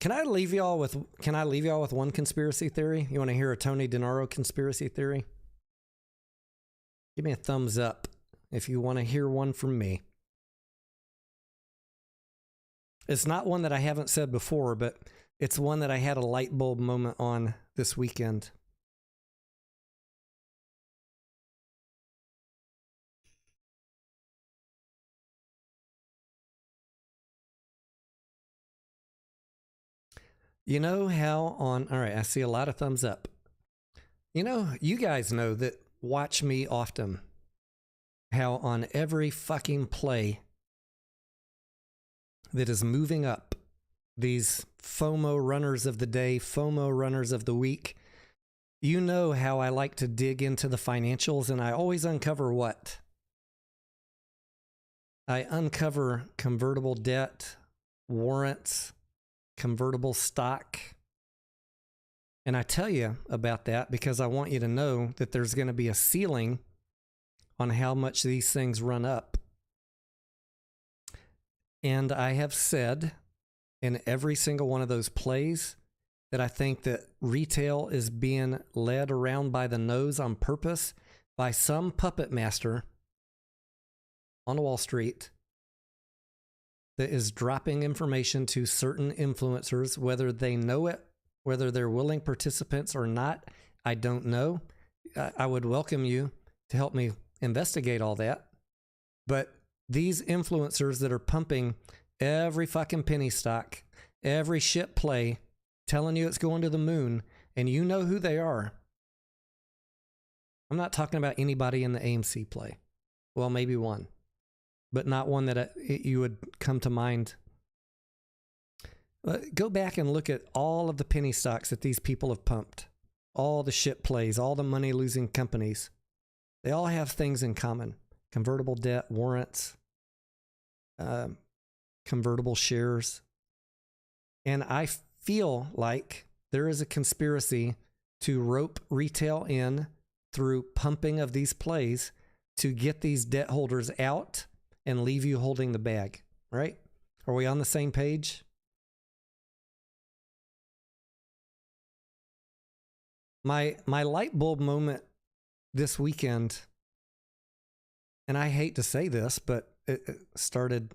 Can I leave y'all with one conspiracy theory? You want to hear a Tony Denaro conspiracy theory? Give me a thumbs up if you want to hear one from me. It's not one that I haven't said before, but it's one that I had a light bulb moment on this weekend. You know how all right, I see a lot of thumbs up. You know, you guys know that watch me often, how on every fucking play that is moving up, these FOMO runners of the day, FOMO runners of the week, you know how I like to dig into the financials, and I always uncover what? I uncover convertible debt, warrants, convertible stock. And I tell you about that because I want you to know that there's going to be a ceiling on how much these things run up. And I have said in every single one of those plays that I think that retail is being led around by the nose on purpose by some puppet master on Wall Street that is dropping information to certain influencers, whether they know it, whether they're willing participants or not. I don't know. I would welcome you to help me investigate all that. But these influencers that are pumping every fucking penny stock, every shit play, telling you it's going to the moon, and you know who they are. I'm not talking about anybody in the AMC play. Well, maybe one, but not one that you would come to mind. Go back and look at all of the penny stocks that these people have pumped. All the shit plays, all the money-losing companies. They all have things in common. Convertible debt, warrants, convertible shares. And I feel like there is a conspiracy to rope retail in through pumping of these plays to get these debt holders out and leave you holding the bag, right? Are we on the same page? My light bulb moment this weekend, and I hate to say this, but it started.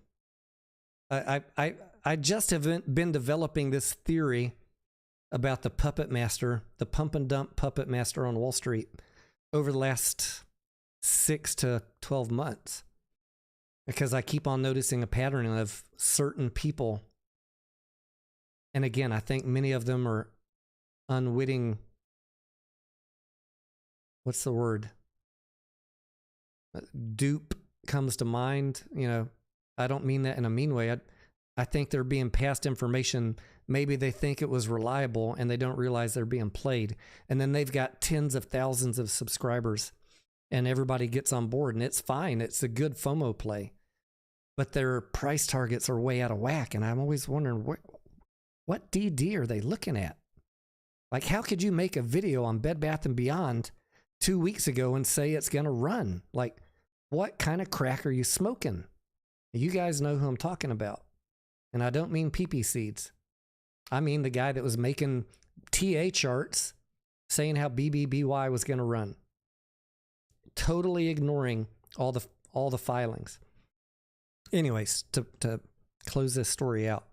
I just have been developing this theory about the puppet master, the pump and dump puppet master on Wall Street over the last 6 to 12 months. Because I keep on noticing a pattern of certain people. And again, I think many of them are unwitting. What's the word? Dupe comes to mind. You know, I don't mean that in a mean way. I think they're being passed information. Maybe they think it was reliable and they don't realize they're being played. And then they've got tens of thousands of subscribers and everybody gets on board and it's fine. It's a good FOMO play. But their price targets are way out of whack. And I'm always wondering, what DD are they looking at? Like, how could you make a video on Bed Bath & Beyond 2 weeks ago and say it's going to run? Like, what kind of crack are you smoking? You guys know who I'm talking about. And I don't mean pee-pee seeds. I mean the guy that was making TA charts saying how BBBY was going to run. Totally ignoring all the filings. Anyways, to close this story out.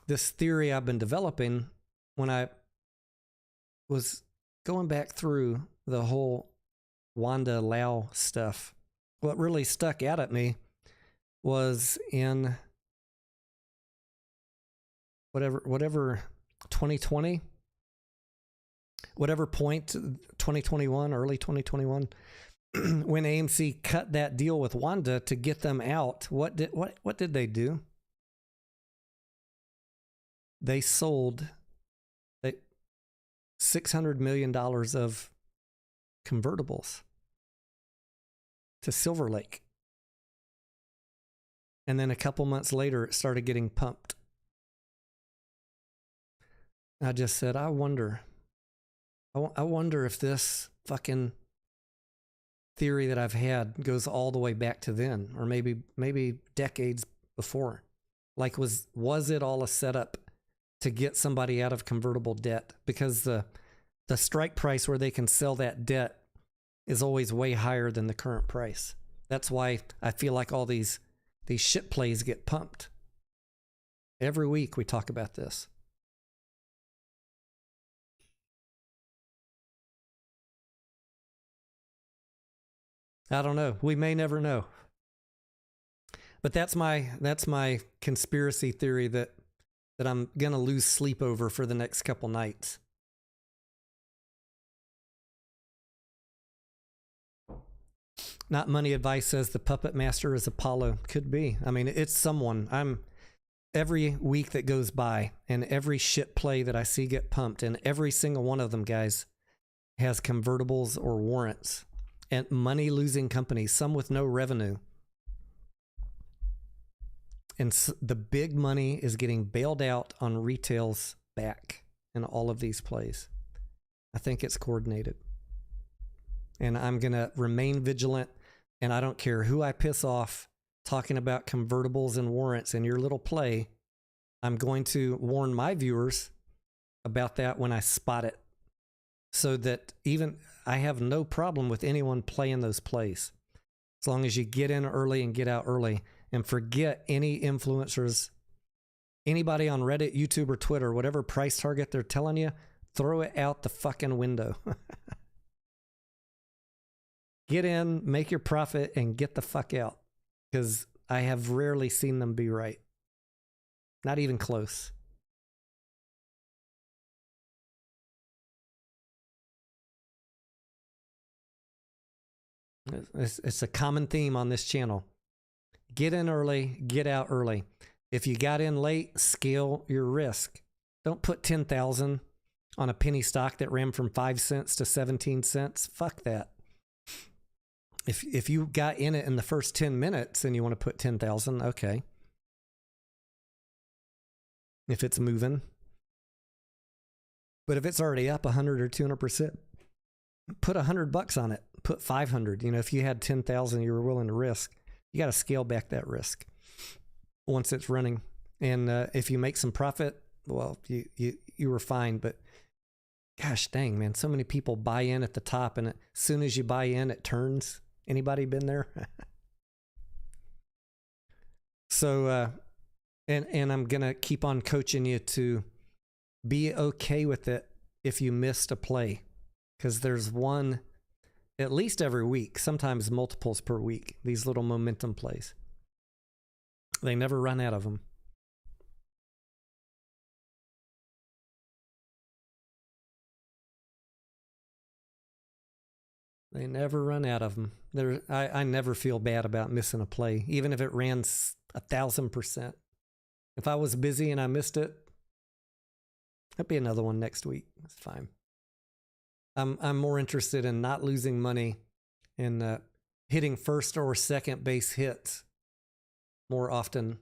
This theory I've been developing when I was going back through the whole Wanda Lau stuff, what really stuck out at me was in whatever 2020, whatever point, 2021, early 2021, when AMC cut that deal with Wanda to get them out, what did they do? They sold $600 million of convertibles to Silver Lake. And then a couple months later, it started getting pumped. I just said, I wonder if this fucking theory that I've had goes all the way back to then, or maybe decades before. Like, was it all a setup to get somebody out of convertible debt? Because the strike price where they can sell that debt is always way higher than the current price. That's why I feel like all these shit plays get pumped. Every week we talk about this. I don't know. We may never know. But that's my conspiracy theory that I'm going to lose sleep over for the next couple nights. Not Money Advice says the puppet master is Apollo. Could be. I mean, it's someone. Every week that goes by and every shit play that I see get pumped, and every single one of them, guys, has convertibles or warrants and money losing companies, some with no revenue. And the big money is getting bailed out on retail's back in all of these plays. I think it's coordinated. And I'm going to remain vigilant, and I don't care who I piss off talking about convertibles and warrants in your little play. I'm going to warn my viewers about that when I spot it, so that even I have no problem with anyone playing those plays, as long as you get in early and get out early, and forget any influencers, anybody on Reddit, YouTube, or Twitter, whatever price target they're telling you, throw it out the fucking window. Get in, make your profit, and get the fuck out, because I have rarely seen them be right. Not even close. It's a common theme on this channel. Get in early, get out early. If you got in late, scale your risk. Don't put 10,000 on a penny stock that ran from 5 cents to 17 cents. Fuck that. If you got in it in the first 10 minutes and you want to put 10,000, okay. If it's moving. But if it's already up 100 or 200%, put $100 on it. Put 500. You know, if you had 10,000 you were willing to risk, you got to scale back that risk once it's running. And if you make some profit, well, you were fine. But gosh dang, man, so many people buy in at the top, and as soon as you buy in, it turns. Anybody been there? So, and I'm going to keep on coaching you to be okay with it if you missed a play, because there's one at least every week, sometimes multiples per week, these little momentum plays. They never run out of them. They never run out of them. I never feel bad about missing a play, even if it ran 1,000%. If I was busy and I missed it, there'll be another one next week. It's fine. I'm more interested in not losing money and hitting first or second base hits more often.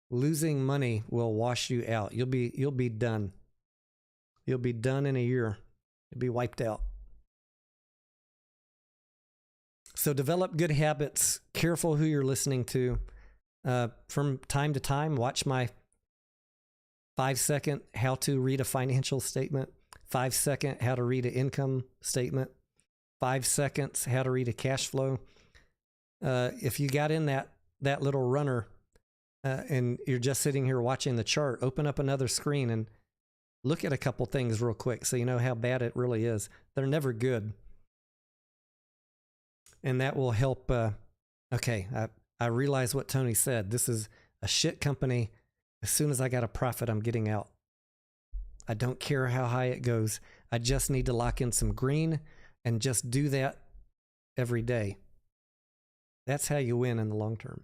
Losing money will wash you out. You'll be done. You'll be done in a year. You'll be wiped out. So develop good habits. Careful who you're listening to. From time to time, watch my 5-second how to read a financial statement, 5-second how to read an income statement, 5 seconds how to read a cash flow. If you got in that little runner and you're just sitting here watching the chart, open up another screen and look at a couple things real quick so you know how bad it really is. They're never good. And that will help. Okay, I realize what Tony said. This is a shit company. As soon as I got a profit, I'm getting out. I don't care how high it goes. I just need to lock in some green and just do that every day. That's how you win in the long term.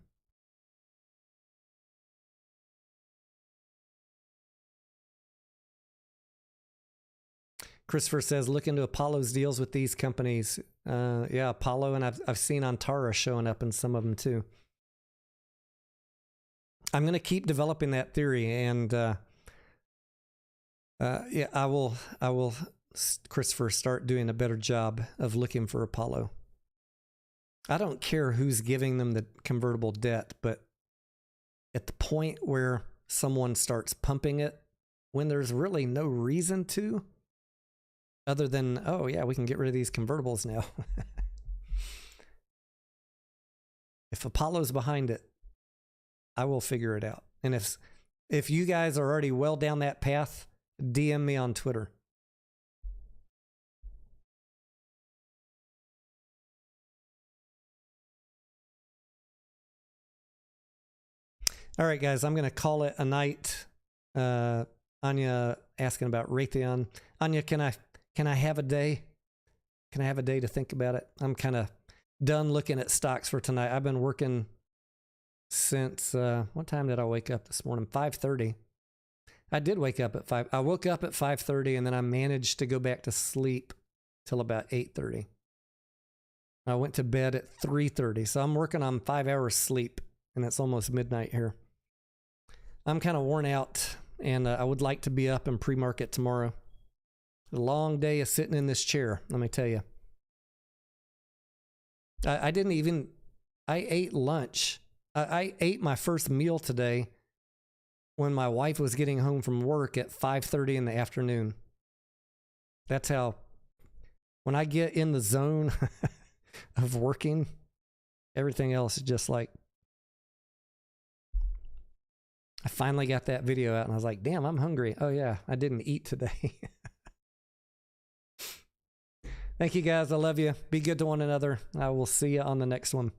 Christopher says, look into Apollo's deals with these companies. Yeah, Apollo, and I've seen Antara showing up in some of them too. I'm going to keep developing that theory, and Yeah, I will, Christopher, start doing a better job of looking for Apollo. I don't care who's giving them the convertible debt, but at the point where someone starts pumping it, when there's really no reason to, other than, oh yeah, we can get rid of these convertibles now. If Apollo's behind it, I will figure it out. And if you guys are already well down that path, DM me on Twitter. All right, guys, I'm going to call it a night. Anya asking about Raytheon. Anya, can I have a day? Can I have a day to think about it? I'm kind of done looking at stocks for tonight. I've been working since, what time did I wake up this morning? 5:30. I did wake up at 5. I woke up at 5:30 and then I managed to go back to sleep till about 8:30. I went to bed at 3:30. So I'm working on 5 hours sleep and it's almost midnight here. I'm kind of worn out and I would like to be up in pre-market tomorrow. A long day of sitting in this chair, let me tell you. I ate lunch. I ate my first meal today when my wife was getting home from work at 5:30 in the afternoon. That's how, when I get in the zone of working, everything else is just like, I finally got that video out and I was like, damn, I'm hungry. Oh yeah, I didn't eat today. Thank you guys. I love you. Be good to one another. I will see you on the next one.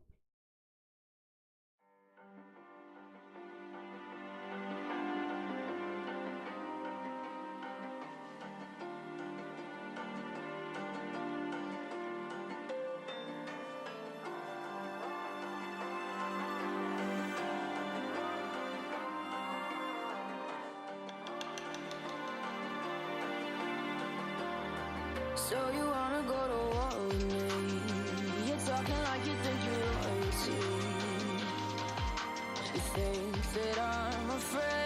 So you wanna go to war with me? You're talking like you think you're royalty. You think that I'm afraid?